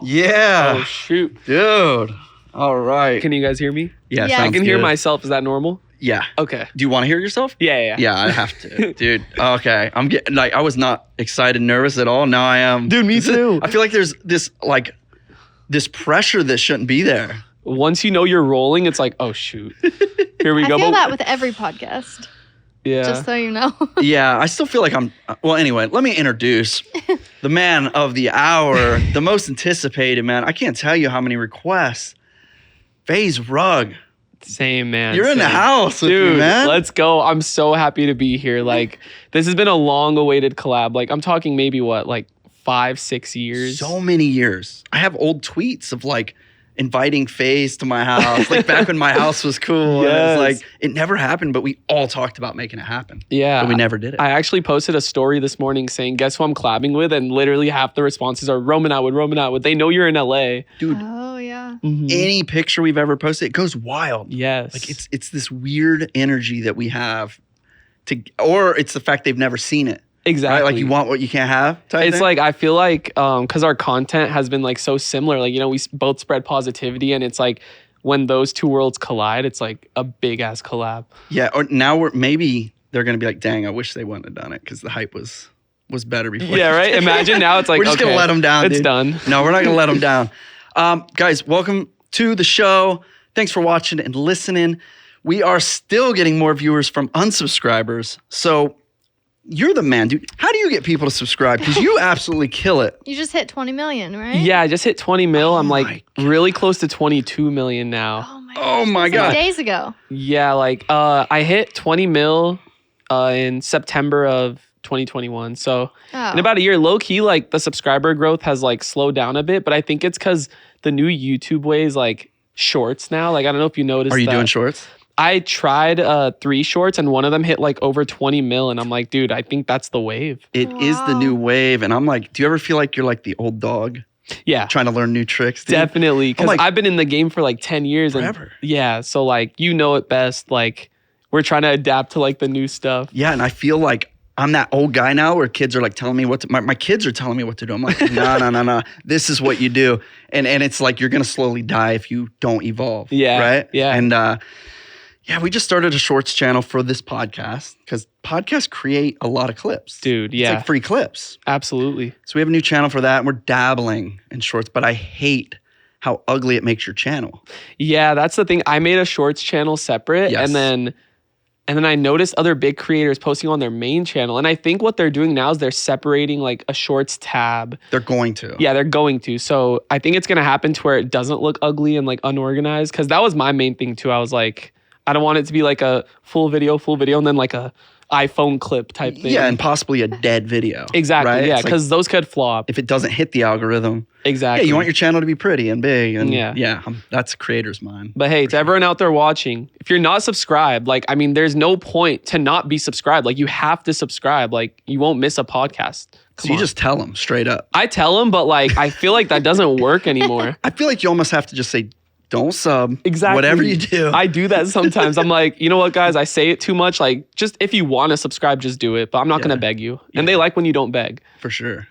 Yeah. Oh, shoot. Dude. All right. Can you guys hear me? Yeah, Yeah. I sounds can hear good. myself. Is that normal? Yeah. Okay. Do you want to hear yourself? Yeah. Yeah, I have to. Dude. Okay. I'm getting like I was not excited, nervous at all. Now I am. Dude, me too. I feel like there's this pressure that shouldn't be there. Once you know you're rolling, it's like, oh, shoot. Here we I go. feel that with every podcast, yeah. just so you know. Yeah, I still feel like I'm. Well, anyway, let me introduce the man of the hour, the most anticipated man. I can't tell you how many requests. FaZe Rug. Same, man. You're in the same. house with Dude, me, man. let's go. I'm so happy to be here. Like, this has been a long-awaited collab. Like, I'm talking maybe, 5-6 years? So many years. I have old tweets of inviting FaZe to my house, back when my house was cool. Yes. And it's it never happened, but we all talked about making it happen. Yeah. But we never did it. I actually posted a story this morning saying, guess who I'm collabing with? And literally half the responses are Roman Atwood. They know you're in LA. Dude, Oh yeah. Mhm. any picture we've ever posted, it goes wild. Yes. It's this weird energy that we have or it's the fact they've never seen it. exactly. Right? You want what you can't have type It's thing? I feel like, because our content has been so similar, we both spread positivity, and it's when those two worlds collide, it's a big ass collab. Yeah, or now maybe they're going to be like, dang, I wish they wouldn't have done it because the hype was better before. Yeah, right? Imagine now it's We're just going to let them down, It's dude. done. No, we're not going to let them down. Guys, welcome to the show. Thanks for watching and listening. We are still getting more viewers from unsubscribers. So you're the man, dude. How do you get people to subscribe? Because you absolutely kill it. You just hit 20 million, right? Yeah, I just hit 20 mil. Oh I'm my God. really close to 22 million now. Oh my. Oh my That's God. 8 days ago. Yeah, I hit 20 mil in September of 2021. So Oh. in about a year, low key, the subscriber growth has slowed down a bit, but I think it's because the new YouTube way is shorts now. I don't know if you noticed. Are you that. doing shorts? I tried 3 shorts and one of them hit over 20 mil, and I'm like, dude, I think that's the wave. It is the Wow. new wave. And I'm like, do you ever feel like you're the old dog Yeah, trying to learn new tricks? Dude? definitely. Because I'm I've been in the game for 10 years. Forever. And yeah, so you know it best. We're trying to adapt to the new stuff. Yeah, and I feel like I'm that old guy now where kids are telling me what to, my kids are telling me what to do. I'm like, no. This is what you do. And it's you're going to slowly die if you don't evolve. Yeah, Right? yeah. And yeah, we just started a shorts channel for this podcast because podcasts create a lot of clips. Dude, yeah. It's free clips. Absolutely. So we have a new channel for that and we're dabbling in shorts, but I hate how ugly it makes your channel. Yeah, that's the thing. I made a shorts channel separate, Yes. and then I noticed other big creators posting on their main channel. And I think what they're doing now is they're separating a shorts tab. They're going to. Yeah, they're going to. So I think it's going to happen to where it doesn't look ugly and unorganized. Because that was my main thing too. I was I don't want it to be a full video, and then a iPhone clip type thing. Yeah, and possibly a dead video. Exactly. Right? Yeah, It's because those could flop. if it doesn't hit the algorithm. Exactly. Yeah, you want your channel to be pretty and big. And Yeah. That's a creator's mind. But hey, to everyone out there watching, if you're not subscribed, there's no point to not be subscribed. You have to subscribe. You won't miss a podcast. So you just tell them straight up. I tell them, but I feel like that doesn't work anymore. I feel like you almost have to just say, don't sub. Exactly. Whatever you do. I do that sometimes. I'm like, you know what, guys? I say it too much. Just if you want to subscribe, just do it. But I'm not going to beg you. And they like when you don't beg. For sure.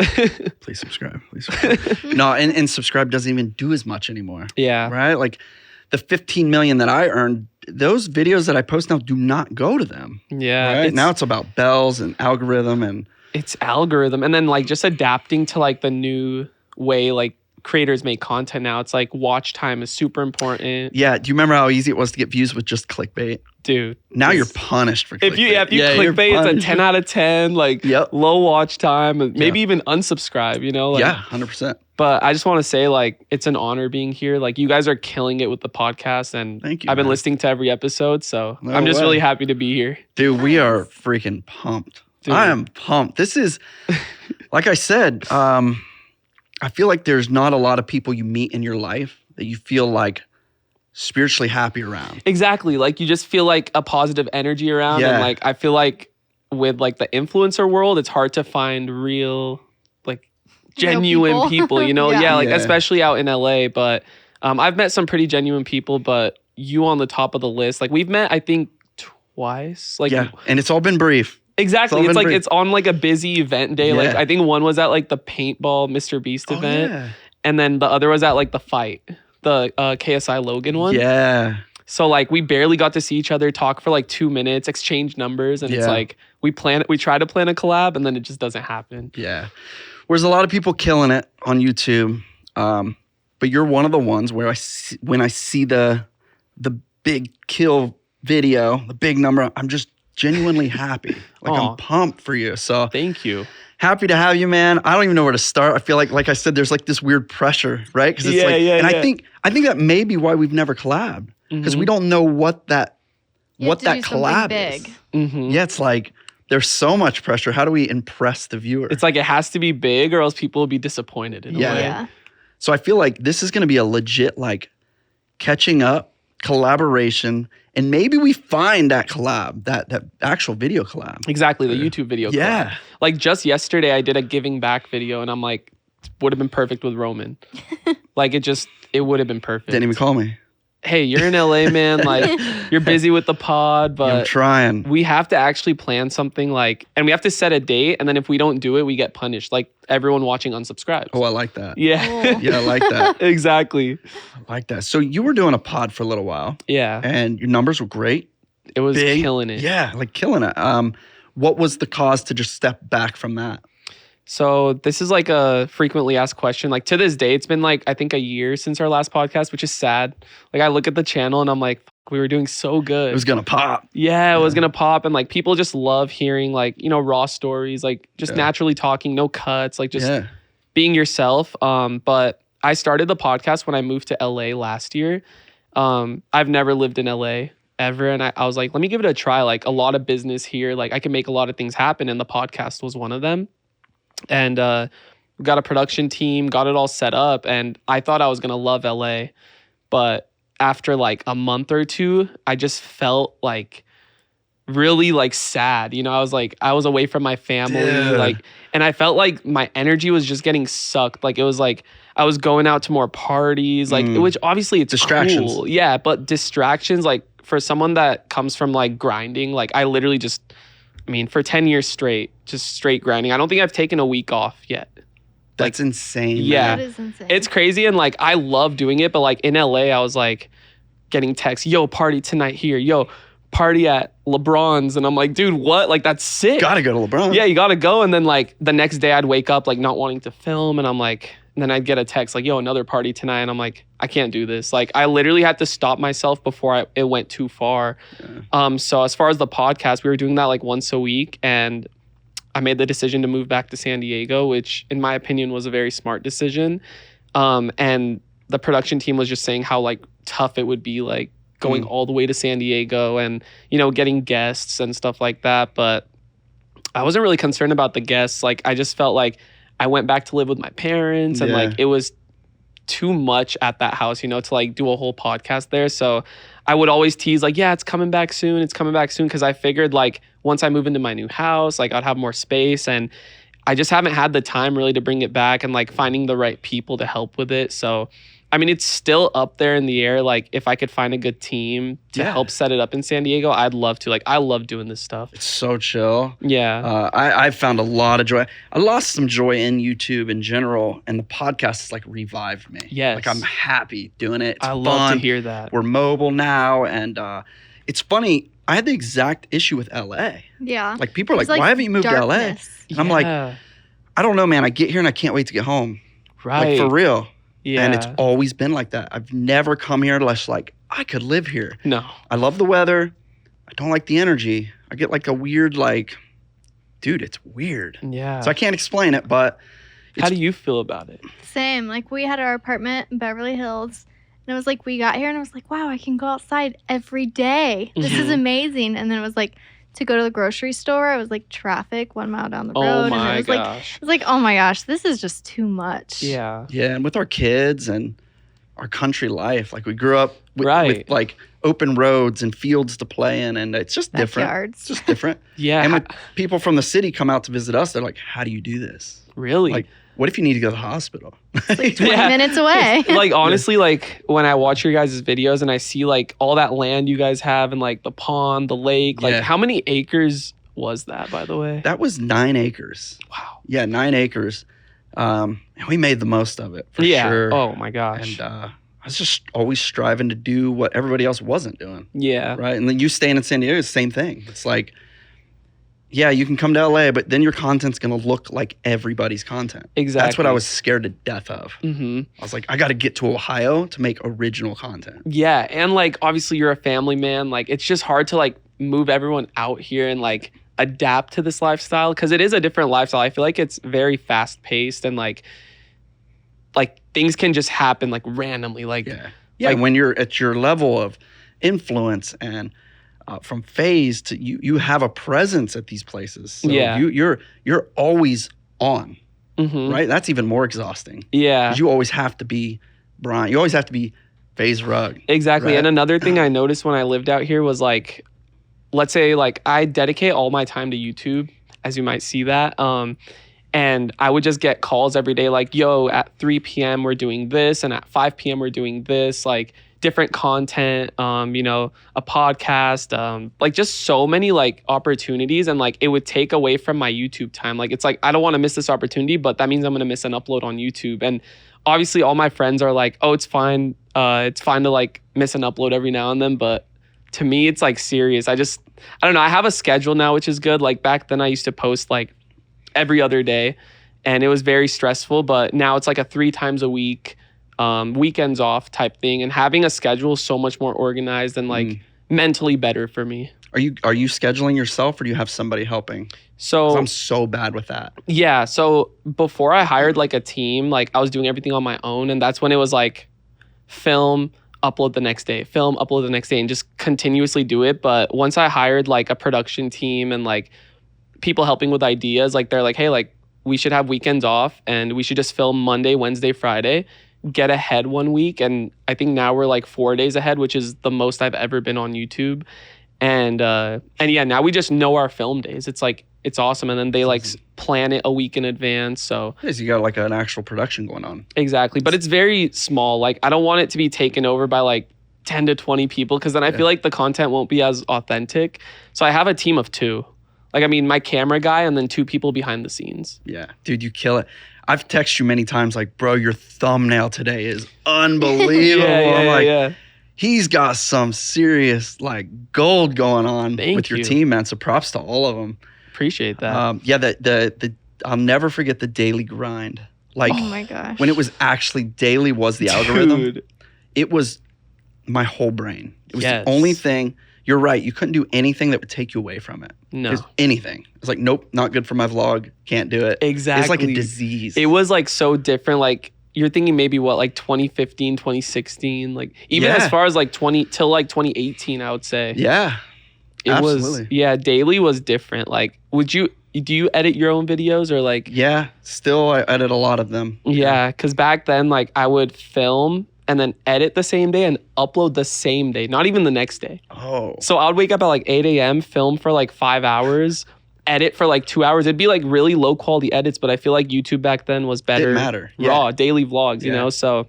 Please subscribe. Please subscribe. No, and subscribe doesn't even do as much anymore. Yeah. Right? The 15 million that I earned, those videos that I post now do not go to them. Yeah. Right? Now it's about bells and algorithm and It's algorithm. And then just adapting to the new way creators make content now. It's watch time is super important. yeah. Do you remember how easy it was to get views with just clickbait? Dude. Now you're punished for clickbait. If you you're clickbait, it's a punished. 10 out of 10, Yep. low watch time, and maybe even unsubscribe, Yeah, 100%. But I just want to say, it's an honor being here. You guys are killing it with the podcast, and Thank you, I've been man. listening to every episode, so No I'm just way. really happy to be here. Dude, we are freaking pumped. Dude. I am pumped. This is, like I said, I feel like there's not a lot of people you meet in your life that you feel spiritually happy around. Exactly. You just feel a positive energy around, Yeah. and I feel with the influencer world, it's hard to find real genuine people, you know? Yeah. Yeah, Yeah. especially out in LA. But I've met some pretty genuine people, but you on the top of the list. We've met, I think, twice. Yeah, and it's all been brief. Exactly. It's all It's been brief. it's on a busy event day. Yeah. I think one was at the paintball Mr. Beast Oh, event. yeah. and then the other was at like the fight, the KSI Logan one. Yeah. So like we barely got to see each other, talk for like 2 minutes, exchange numbers, and it's Yeah. like we try to plan a collab, and then it just doesn't happen. Yeah. Whereas a lot of people killing it on YouTube, but you're one of the ones where when I see the big kill video, the big number, I'm just genuinely happy. Like Aw. I'm pumped for you. So Thank you. happy to have you, man. I don't even know where to start. I feel like I said, there's like this weird pressure, right? Because it's Yeah, like, yeah, and yeah. I think that may be why we've never collabed because we don't know what that You have to do something collab big. is. Mhm. Yeah, it's like there's so much pressure. How do we impress the viewer? It's like it has to be big, or else people will be disappointed in a Yeah. way. Yeah. So I feel like this is going to be a legit like catching up, collaboration, and maybe we find that collab, that actual video collab. Exactly, the YouTube video. Yeah. collab. Like just yesterday, I did a giving back video, and I'm like, would have been perfect with Roman. Like it would have been perfect. Didn't even call me. Hey, you're in LA, man. Like you're busy with the pod, I'm but trying. we have to actually plan something like, and we have to set a date, and then if we don't do it, we get punished. Like everyone watching unsubscribes. Oh, I like that. Yeah. Cool. Yeah, I like that. Exactly. I like that. So you were doing a pod for a little while, Yeah. and your numbers were great. It was Big. killing it. Yeah, like killing it. What was the cause to just step back from that? So this is like a frequently asked question. Like to this day, it's been like I think a year since our last podcast, which is sad. Like I look at the channel and I'm like, "Fuck, we were doing so good. It was gonna pop. Yeah, it was gonna pop, and like people just love hearing like raw stories, like just Yeah. naturally talking, no cuts, like just Yeah. being yourself. But I started the podcast when I moved to LA last year. I've never lived in LA ever, and I was like, let me give it a try. Like a lot of business here, like I can make a lot of things happen, and the podcast was one of them. And we got a production team, got it all set up, and I thought I was gonna love LA, but after like a month or two, I just felt like really like sad. I was away from my family, Dude. like, and I felt like my energy was just getting sucked. Like it was like I was going out to more parties, like which obviously it's Distractions. cool. Yeah, but distractions, like for someone that comes from like grinding, like I literally just, for 10 years straight, just straight grinding. I don't think I've taken a week off yet. That's insane. Yeah. That is insane. It's crazy, and like I love doing it, but like in LA, I was like getting texts, yo, party tonight here, yo, party at LeBron's, and I'm like, dude, what? Like that's sick. Gotta go to LeBron. Yeah, you gotta go. And then like the next day I'd wake up like not wanting to film, and I'm like, and then I'd get a text like, yo, another party tonight, and I'm like, I can't do this. Like I literally had to stop myself before it went too far. So as far as the podcast, we were doing that like once a week, and I made the decision to move back to San Diego, which in my opinion was a very smart decision. And the production team was just saying how like tough it would be, like going all the way to San Diego and, getting guests and stuff like that. But I wasn't really concerned about the guests. Like I just felt like I went back to live with my parents, and Yeah. like it was too much at that house, to like do a whole podcast there. So I would always tease like, yeah, it's coming back soon. It's coming back soon. Cause I figured like once I move into my new house, like I'd have more space, and I just haven't had the time really to bring it back and like finding the right people to help with it. So, it's still up there in the air. Like if I could find a good team to Yeah. help set it up in San Diego, I'd love to. Like I love doing this stuff. It's so chill. Yeah. I found a lot of joy. I lost some joy in YouTube in general, and the podcast has like revived me. Yes. Like I'm happy doing it. It's I love fun. to hear that. We're mobile now, and it's funny. I had the exact issue with LA. yeah. Like people are It's like, why haven't you moved to LA? darkness. And I'm like, Yeah. I don't know, man. I get here and I can't wait to get home. Right. Like for real. Yeah. And it's always been like that. I've never come here unless like I could live here. no. I love the weather. I don't like the energy. I get like a weird like, dude, it's weird. Yeah. So I can't explain it, but How do you feel about it? Same. Like we had our apartment in Beverly Hills, and it was like we got here and I was like, wow, I can go outside every day. This is Mhm. amazing. And then it was like to go to the grocery store, I was like traffic 1 mile down the road. Oh and my it was like gosh. it was like, oh my gosh, this is just too much. Yeah. yeah, and with our kids and our country life, like we grew up with Right. like open roads and fields to play in, and it's just different. Backyards. It's just different. Yeah. And when people from the city come out to visit us, they're like, how do you do this? Really? Like, what if you need to go to the hospital? Like 20 Yeah. minutes away. Like honestly, like when I watch your guys' videos and I see like all that land you guys have and like the pond, the lake, like Yeah. how many acres was that, by the way? That was 9 acres. Wow. Yeah, 9 acres. And we made the most of it for sure. Oh my gosh. And I was just always striving to do what everybody else wasn't doing. Yeah. Right. And then you staying in San Diego is the same thing. It's like, yeah, you can come to LA, but then your content's going to look like everybody's content. Exactly. That's what I was scared to death of. Mm-hmm. I was like, I got to get to Ohio to make original content. Yeah. And like, obviously you're a family man. Like, it's just hard to like move everyone out here and like adapt to this lifestyle because it is a different lifestyle. I feel like it's very fast paced and like things can just happen like randomly. Like, yeah. like, When you're at your level of influence and from FaZe to you have a presence at these places. So you're always on, right? That's even more exhausting. Yeah. 'Cause you always have to be Brian. You always have to be FaZe Rug. Exactly. Right? And another thing I noticed when I lived out here was like, let's say like I dedicate all my time to YouTube, as you might see that. And I would just get calls every day like, yo, at 3 p.m. we're doing this, and at 5 p.m. we're doing this, like different content, you know, a podcast, like just so many like opportunities. And like it would take away from my YouTube time. Like it's like, I don't want to miss this opportunity, but that means I'm going to miss an upload on YouTube. And obviously all my friends are like, oh, it's fine. It's fine to like miss an upload every now and then. But to me, it's like serious. I don't know. I have a schedule now, which is good. Like back then I used to post like every other day and it was very stressful, but now it's like a 3 times a week, weekends off type thing. And having a schedule is so much more organized and like mentally better for me. Are you scheduling yourself or do you have somebody helping? So 'Cause I'm so bad with that. Yeah. So before I hired like a team, like I was doing everything on my own. And that's when it was like film, upload the next day, film, upload the next day, and just continuously do it. But once I hired like a production team and like people helping with ideas, like they're like, hey, like we should have weekends off and we should just film Monday, Wednesday, Friday, get ahead 1 week. And I think now we're like 4 days ahead, which is the most I've ever been on YouTube. And yeah, now we just know our film days. It's like, it's awesome. And then they like plan it a week in advance. So You got like an actual production going on. Exactly. But it's very small. Like I don't want it to be taken over by like 10 to 20 people because then I feel like the content won't be as authentic. So I have a team of 2. Like, I mean, my camera guy and then 2 people behind the scenes. Yeah. Dude, you kill it. I've texted you many times like, bro, your thumbnail today is unbelievable. I'm like, he's got some serious like gold going on with your team, man. So props to all of them. Appreciate that. Yeah, the I'll never forget the daily grind. Like, oh my gosh. when it was actually daily was the algorithm. It was my whole brain. It was the only thing. You're right. You couldn't do anything that would take you away from it. No. 'Cause anything. It's like, nope, not good for my vlog. Can't do it. Exactly. It's like a disease. It was like so different. Like you're thinking maybe what, like 2015, 2016, like even as far as like 2018, I would say. Yeah. It absolutely. was, daily was different. Like, do you edit your own videos or like? Yeah, still I edit a lot of them. Yeah, because back then, like I would film and then edit the same day and upload the same day, not even the next day. Oh. So I would wake up at like 8 a.m., film for like 5 hours, edit for like 2 hours. It'd be like really low quality edits, but I feel like YouTube back then was better. Didn't matter. Raw, daily vlogs, you know? So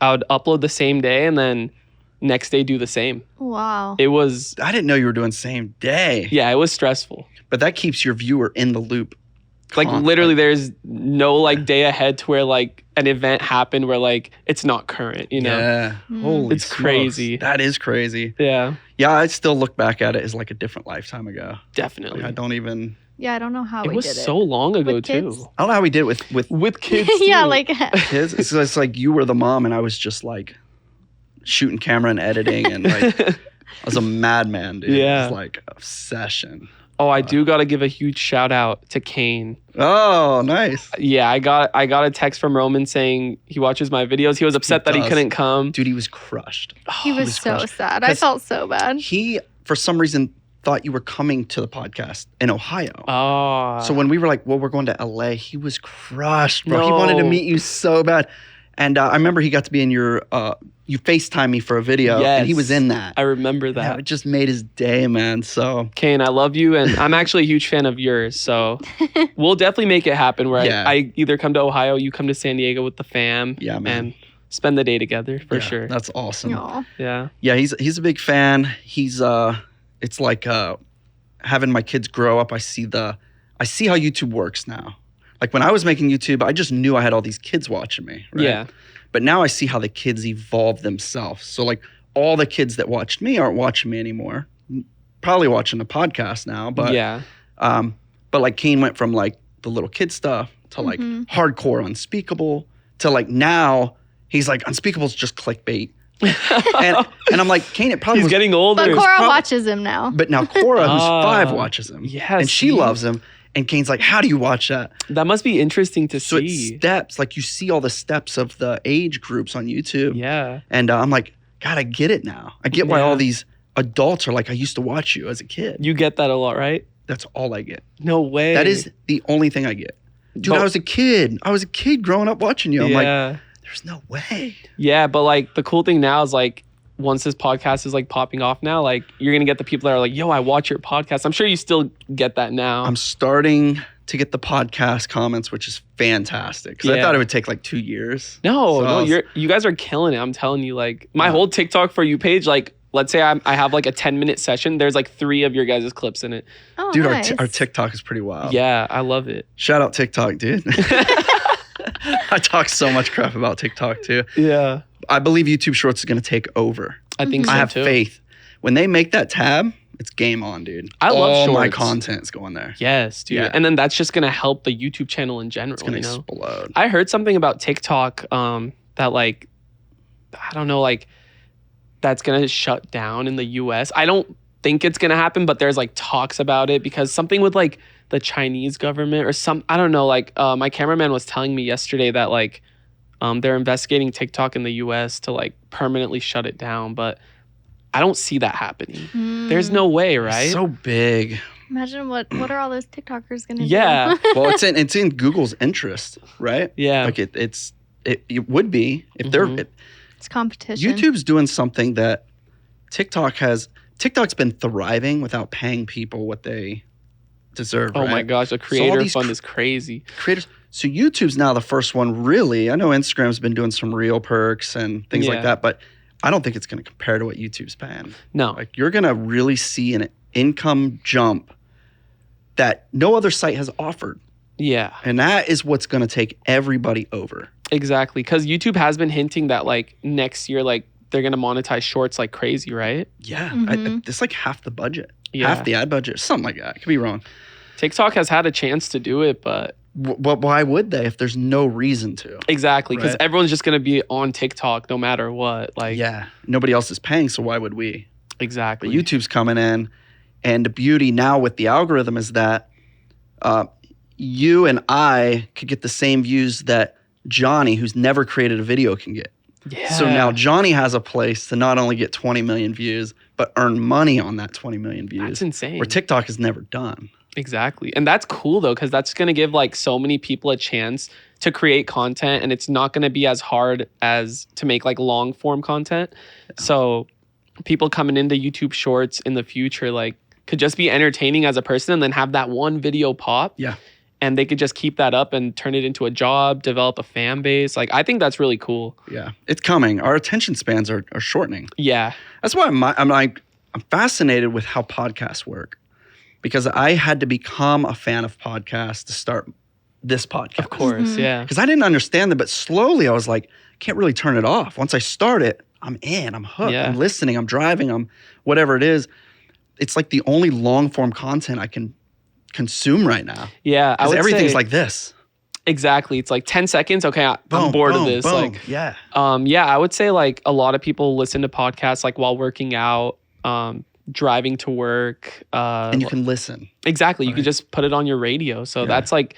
I would upload the same day and then next day do the same. Wow. It was... I didn't know you were doing same day. Yeah, it was stressful. But that keeps your viewer in the loop. Like literally there's no like day ahead to where like an event happened where like it's not current, you know? Yeah. Holy It's smokes. crazy. That is crazy. Yeah. Yeah, I still look back at it as like a different lifetime ago. Definitely. Like, I don't even... Yeah, I don't know how It we was did so long ago With kids? too. I don't know how we did it with Kids Yeah, too. like kids. It's like you were the mom and I was just like shooting camera and editing and like I was a madman, dude. Yeah. It was like obsession. Oh, I do got to give a huge shout out to Kane. Oh, nice. Yeah, I got a text from Roman saying he watches my videos. He was upset that he does. couldn't come. Dude, he was crushed. he was was so crushed. sad. I 'Cause felt so bad. He, for some reason, thought you were coming to the podcast in Ohio. Oh. So when we were like, well, we're going to LA, he was crushed, bro. He No. wanted to meet you so bad. And I remember he got to be in your, you FaceTime me for a video and he was in that. I remember Yeah, that. it just made his day, man. So Kane, I love you, and I'm actually a huge fan of yours. So we'll definitely make it happen where Yeah. I either come to Ohio, you come to San Diego with the fam. Yeah, man. And spend the day together for yeah, sure. That's awesome. Aw. Yeah. Yeah, he's a big fan. He's it's like having my kids grow up. I see how YouTube works now. Like when I was making YouTube, I just knew I had all these kids watching me. Right? Yeah. But now I see how the kids evolve themselves. So like all the kids that watched me aren't watching me anymore. Probably watching the podcast now, but Yeah. But like Kane went from like the little kid stuff to like hardcore Unspeakable to like now he's like Unspeakable's just clickbait. and I'm like, Kane, it probably He's was, getting older. But Cora watches him now. but now Cora, who's 5, watches him. yes, And she see? loves him. And Kane's like, how do you watch that? That must be interesting to So see. it's steps, like you see all the steps of the age groups on YouTube. Yeah. And I'm like, God, I get it now. I get why Yeah. all these adults are like, I used to watch you as a kid. You get that a lot, right? That's all I get. No way. That is the only thing I get. Dude, But- I was a kid. I was a kid growing up watching you. I'm like, Yeah. there's no way. Yeah, but like the cool thing now is like once this podcast is like popping off now, like you're gonna get the people that are like, yo, I watch your podcast. I'm sure you still get that now. I'm starting to get the podcast comments, which is fantastic. Because I Yeah. thought it would take like 2 years. No, So I was- you guys are killing it. I'm telling you, like my whole TikTok for you page, like let's say I have like a 10-minute session. There's like 3 of your guys' clips in it. Oh, Dude, nice. our TikTok is pretty wild. Yeah, I love it. Shout out TikTok, dude. I talk so much crap about TikTok too. Yeah, I believe YouTube Shorts is going to take over. I think so I have too. faith. When they make that tab, it's game on, dude. I love all my Shorts. content is going there. Yes, dude. Yeah. And then that's just gonna help the YouTube channel in general. It's going to you know? explode. I heard something about TikTok that like I don't know, like that's gonna shut down in the US. I don't think it's gonna happen, but there's like talks about it because something with like the Chinese government or I don't know, like my cameraman was telling me yesterday that like they're investigating TikTok in the US to like permanently shut it down, but I don't see that happening. There's no way, right? It's so big. Imagine what are all those TikTokers gonna Yeah. do? Well, it's in Google's interest, right? Yeah. Like it would be if they're It's competition. YouTube's doing something that TikTok's been thriving without paying people what they deserve. Oh right? my gosh, the all creator these fund is crazy. Creators. So YouTube's now the first one, really. I know Instagram's been doing some real perks and things like Yeah. that, but I don't think it's going to compare to what YouTube's paying. No. Like you're going to really see an income jump that no other site has offered. Yeah. And that is what's going to take everybody over. Exactly, because YouTube has been hinting that like next year, like they're gonna monetize shorts like crazy, right? Yeah. Mhm. It's like half the budget, Yeah. half the ad budget, something like that. I could be wrong. TikTok has had a chance to do it, but Why would they if there's no reason to? exactly, because Right. everyone's just gonna be on TikTok no matter what. Like, Yeah. Nobody else is paying, so why would we? exactly. But YouTube's coming in, and the beauty now with the algorithm is that you and I could get the same views that Johnny, who's never created a video, can get. Yeah. So now Johnny has a place to not only get 20 million views, but earn money on that 20 million views. that's insane. Where TikTok has never done. Exactly, and that's cool though, because that's gonna give like so many people a chance to create content, and it's not gonna be as hard as to make like long form content. So people coming into YouTube Shorts in the future like could just be entertaining as a person, and then have that one video pop. Yeah. And they could just keep that up and turn it into a job, develop a fan base. Like I think that's really cool. Yeah. It's coming. Our attention spans are shortening. Yeah. That's why I'm fascinated with how podcasts work. Because I had to become a fan of podcasts to start this podcast. Of course. Mhm. Yeah. Because I didn't understand them, but slowly I was like, I can't really turn it off. Once I start it, I'm in, I'm hooked, Yeah. I'm listening, I'm driving, I'm whatever it is. It's like the only long form content I can consume right now. Yeah. I Because would everything's say, like this. exactly. It's like 10 seconds. Okay. I'm Boom, bored boom, of this. boom. Like, yeah. yeah, I would say like a lot of people listen to podcasts like while working out, driving to work. And you can listen. Exactly. You Right. can just put it on your radio. So Yeah. that's like,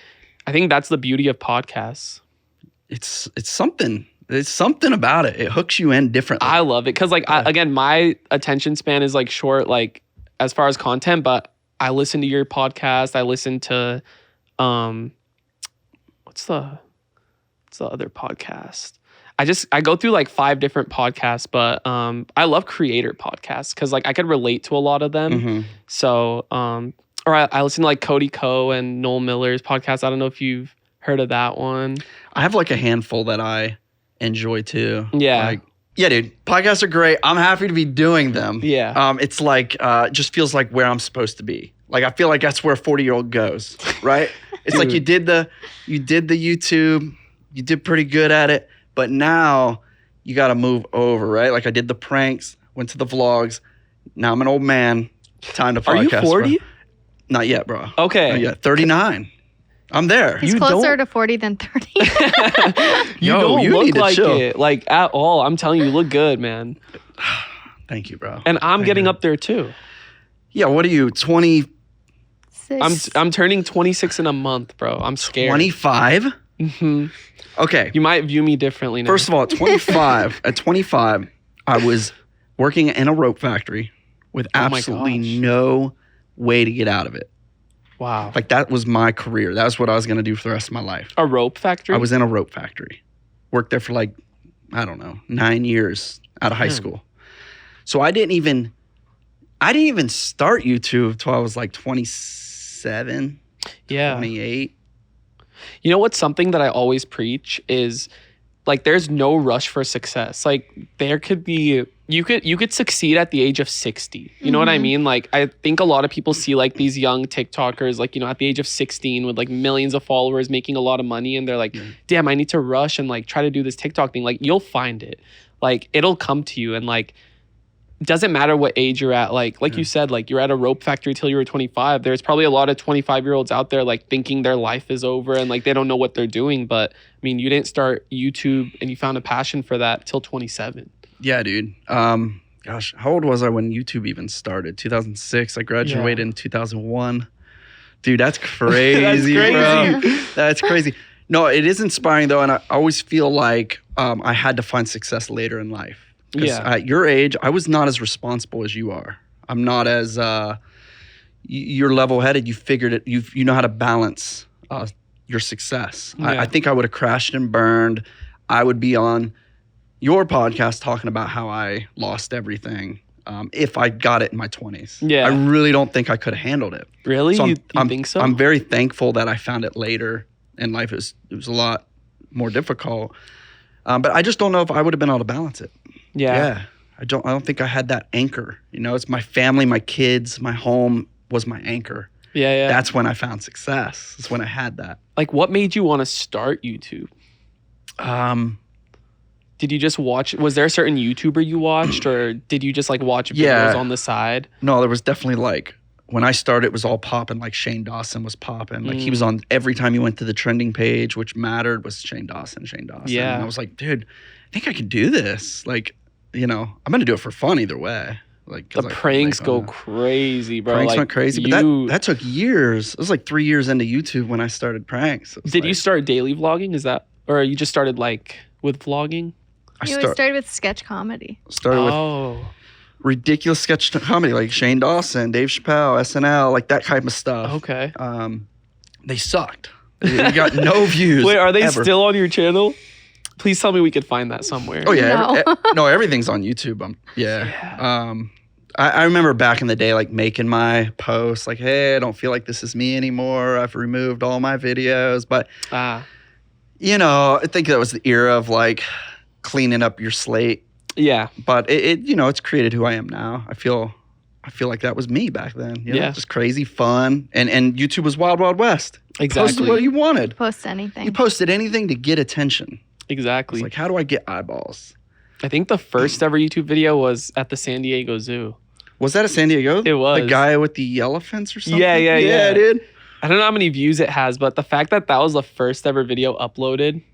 I think that's the beauty of podcasts. It's something. There's something about it. It hooks you in differently. I love it because like Yeah. again, my attention span is like short, like as far as content, but I listen to your podcast. I listen to, what's the other podcast? I go through like 5 different podcasts, but I love creator podcasts because like I could relate to a lot of them. Mhm. So or I listen to like Cody Ko and Noel Miller's podcast. I don't know if you've heard of that one. I have like a handful that I enjoy too. Yeah. Like, yeah, dude. Podcasts are great. I'm happy to be doing them. Yeah. It's like just feels like where I'm supposed to be. Like I feel like that's where a 40-year-old goes, right? It's like you did the YouTube, you did pretty good at it, but now you got to move over, right? Like I did the pranks, went to the vlogs. Now I'm an old man. Time to podcast. Are you 40? Bro. Not yet, bro. Okay. Not yet. 39. I'm there. He's closer to 40 than 30. You Yo, don't you look need to like chill. it, like at all. I'm telling you, you look good, man. Thank you, bro. And I'm getting up there too. Yeah, what are you, 20, I'm turning 26 in a month, bro. I'm scared. 25? Mm-hmm. Okay. You might view me differently now. First of all, at 25, I was working in a rope factory with absolutely gosh. no way to get out of it. Wow. Like that was my career. That was what I was going to do for the rest of my life. A rope factory? I was in a rope factory. Worked there for like, I don't know, 9 years out of high school. So I didn't even start YouTube until I was like 27, 28. You know what's something that I always preach is like there's no rush for success. Like there could be you could succeed at the age of 60. You know what I mean? Like I think a lot of people see like these young TikTokers like, you know, at the age of 16 with like millions of followers making a lot of money and they're like, "Damn, I need to rush and like try to do this TikTok thing." Like you'll find it. Like it'll come to you and like doesn't matter what age you're at. Like you said, like you're at a rope factory till you were 25. There's probably a lot of 25-year-olds out there like thinking their life is over and like they don't know what they're doing. But I mean, you didn't start YouTube and you found a passion for that till 27. Yeah, dude. Gosh, how old was I when YouTube even started? 2006. I graduated in 2001. Dude, that's crazy, bro. That's crazy. No, it is inspiring though, and I always feel like I had to find success later in life. Because at your age, I was not as responsible as you are. I'm not as you're level-headed. You figured it. You know how to balance your success. I think I would have crashed and burned. I would be on your podcast talking about how I lost everything if I got it in my 20s. Yeah. I really don't think I could have handled it. Really? So you think so? I'm very thankful that I found it later in life. It was a lot more difficult. But I just don't know if I would have been able to balance it. Yeah. I don't think I had that anchor. You know, it's my family, my kids, my home was my anchor. Yeah. That's when I found success. That's when I had that. Like what made you want to start YouTube? Did you just watch, was there a certain YouTuber you watched or did you just like watch videos on the side? No, there was definitely like, when I started, it was all popping. Like Shane Dawson was popping. Like he was on every time you went to the trending page, which mattered, was Shane Dawson. Yeah. And I was like, dude, I think I could do this. Like, you know, I'm going to do it for fun either way. Like the pranks go crazy, bro. Pranks like, went crazy, but that took years. It was like 3 years into YouTube when I started pranks. Did you start daily vlogging? Is that, or you just started like with vlogging? You always started with sketch comedy. Started with ridiculous sketch comedy like Shane Dawson, Dave Chappelle, SNL, like that type of stuff. Okay. They sucked. They got no views. Wait, are they ever. still on your channel? Please tell me we could find that somewhere. Oh yeah, No. no, everything's on YouTube. I remember back in the day, like making my posts, like, "Hey, I don't feel like this is me anymore. I've removed all my videos." But you know, I think that was the era of like cleaning up your slate. Yeah. But it you know, it's created who I am now. I feel like that was me back then. You know? Just crazy fun, and YouTube was wild, wild west. Exactly. Posted what you wanted. Post anything. You posted anything to get attention. Exactly. It's like, how do I get eyeballs? I think the first ever YouTube video was at the San Diego Zoo. Was that a San Diego? It was. The guy with the elephants or something? Yeah, dude. I don't know how many views it has, but the fact that that was the first ever video uploaded,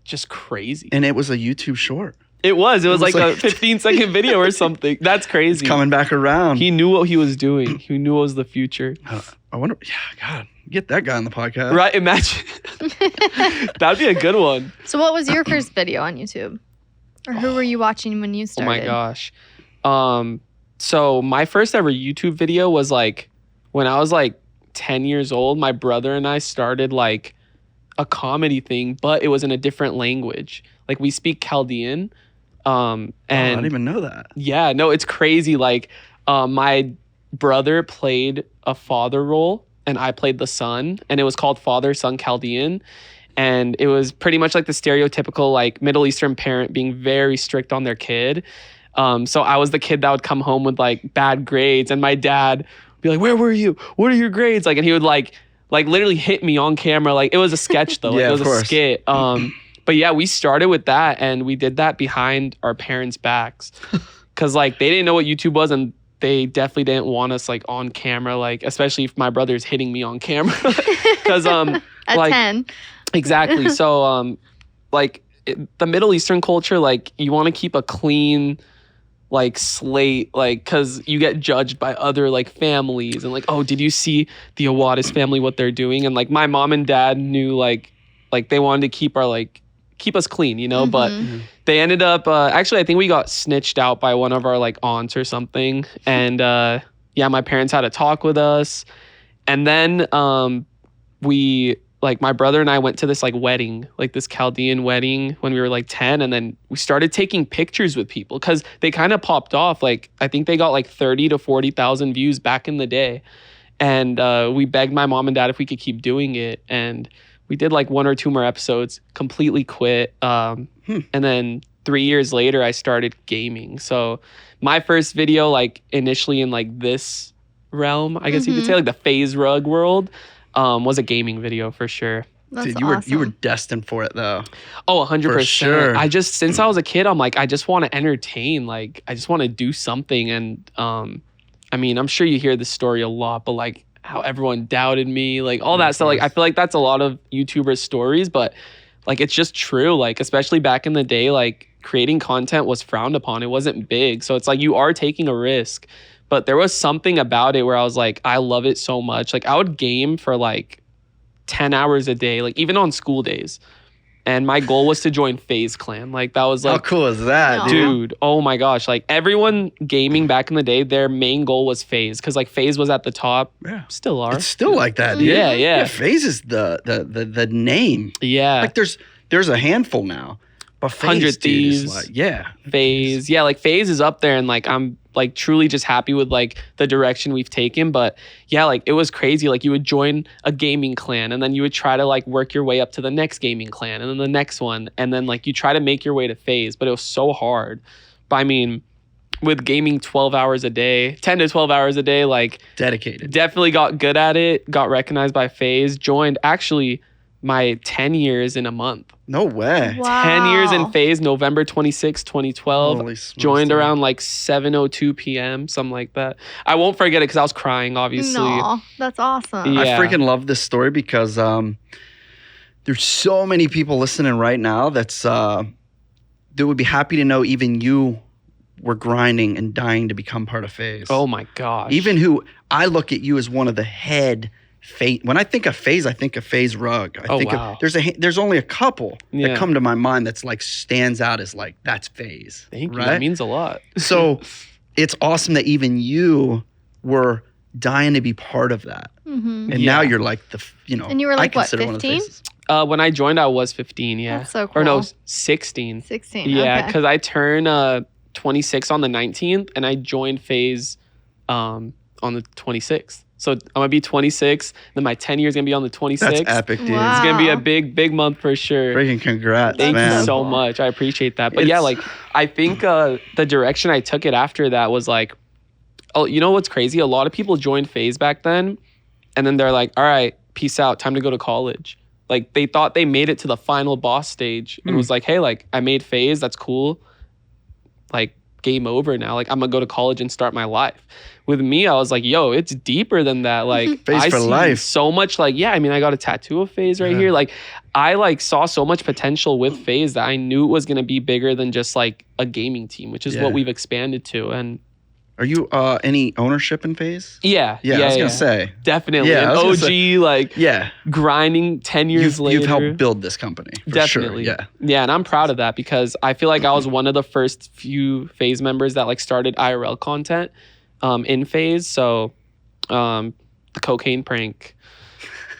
just crazy. And it was a YouTube short. It was like a 15-second video or something. That's crazy. It's coming back around. He knew what he was doing. He knew it was the future. I wonder, God, get that guy on the podcast. Right? Imagine. That'd be a good one. So what was your first video on YouTube? Or who were you watching when you started? Oh my gosh. So my first ever YouTube video was like when I was like 10 years old. My brother and I started like a comedy thing, but it was in a different language. Like we speak Chaldean. And I didn't even know that. Yeah, no, it's crazy. Like my brother played a father role and I played the son, and it was called Father Son Chaldean. And it was pretty much like the stereotypical like Middle Eastern parent being very strict on their kid. So I was the kid that would come home with like bad grades, and my dad would be like, "Where were you? What are your grades?" Like, and he would like like literally hit me on camera. Like it was a sketch though. Like, Yeah, it was of a course. skit. But yeah, we started with that, and we did that behind our parents' backs, because like they didn't know what YouTube was, and they definitely didn't want us like on camera, like especially if my brother's hitting me on camera, because At like 10. exactly. So like the Middle Eastern culture, like you want to keep a clean like slate, like because you get judged by other like families, and like, oh, did you see the Awadis family, what they're doing? And like my mom and dad knew like they wanted to keep us clean, you know, but they ended up actually I think we got snitched out by one of our like aunts or something, and yeah, my parents had a talk with us, and then we like my brother and I went to this like wedding, like this Chaldean wedding when we were like 10, and then we started taking pictures with people because they kind of popped off. Like I think they got like 30 to 40,000 views back in the day, and we begged my mom and dad if we could keep doing it, and we did like 1 or 2 more episodes, completely quit. And then 3 years later, I started gaming. So my first video, like initially in like this realm, I guess you could say, like the FaZe rug world, was a gaming video for sure. That's Dude, awesome. you were destined for it though. Oh, 100%. For sure. I just, since I was a kid, I'm like, I just want to entertain. Like, I just want to do something. And I mean, I'm sure you hear this story a lot, but like, how everyone doubted me, like all that stuff. Like I feel like that's a lot of YouTubers' stories, but like it's just true. Like especially back in the day, like creating content was frowned upon. It wasn't big, so it's like you are taking a risk. But there was something about it where I was like, I love it so much. Like I would game for like 10 hours a day, like even on school days. And my goal was to join FaZe Clan. Like that was like, How cool is that, Aw. dude? dude, oh my gosh. Like everyone gaming back in the day, their main goal was FaZe. Cause like FaZe was at the top. Yeah. Still are. It's still like that, dude. Yeah. FaZe is the name. Yeah. Like there's a handful now. But FaZe, 100 dude, is Thieves. like, yeah. FaZe. Yeah, like FaZe is up there, and like I'm like truly just happy with like the direction we've taken. But yeah, like it was crazy. Like you would join a gaming clan, and then you would try to like work your way up to the next gaming clan, and then the next one, and then like you try to make your way to FaZe. But it was so hard. But I mean, with gaming 12 hours a day, 10 to 12 hours a day, like Dedicated. definitely got good at it. Got recognized by FaZe. Joined actually my 10 years in a month. No way. Wow. 10 years in FaZe, November 26, 2012. Holy smokes, Joined dude. around like 7:02 p.m., something like that. I won't forget it because I was crying, obviously. No, that's awesome. Yeah. I freaking love this story because there's so many people listening right now that's that would be happy to know even you were grinding and dying to become part of FaZe. Oh my gosh. Even who I look at you as one of the head FaZe. When I think of FaZe, I think of FaZe rug. I think wow. of there's only a couple Yeah. that come to my mind that's like stands out as like that's FaZe. Thank you. right? That means a lot. So it's awesome that even you were dying to be part of that. Mm-hmm. And now Yeah. you're like And you were like, I what, consider one of the 15? faces. When I joined, I was 15, yeah. That's so Or no, cool. 16. 16. Yeah, Okay. because I turn 26 on the 19th, and I joined FaZe on the 26th. So I'm going to be 26, then my 10 years going to be on the 26th. That's epic, dude. Wow. It's going to be a big month for sure. Freaking congrats, Thank man. you so cool. much. I appreciate that. But yeah, It's- like I think the direction I took it after that was like, oh, you know what's crazy? A lot of people joined FaZe back then, and then they're like, all right, peace out, time to go to college. Like they thought they made it to the final boss stage and was like, hey, like I made FaZe, that's cool. Like game over now. Like I'm gonna go to college and start my life. With me, I was like, yo, it's deeper than that. Like FaZe I for see life. so much. Like, yeah, I mean, I got a tattoo of FaZe right Yeah. here. Like I like saw so much potential with FaZe that I knew it was gonna be bigger than just like a gaming team, which is Yeah. what we've expanded to. And Are you any ownership in FaZe? yeah, Yeah, I was gonna say. definitely Yeah, I an was gonna OG, like Yeah. grinding 10 years later. You've helped build this company. For Definitely. Sure. Yeah. Yeah, and I'm proud of that because I feel like I was one of the first few FaZe members that like started IRL content in FaZe. So the cocaine prank,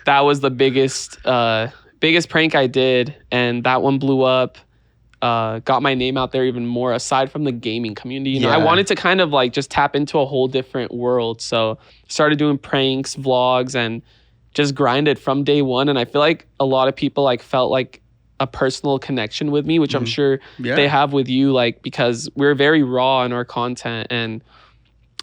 that was the biggest prank I did, and that one blew up. Got my name out there even more aside from the gaming community. You know, I Yeah. wanted to kind of like just tap into a whole different world. So started doing pranks, vlogs, and just grinded from day one. And I feel like a lot of people like felt like a personal connection with me, which I'm sure Yeah. they have with you, like because we're very raw in our content, and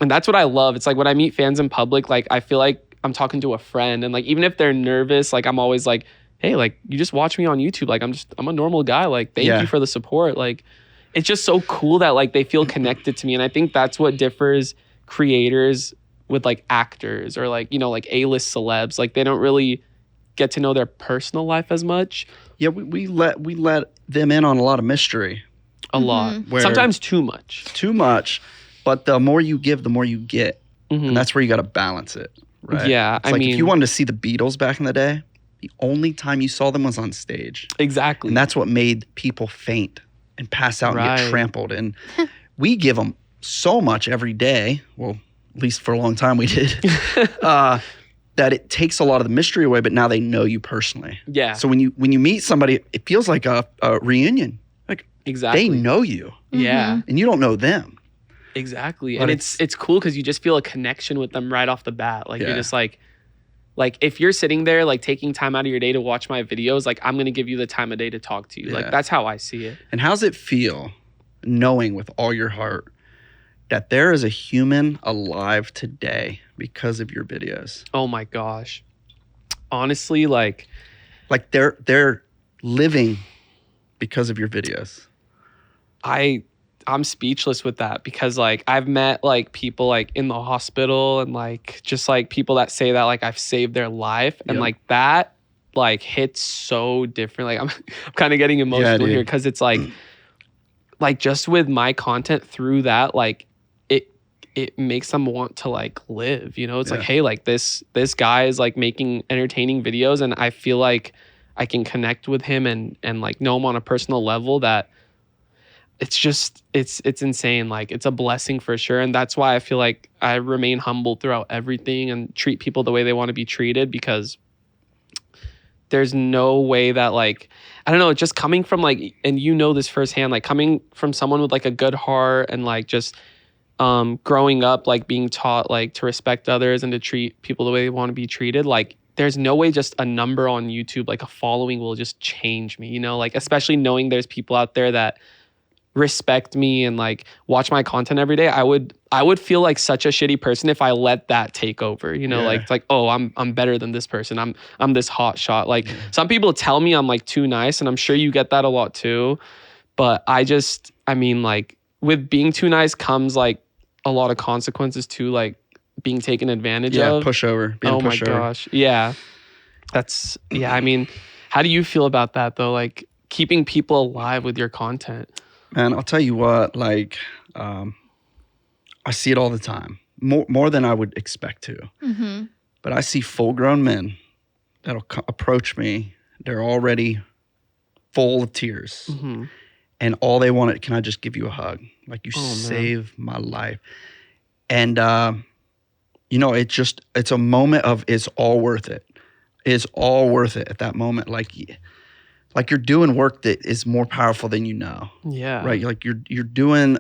that's what I love. It's like when I meet fans in public, like I feel like I'm talking to a friend, and like even if they're nervous, like I'm always like, hey, like you just watch me on YouTube, like I'm a normal guy, like thank you for the support. Like it's just so cool that like they feel connected to me, and I think that's what differs creators with like actors or like, you know, like A-list celebs. Like they don't really get to know their personal life as much. Yeah, we let them in on a lot of mystery. A lot. Sometimes too much. Too much. But the more you give, the more you get. And that's where you got to balance it, right? Yeah, it's like if you wanted to see the Beatles back in the day, the only time you saw them was on stage. Exactly. And that's what made people faint and pass out and get trampled. And we give them so much every day. Well, at least for a long time we did. That it takes a lot of the mystery away, but now they know you personally. Yeah. So when you meet somebody, it feels like a reunion. Like exactly. They know you. Yeah. And you don't know them. Exactly. But and it's cool because you just feel a connection with them right off the bat. Like you're just like if you're sitting there like taking time out of your day to watch my videos, like I'm gonna give you the time of day to talk to you. Like that's how I see it. And how's it feel knowing with all your heart that there is a human alive today because of your videos? Oh my gosh. Honestly, like they're living because of your videos. I'm speechless with that because like I've met like people like in the hospital and like just like people that say that like I've saved their life and like that like hits so different. Like I'm kind of getting emotional here because it's like just with my content through that, like it makes them want to like live, you know? It's like, hey, like this guy is like making entertaining videos and I feel like I can connect with him and like know him on a personal level that it's just, it's insane. Like it's a blessing for sure. And that's why I feel like I remain humble throughout everything and treat people the way they want to be treated because there's no way that like, I don't know, just coming from like, and you know this firsthand, like coming from someone with like a good heart and like just growing up, like being taught like to respect others and to treat people the way they want to be treated. Like there's no way just a number on YouTube, like a following will just change me, you know, like especially knowing there's people out there that respect me and like watch my content every day. I would feel like such a shitty person if I let that take over, you know, like it's like, oh, I'm better than this person. I'm this hot shot. Like some people tell me I'm like too nice and I'm sure you get that a lot too. But I mean like with being too nice comes like a lot of consequences too, like being taken advantage of. Yeah, pushover. Oh my gosh. Yeah. I mean, how do you feel about that though? Like keeping people alive with your content? Man, I'll tell you what, like, I see it all the time, more than I would expect to. Mm-hmm. But I see full-grown men that'll approach me. They're already full of tears. Mm-hmm. And all they want, can I just give you a hug? Like, you saved my life. And, you know, it's a moment of it's all worth it. It's all worth it at that moment. Like you're doing work that is more powerful than you know. Yeah. Right. Like you're doing,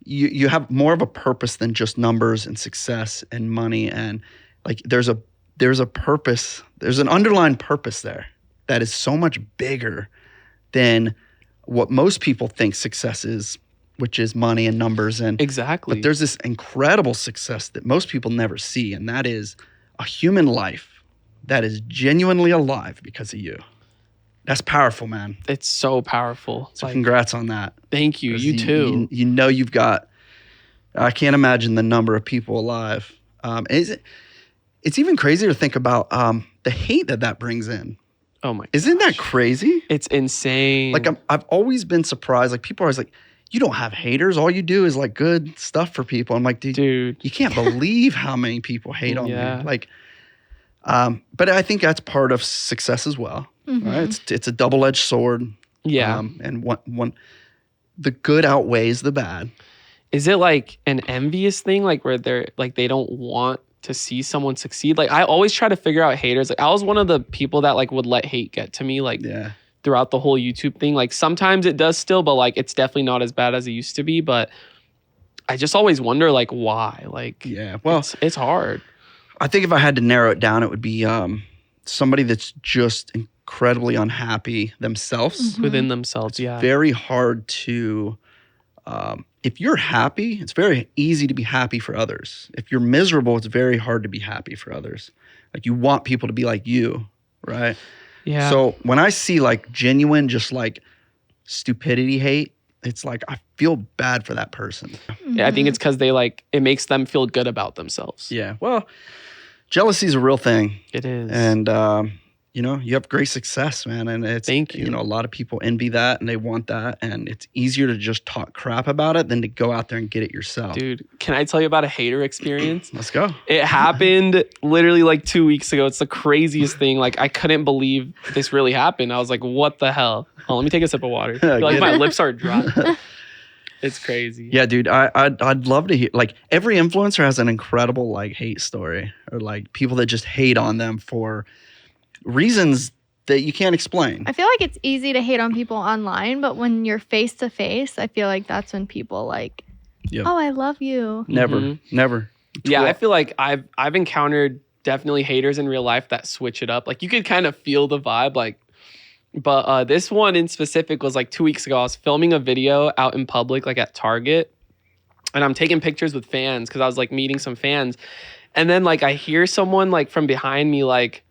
you have more of a purpose than just numbers and success and money. And like there's a purpose, there's an underlying purpose there that is so much bigger than what most people think success is, which is money and numbers. And exactly. But there's this incredible success that most people never see. And that is a human life that is genuinely alive because of you. That's powerful, man. It's so powerful. So congrats on that. Thank you. You too. You know you've got, I can't imagine the number of people alive. It's even crazier to think about the hate that brings in. Oh my Isn't that crazy? It's insane. Like I've always been surprised. Like people are always like, you don't have haters. All you do is like good stuff for people. I'm like, dude, you can't believe how many people hate on me. Like, but I think that's part of success as well. Mm-hmm. Right? It's a double-edged sword. Yeah. And one the good outweighs the bad. Is it like an envious thing, like where they're like they don't want to see someone succeed? Like I always try to figure out haters. Like I was one of the people that like would let hate get to me, like throughout the whole YouTube thing. Like sometimes it does still, but like it's definitely not as bad as it used to be. But I just always wonder like why. Like well, it's hard. I think if I had to narrow it down, it would be somebody that's just incredibly unhappy themselves. Within themselves. It's very hard to if you're happy, it's very easy to be happy for others. If you're miserable, it's very hard to be happy for others. Like you want people to be like you, right? Yeah. So when I see like genuine, just like stupidity hate, it's like I feel bad for that person. Yeah, I think it's because they like it makes them feel good about themselves. Yeah. Well, jealousy is a real thing. It is. And you know, you have great success, man. And it's, Thank you. You know, a lot of people envy that and they want that. And it's easier to just talk crap about it than to go out there and get it yourself. Dude, can I tell you about a hater experience? Let's go. It happened literally like 2 weeks ago. It's the craziest thing. Like I couldn't believe this really happened. I was like, what the hell? Oh, let me take a sip of water. I feel like my lips are dry. It's crazy. Yeah, dude, I'd love to hear, like every influencer has an incredible like hate story or like people that just hate on them for reasons that you can't explain. I feel like it's easy to hate on people online, but when you're face to face, I feel like that's when people like, oh, I love you. Never. Yeah, I feel like I've encountered definitely haters in real life that switch it up. Like you could kind of feel the vibe, like. But this one in specific was like 2 weeks ago. I was filming a video out in public, like at Target, and I'm taking pictures with fans because I was like meeting some fans, and then like I hear someone like from behind me like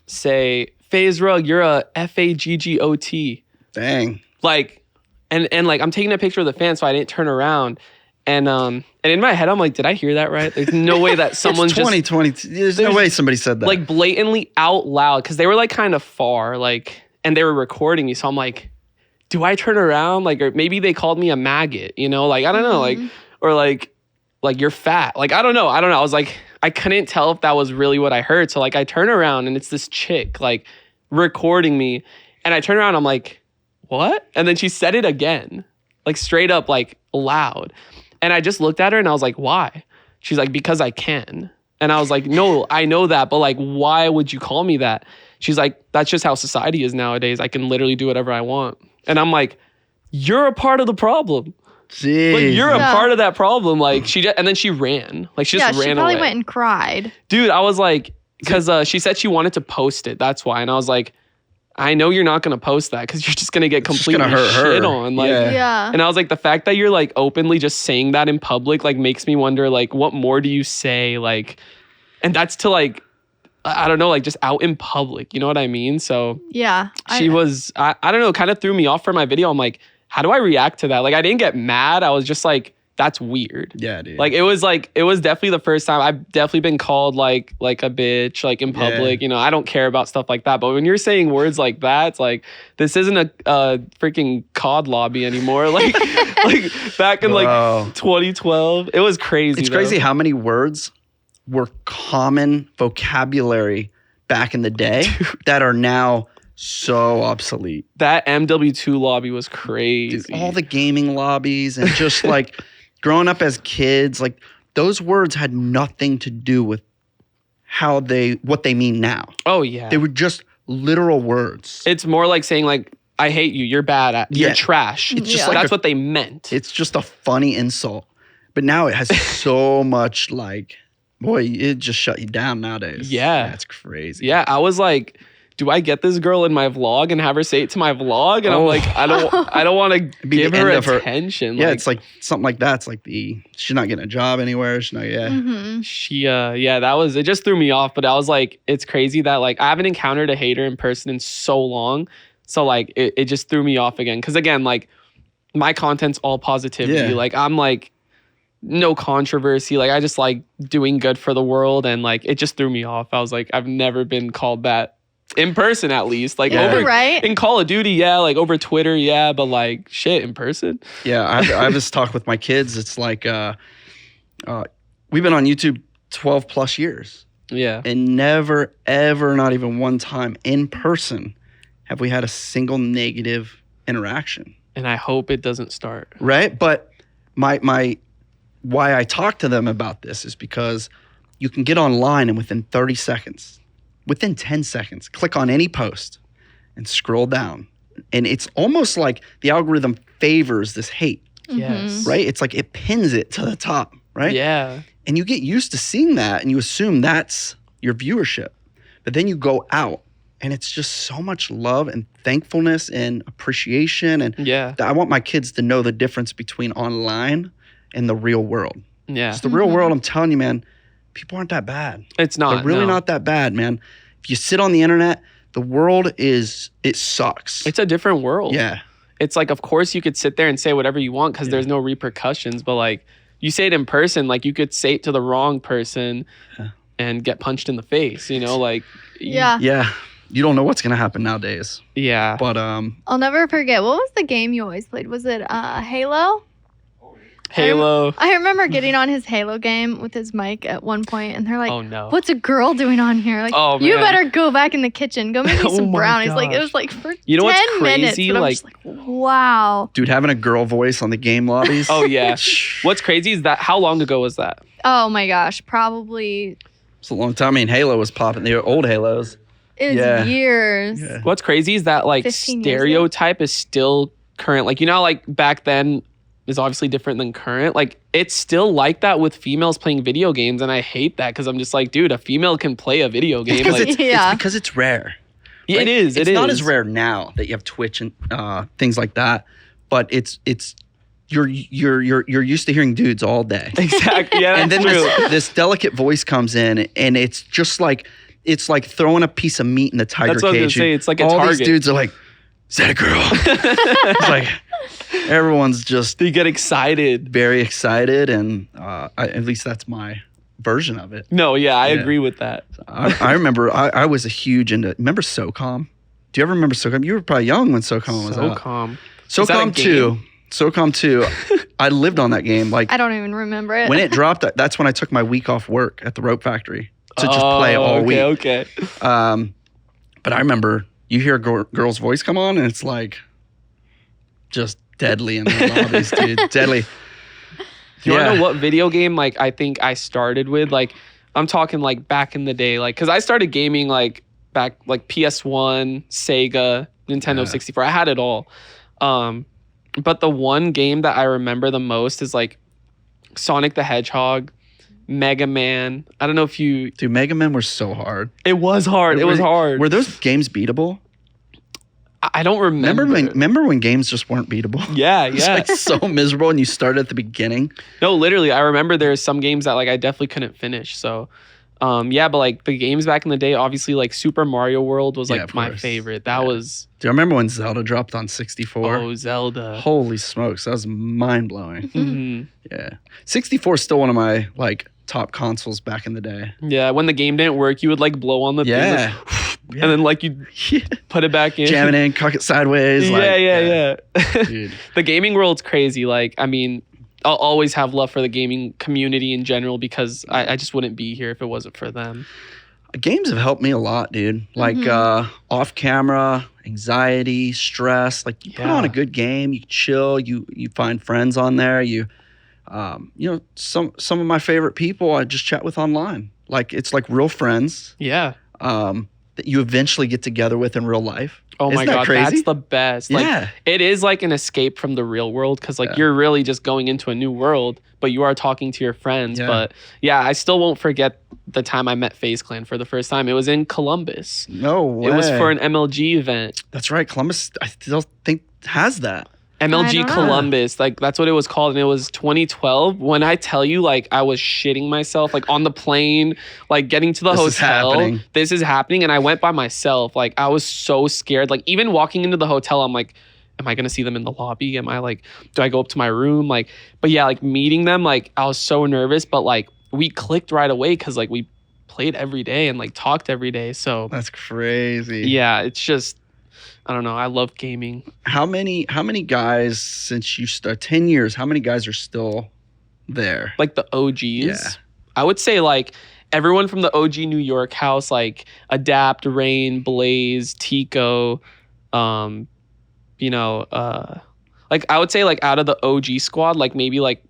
say, "FaZe Rug, you're a FAGGOT." Dang. Like, and like I'm taking a picture of the fan, so I didn't turn around. And in my head, I'm like, did I hear that right? There's no way that someone's it's 2020. There's no way somebody said that. Like blatantly out loud, because they were like kind of far, like, and they were recording me. So I'm like, do I turn around? Like, or maybe they called me a maggot, you know? Like, I don't know, like, or like you're fat. Like, I don't know. I was like, I couldn't tell if that was really what I heard. So like I turn around and it's this chick like recording me, and I turn around, I'm like, what? And then she said it again, like straight up, like loud. And I just looked at her and I was like, why? She's like, because I can. And I was like, no, I know that, but like, why would you call me that? She's like, that's just how society is nowadays. I can literally do whatever I want. And I'm like, you're a part of the problem. Jeez. Like, you're a part of that problem. Like, and then she ran. Like, she just ran away. She probably went and cried. Dude, I was like, because she said she wanted to post it. That's why. And I was like, I know you're not going to post that because you're just going to get completely shit on. Like, yeah. And I was like, the fact that you're like openly just saying that in public, like makes me wonder, like, what more do you say? Like, and that's to like, I don't know, like just out in public. You know what I mean? So yeah, she was, I don't know, kind of threw me off for my video. I'm like, how do I react to that? Like, I didn't get mad. I was just like, that's weird. Yeah, dude. Like, it was definitely the first time I've definitely been called like a bitch, like in public. You know, I don't care about stuff like that. But when you're saying words like that, it's like, this isn't a freaking COD lobby anymore. Like, like back in like 2012, it was crazy. It's crazy how many words were common vocabulary back in the day that are now so obsolete. That MW2 lobby was crazy. Dude, all the gaming lobbies and just like growing up as kids, like those words had nothing to do with what they mean now. Oh yeah. They were just literal words. It's more like saying like, I hate you, you're bad you're trash. It's just like that's what they meant. It's just a funny insult. But now it has so much like, boy, it just shut you down nowadays. Yeah. That's crazy. Yeah, I was like, do I get this girl in my vlog and have her say it to my vlog? And I'm like, I don't want to give her attention. Yeah, it's like something like that. It's like she's not getting a job anywhere. She's not, it just threw me off. But I was like, it's crazy that like I haven't encountered a hater in person in so long. So like it just threw me off again. Cause again, like my content's all positivity. Yeah. Like I'm like, no controversy. Like I just like doing good for the world. And like, it just threw me off. I was like, I've never been called that. In person, at least. Like over in Call of Duty, yeah. Like over Twitter, yeah. But like shit, in person. Yeah, I have this talk with my kids. It's like we've been on YouTube 12 plus years. Yeah. And never, ever, not even one time in person have we had a single negative interaction. And I hope it doesn't start. Right? But my why I talk to them about this is because you can get online and within 30 seconds, within 10 seconds, click on any post and scroll down. And it's almost like the algorithm favors this hate. Yes. Right? It's like it pins it to the top, right? Yeah. And you get used to seeing that and you assume that's your viewership. But then you go out And it's just so much love and thankfulness and appreciation. And Yeah. I want my kids to know the difference between online and the real world. Yeah. 'Cause the real world, I'm telling you, man, people aren't that bad. It's not. They're really not that bad, man. If you sit on the internet, the world it sucks. It's a different world. Yeah. It's like, of course, you could sit there and say whatever you want because there's no repercussions. But like, you say it in person, like you could say it to the wrong person and get punched in the face. You know, like. Yeah. Yeah. You don't know what's gonna happen nowadays. Yeah. But I'll never forget. What was the game you always played? Was it Halo? Halo. I remember getting on his Halo game with his mic at one point, and they're like, Oh no. "What's a girl doing on here? Like, Oh, you man. better go back in the kitchen. Go make me Oh some my brownies." Like, it gosh. was like for You know 10 what's minutes. crazy? But I'm Like- just like, wow. dude, having a girl voice on the game lobbies. Oh yeah. What's crazy is that how long ago was that? Oh my gosh, probably It's a long time. I mean, Halo was popping. The old Halos. it was Yeah. years. Yeah. What's crazy is that like 15 years ago? stereotype is still current. Like, you know, like back then is obviously different than current. Like it's still like that with females playing video games, and I hate that because I'm just like, dude, a female can play a video game. Because Like, Yeah. it's because it's rare. yeah, Like, it is. It's not as rare now that you have Twitch and things like that, but it's you're used to hearing dudes all day. Exactly. Yeah, And then that's true. this delicate voice comes in, and it's just like throwing a piece of meat in the tiger That's what I was gonna cage. say. It's like a all target. these dudes are like, "Is that a girl?" It's like everyone's just They get excited. very excited, and at least that's my version of it. No, yeah, I Yeah. agree with that. I remember I was a huge into. Remember SOCOM? Do you ever remember SOCOM? You were probably young when SOCOM was So out. calm. Is that a SOCOM game? 2. SOCOM 2. I lived on that game. Like I don't even remember it. when it dropped, that's when I took my week off work at the Rope Factory to just play all okay, week. Okay. But I remember you hear a girl's voice come on, and it's like just deadly in the lobbies, dude. Deadly. You want to know what video game like I think I started with? Like I'm talking like back in the day, like because I started gaming like back like PS1, Sega, Nintendo Yeah. 64. I had it all. But the one game that I remember the most is like Sonic the Hedgehog, Mega Man. I don't know if you. Dude, Mega Men were so hard. It was hard. It was hard. Were those games beatable? I don't remember. Remember when games just weren't beatable? Yeah, It's yeah. like so miserable, and you started at the beginning. No, literally, I remember there's some games that like I definitely couldn't finish. So, yeah, but like the games back in the day, obviously like Super Mario World was Yeah, like of my course. favorite. That Yeah. was Do you remember when Zelda dropped on 64? oh Zelda. Holy smokes, that was mind blowing. Mhm. Yeah, 64 is still one of my like top consoles back in the day. Yeah, when the game didn't work, you would like blow on the thing, Yeah, and then like you put it back in. jam it in, cock it sideways. Yeah, like, yeah. Dude. The gaming world's crazy. Like, I mean, I'll always have love for the gaming community in general because I just wouldn't be here if it wasn't for them. Games have helped me a lot, dude. Like off camera, anxiety, stress. Like you put Yeah. on a good game, you chill, you find friends on there. You know, some of my favorite people I just chat with online. Like it's like real friends Yeah. that you eventually get together with in real life. Oh my Isn't that god, crazy? that's the best. Like, Yeah. it is like an escape from the real world because like Yeah. you're really just going into a new world, but you are talking to your friends. Yeah. But yeah, I still won't forget the time I met FaZe Clan for the first time. It was in Columbus. No way. It was for an MLG event. That's right. Columbus, I still think has that. MLG don't know. Columbus, like that's what it was called, and it was 2012. When I tell you, like I was shitting myself, like on the plane, like getting to the This is hotel. happening. This is happening, and I went by myself. Like I was so scared. Like even walking into the hotel, I'm like, am I gonna see them in the lobby? Am I like, do I go up to my room? Like, but yeah, like meeting them, like I was so nervous, but like we clicked right away because like we played every day and like talked every day. So That's crazy. yeah, it's just. I don't know. I love gaming. How many guys since you start 10 years, how many guys are still there? Like the OGs. Yeah. I would say like everyone from the OG New York house, like Adapt, Rain, Blaze, Tico, you know, like I would say like out of the OG squad, like maybe like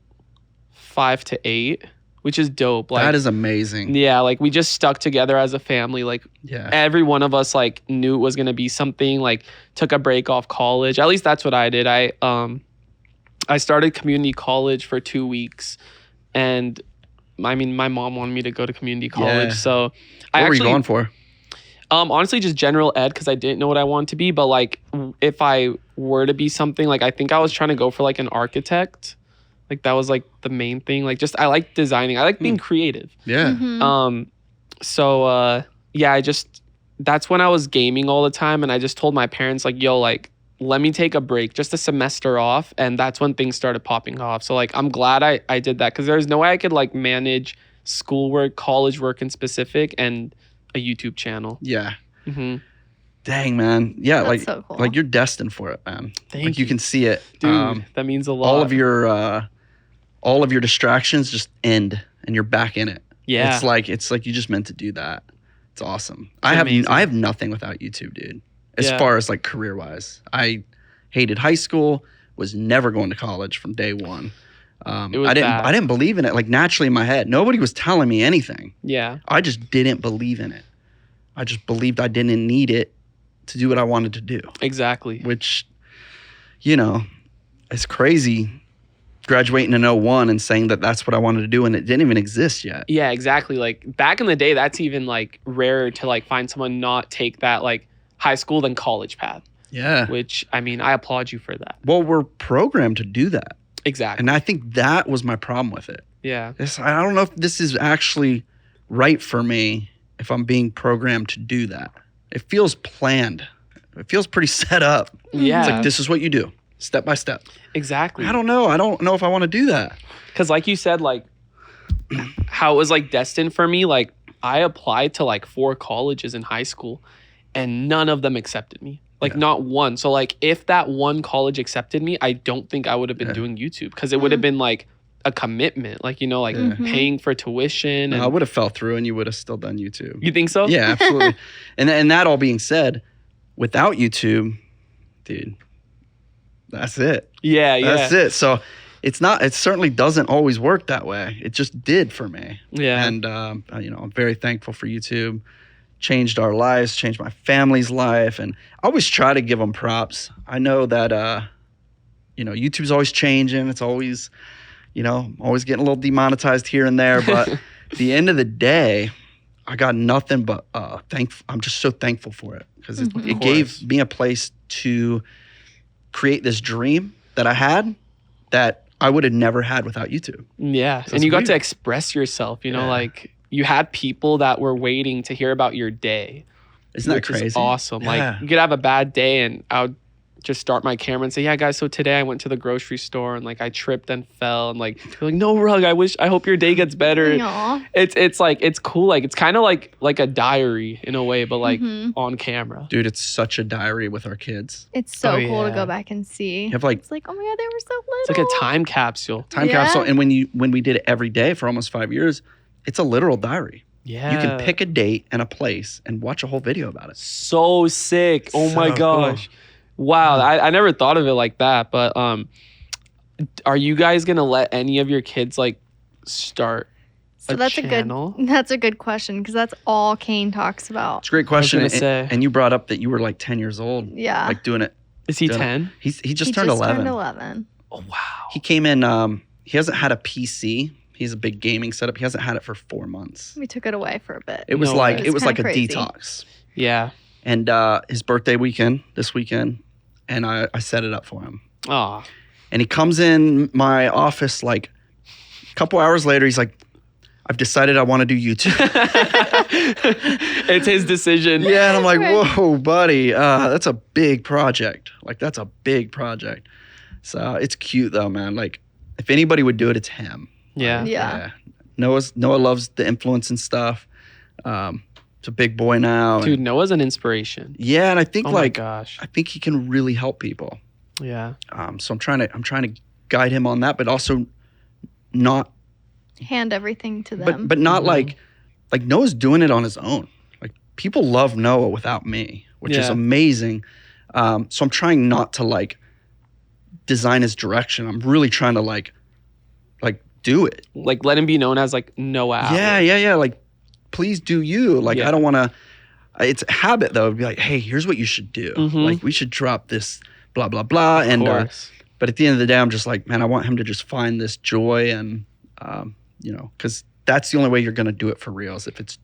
5 to 8, which is dope. Like That is amazing. yeah, like we just stuck together as a family. Like Yeah. every one of us like knew it was gonna be something. Like took a break off college. At least that's what I did. I started community college for 2 weeks, and I mean my mom wanted me to go to community college. Yeah. So What were you going for? Honestly, just general ed because I didn't know what I wanted to be. But like, if I were to be something, like I think I was trying to go for like an architect. Like that was like the main thing. Like just I like designing. I like being creative. Yeah. So yeah, that's when I was gaming all the time, and I just told my parents like, yo, like let me take a break, just a semester off, and that's when things started popping off. So like I'm glad I did that because there's no way I could like manage schoolwork, college work in specific, and a YouTube channel. Yeah. Mm-hmm. Dang, man. Yeah, That's like so cool. like you're destined for it, man. Thank like you you. can see it. Dude, that means a lot. All of your distractions just end and you're back in it. Yeah. It's like you just meant to do that. It's awesome. Amazing. I have nothing without YouTube, dude. As Yeah. far as like career wise. I hated high school, was never going to college from day one. It was I bad. didn't believe in it like naturally in my head. Nobody was telling me anything. Yeah. I just didn't believe in it. I just believed I didn't need it to do what I wanted to do, Exactly. which, you know, it's crazy graduating in 01 and saying that that's what I wanted to do and it didn't even exist yet. Yeah, exactly. Like back in the day, that's even like rare to like find someone not take that like high school then college path, Yeah. which I mean, I applaud you for that. Well, we're programmed to do that. Exactly. And I think that was my problem with it. Yeah. I don't know if this is actually right for me if I'm being programmed to do that. It feels planned. It feels pretty set up. Yeah. It's like, this is what you do, step by step. Exactly. I don't know. I don't know if I want to do that. Because like you said, like how it was like destined for me, like I applied to like 4 colleges in high school and none of them accepted me. Like not one. So like if that one college accepted me, I don't think I would have been doing YouTube because it would have been like a commitment, like, you know, like paying for tuition. And I would have fell through and you would have still done YouTube. you think so? Yeah, absolutely. and that all being said, without YouTube, dude, that's it. Yeah. Yeah. That's it. So it certainly doesn't always work that way. It just did for me. Yeah. And, you know, I'm very thankful for YouTube. Changed our lives, changed my family's life. And I always try to give them props. I know that, you know, YouTube's always changing. It's always, you know, always getting a little demonetized here and there. But at the end of the day, I got nothing but thankful. I'm just so thankful for it because it gave me a place to create this dream that I had that I would have never had without YouTube. Yeah. So and you got weird. to express yourself, you know, Yeah. like you had people that were waiting to hear about your day. Isn't that which is crazy? awesome. Yeah. Like you could have a bad day and I would just start my camera and say, yeah, guys, so today I went to the grocery store and like I tripped and fell and like, you're like, no, Rug, I hope your day gets better. Aw. It's like, it's cool. Like it's kind of like a diary in a way, but like on camera. Dude, it's such a diary with our kids. It's so Oh, cool to yeah. go back and see. You have like It's like, oh my god, they were so little. It's like a time capsule. time Yeah. capsule. And when we did it every day for almost 5 years, it's a literal diary. Yeah. You can pick a date and a place and watch a whole video about it. So sick. Oh my So gosh. cool. Wow. I never thought of it like that. But are you guys gonna let any of your kids like start So a that's channel? a good question because that's all Kane talks about. It's a great question. gonna And, say. and you brought up that you were like 10 years old. Yeah. Like doing it. Is he Done it. 10? He just He turned 11. Turned 11. Oh wow. He came in, he hasn't had a PC. He's a big gaming setup. He hasn't had it for 4 months. We took it away for a bit. It was No like way. it was It's like a kinda crazy. detox. Yeah. And his birthday weekend, this weekend, and I set it up for him. Oh. And he comes in my office like a couple hours later. He's like, I've decided I want to do YouTube. It's his decision. Yeah, and I'm like, Right. whoa, buddy, that's a big project. Like, that's a big project. So it's cute though, man. Like, if anybody would do it, it's him. Yeah. Yeah. Noah loves the influence and stuff. It's a big boy now. Dude, And, Noah's an inspiration. yeah, and I think Oh my like gosh. I think he can really help people. Yeah. So I'm trying to guide him on that, but also not, Hand everything to them. but not Mhm. like Noah's doing it on his own. Like people love Noah without me, which is Yeah. amazing. So I'm trying not to like design his direction. I'm really trying to like do it. Like let him be known as like Noah. Yeah. Like please do you. Like Yeah. I don't want to. It's a habit though. To be like, hey, here's what you should do. Mhm. Like we should drop this blah blah blah. Of And course. but at the end of the day, I'm just like, man, I want him to just find this joy and you know, because that's the only way you're gonna do it for real is if it's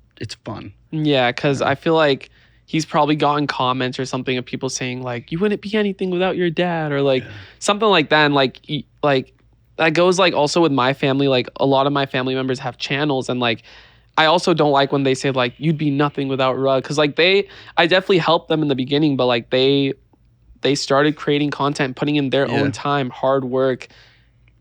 fun. Yeah, because I feel like he's probably gotten comments or something of people saying like, you wouldn't be anything without your dad, or like something like that. And like that goes like also with my family. Like a lot of my family members have channels, and like I also don't like when they say like, you'd be nothing without Rug, because like I definitely helped them in the beginning, but like they started creating content, putting in their own time, hard work,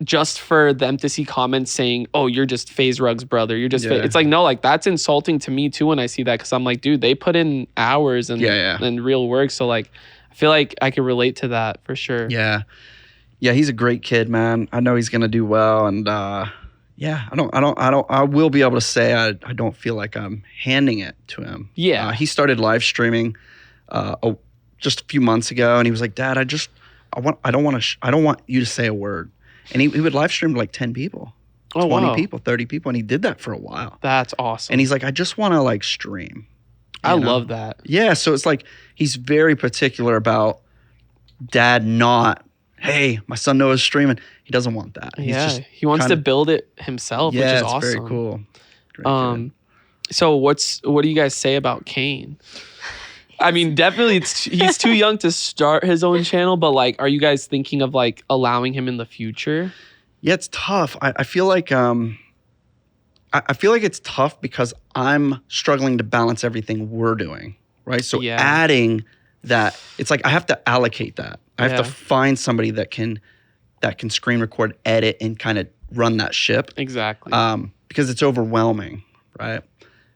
just for them to see comments saying, oh, you're just FaZe Rug's brother. You're just it's like, no, like that's insulting to me too when I see that, because I'm like, dude, they put in hours and real work. So like I feel like I can relate to that for sure. Yeah, he's a great kid, man. I know he's gonna do well, and I will be able to say I don't feel like I'm handing it to him. Yeah, he started live streaming just a few months ago, and he was like, Dad, I don't want you to say a word. And he would live stream to like 10 people, 20 people, 30 people. And he did that for a while. That's awesome. And he's like, I just want to like stream. I love that. Yeah. So it's like, he's very particular about Dad not, hey, my son Noah's streaming. He doesn't want that. He wants to build it himself, which is awesome. Very cool. So what do you guys say about Kane? I mean, definitely he's too young to start his own channel, but like, are you guys thinking of like allowing him in the future? Yeah, it's tough. I feel like I feel like it's tough because I'm struggling to balance everything we're doing, right? So adding that, it's like I have to allocate that. I have to find somebody that can screen record, edit, and kind of run that ship. Exactly. Because it's overwhelming, right?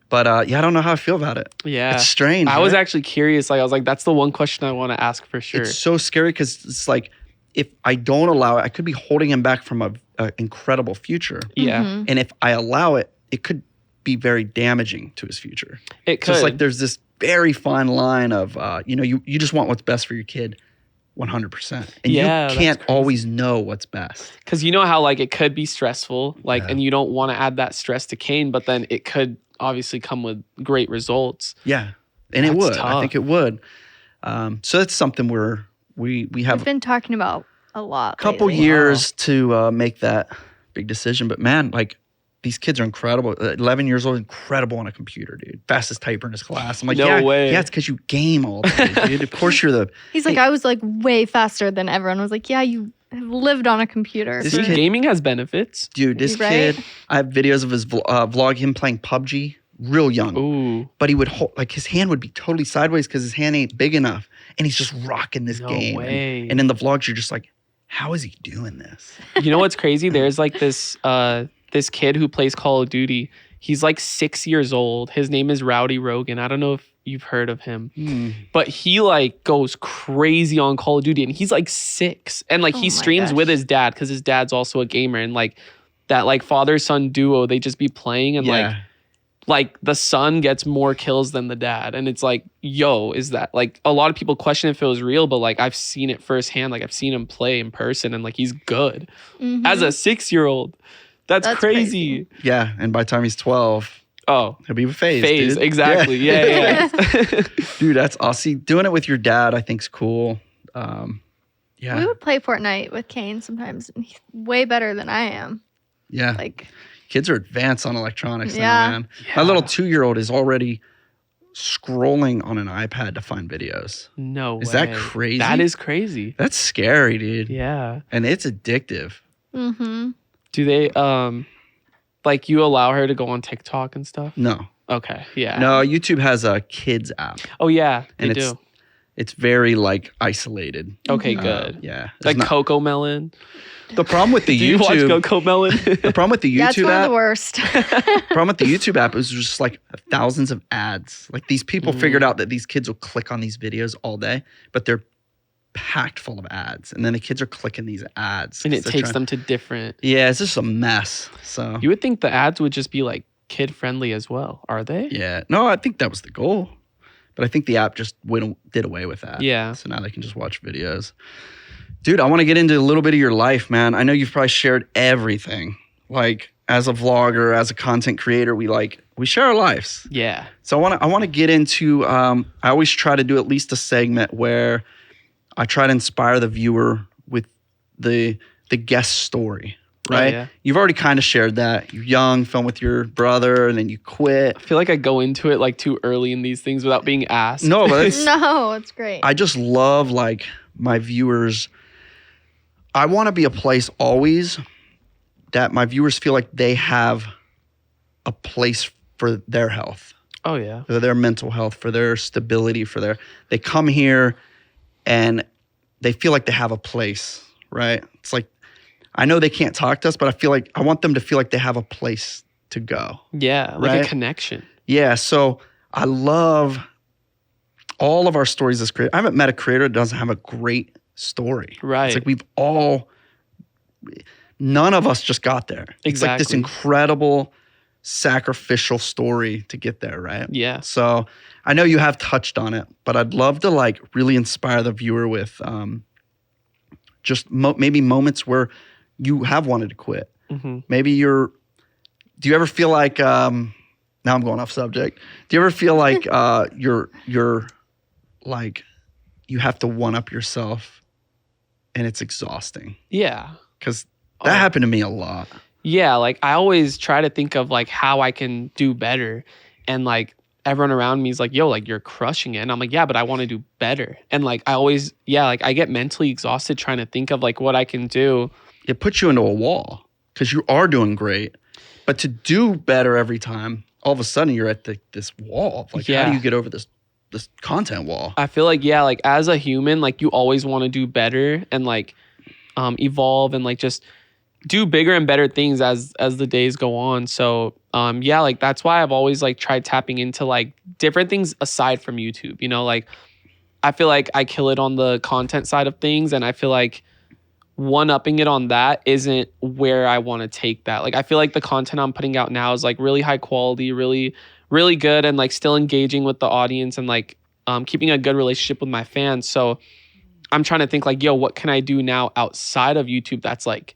But I don't know how I feel about it. Yeah. It's strange. I was actually curious. Like, I was like, that's the one question I want to ask for sure. It's so scary because it's like, if I don't allow it, I could be holding him back from an incredible future. Yeah. Mm-hmm. And if I allow it, it could be very damaging to his future. It could. So it's like there's this very fine line of, you just want what's best for your kid 100%. And you can't always know what's best. Because you know how like it could be stressful, like, and you don't want to add that stress to Kane, but then it could obviously come with great results. Yeah. And it would. Tough. I think it would. So that's something we've been talking about a lot. Couple years to make that big decision. But man, like these kids are incredible. 11 years old, incredible on a computer, dude. Fastest typer in his class. I'm like, no way. Yeah, it's because you game all day, dude. Of course you're the... He's like, I was like way faster than everyone. I was like, yeah, you have lived on a computer. Gaming has benefits. Dude, this kid, I have videos of his vlog, him playing PUBG, real young. Ooh. But he would hold, like his hand would be totally sideways because his hand ain't big enough. And he's just rocking this game. Way. And in the vlogs, you're just like, how is he doing this? You know what's crazy? There's like this kid who plays Call of Duty. He's like 6 years old. His name is Rowdy Rogan. I don't know if you've heard of him. But he like goes crazy on Call of Duty, and he's like 6. And like he streams with his dad because his dad's also a gamer, and like that like father-son duo, they just be playing, and like the son gets more kills than the dad. And it's like, yo, is that like, a lot of people question if it was real, but like I've seen it firsthand. Like I've seen him play in person, and like he's good as a 6-year-old. That's crazy. Yeah, and by the time he's 12, he'll be with FaZe. FaZe, exactly. Yeah. Dude, that's awesome. Doing it with your dad, I think, is cool. We would play Fortnite with Kane sometimes, and he's way better than I am. Yeah. Like, kids are advanced on electronics now, man. Yeah. My little 2-year-old is already scrolling on an iPad to find videos. No way. Is that crazy? That is crazy. That's scary, dude. Yeah. And it's addictive. Mm-hmm. Do they, like, you allow her to go on TikTok and stuff? No. Okay, yeah. No, YouTube has a kids app. Oh, yeah, they do. It's very, like, isolated. Okay, good. Yeah. Like Coco Melon? The problem with the Do you YouTube... watch Coco Melon? The problem with the YouTube app... That's one of the worst. The problem with the YouTube app is just, like, thousands of ads. Like, these people figured out that these kids will click on these videos all day, but they're packed full of ads, and then the kids are clicking these ads, and it takes them to different. Yeah, it's just a mess. So you would think the ads would just be like kid friendly as well. Are they? Yeah, no, I think that was the goal, but I think the app just did away with that. Yeah, so now they can just watch videos. Dude, I want to get into a little bit of your life, man. I know you've probably shared everything. Like as a vlogger, as a content creator, we share our lives. Yeah. So I want to get into. I always try to do at least a segment where I try to inspire the viewer with the guest story, right? yeah. You've already kind of shared that. You're young, film with your brother, and then you quit. I feel like I go into it like too early in these things without being asked. No, but it's, No, it's great. I just love like my viewers. I want to be a place always that my viewers feel like they have a place for their health, Oh yeah. for their mental health, for their stability, they come here and they feel like they have a place, right? It's like, I know they can't talk to us, but I want them to feel like they have a place to go. Yeah, like Right? a connection. Yeah, so I love all of our stories as creators. I haven't met a creator that doesn't have a great story. Right. It's like none of us just got there. It's like this Exactly. incredible sacrificial story to get there, right? Yeah. So I know you have touched on it, but I'd love to like really inspire the viewer with just maybe moments where you have wanted to quit. Mm-hmm. Maybe do you ever feel like, now I'm going off subject. Do you ever feel like you're like, you have to one up yourself and it's exhausting? Yeah. Because that happened to me a lot. Yeah, like I always try to think of like how I can do better, and like everyone around me is like, yo, like you're crushing it, and I'm like, yeah, but I want to do better. And like I always, like I get mentally exhausted trying to think of like what I can do. It puts you into a wall because you are doing great, but to do better every time, all of a sudden you're at this wall. Like, how do you get over this content wall? I feel like, like as a human, like you always want to do better and like evolve and like just do bigger and better things as the days go on. So like that's why I've always like tried tapping into like different things aside from YouTube. You know, like I feel like I kill it on the content side of things, and I feel like one-upping it on that isn't where I want to take that. Like I feel like the content I'm putting out now is like really high quality, really, really good, and like still engaging with the audience and like keeping a good relationship with my fans. So I'm trying to think like, yo, what can I do now outside of YouTube that's like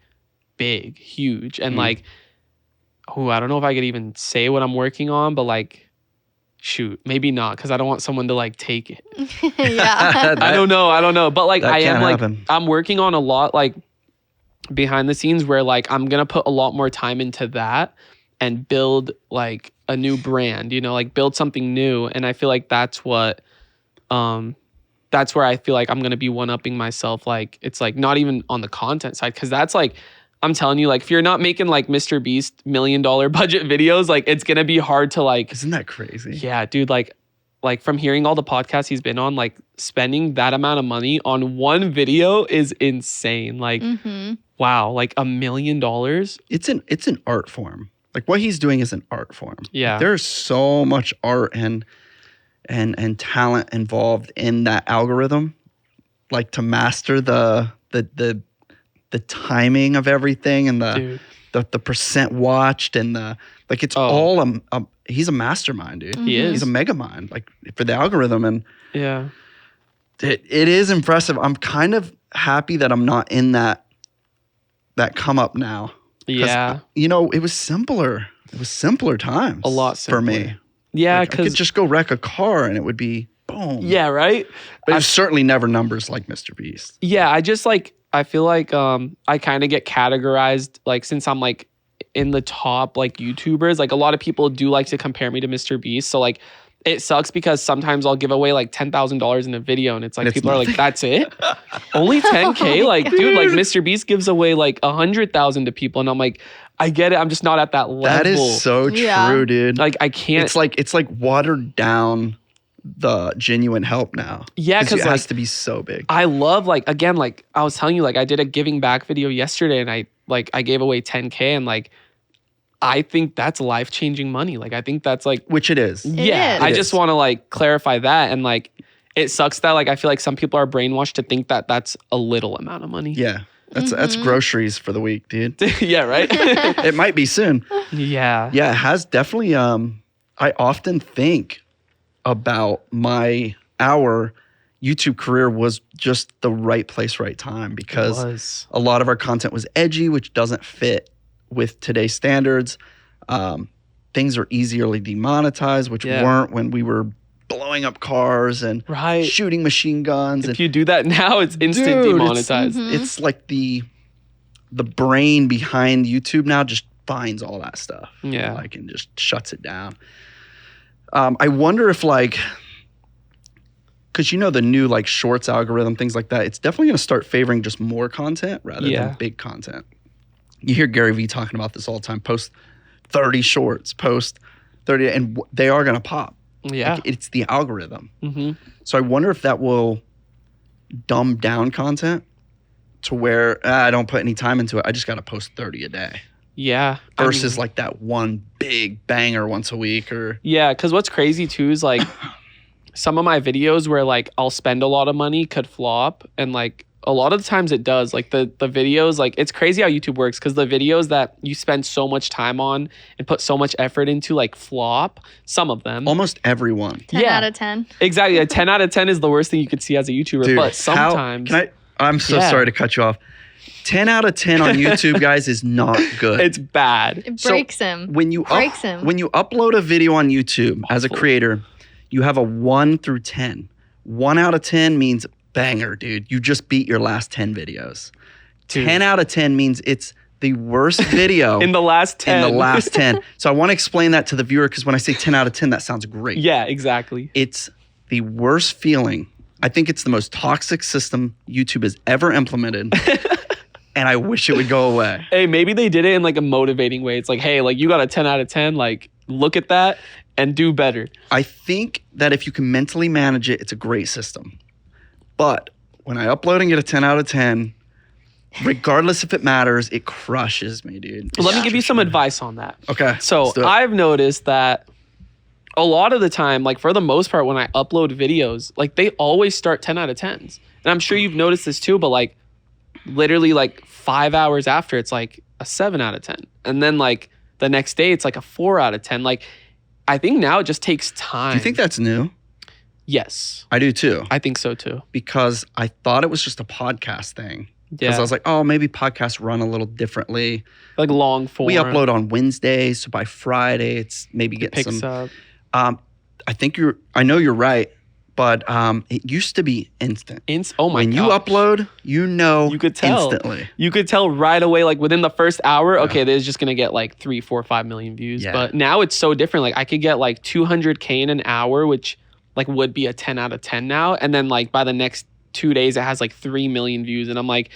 big, huge, and like, I don't know if I could even say what I'm working on, but like, shoot, maybe not, because I don't want someone to like take it. Yeah. I don't know, but like I am like happen. I'm working on a lot like behind the scenes where like I'm gonna put a lot more time into that and build like a new brand, you know, like build something new. And I feel like that's what that's where I feel like I'm gonna be one-upping myself. Like it's like not even on the content side, because that's like, I'm telling you, like if you're not making like Mr. Beast $1 million budget videos, like it's gonna be hard to like. Isn't that crazy? Yeah, dude. Like from hearing all the podcasts he's been on, like spending that amount of money on one video is insane. Like, wow, like $1 million. It's an art form. Like what he's doing is an art form. Yeah. Like, there's so much art and talent involved in that algorithm. Like to master the timing of everything and the percent watched and it's all he's a mastermind, dude. He is. He's a mega mind, like for the algorithm, and Yeah. it is impressive. I'm kind of happy that I'm not in that come up now. 'Cause, Yeah. you know, it was simpler. It was simpler times. A lot for me. simpler. Yeah, Like, I could just go wreck a car and it would be boom. yeah, right. But it was certainly never numbers like Mr. Beast. Yeah, I feel like I kind of get categorized, like since I'm like in the top like YouTubers, like a lot of people do like to compare me to Mr. Beast. So like it sucks because sometimes I'll give away like $10,000 in a video and it's like people are like, that's it? Only 10K? Oh my like, God. dude, like Mr. Beast gives away like 100,000 to people, and I'm like, I get it. I'm just not at that level. That is so Yeah. true, dude. like I can't. It's like watered down the genuine help now. Yeah, it 'cause, has like, to be so big. I love like, again, like I was telling you, like I did a giving back video yesterday and I gave away 10K, and like I think that's life-changing money. Like I think that's like, Which it is. yeah, is. I It just is. want to like clarify that. And like it sucks that like I feel like some people are brainwashed to think that that's a little amount of money. Yeah. That's groceries for the week, dude. Yeah, right. It might be soon. Yeah. Yeah, it has definitely I often think about our YouTube career was just the right place, right time, because It was. a lot of our content was edgy, which doesn't fit with today's standards. Things are easily demonetized, which Yeah. weren't when we were blowing up cars and Right. shooting machine guns. If And you do that now, it's instant Dude, demonetized. it's like the brain behind YouTube now just finds all that stuff. Yeah. Like, and just shuts it down. I wonder if like, because the new like shorts algorithm, things like that, it's definitely going to start favoring just more content rather than big content. You hear Gary Vee talking about this all the time. Post 30 shorts, post 30, and they are going to pop. Yeah. Like, it's the algorithm. So I wonder if that will dumb down content to where I don't put any time into it. I just got to post 30 a day. Yeah. Versus like that one big banger once a week or. Yeah. Because what's crazy too is like some of my videos where like I'll spend a lot of money could flop. And like a lot of the times it does. Like the videos, like it's crazy how YouTube works because the videos that you spend so much time on and put so much effort into like flop, some of them. Almost everyone. 10 out of 10. Exactly. A 10 out of 10 is the worst thing you could see as a YouTuber. Dude, but sometimes. I'm so sorry to cut you off. 10 out of 10 on YouTube, guys, is not good. It's bad. It breaks him. When you upload a video on YouTube as a creator, you have a 1 through 10. 1 out of 10 means banger, dude. You just beat your last 10 videos. Dude. 10 out of 10 means it's the worst video in the last 10. In the last 10. So I want to explain that to the viewer because when I say 10 out of 10, that sounds great. Yeah, exactly. It's the worst feeling. I think it's the most toxic system YouTube has ever implemented. And I wish it would go away. Hey, maybe they did it in like a motivating way. It's like, hey, like you got a 10 out of 10. Like, look at that and do better. I think that if you can mentally manage it, it's a great system. But when I upload and get a 10 out of 10, regardless if it matters, it crushes me, dude. Let me give you some advice on that. Okay. So I've noticed that a lot of the time, like for the most part, when I upload videos, like they always start 10 out of 10s. And I'm sure you've noticed this too, but like literally like 5 hours after, it's like a 7 out of 10. And then like the next day, it's like a 4 out of 10. Like I think now it just takes time. Do you think that's new? Yes. I do too. I think so too. Because I thought it was just a podcast thing. Because I was like, oh, maybe podcasts run a little differently. Like long form. We upload on Wednesdays, so by Friday, it's maybe getting some. Up. I know you're right, but it used to be instant. Oh my god! When you upload, you could tell instantly. You could tell right away, like within the first hour. Okay, this is just gonna get like 3, 4, 5 million views. Yeah. But now it's so different. Like I could get like 200K in an hour, which like would be a 10 out of 10 now, and then like by the next 2 days, it has like 3 million views, and I'm like.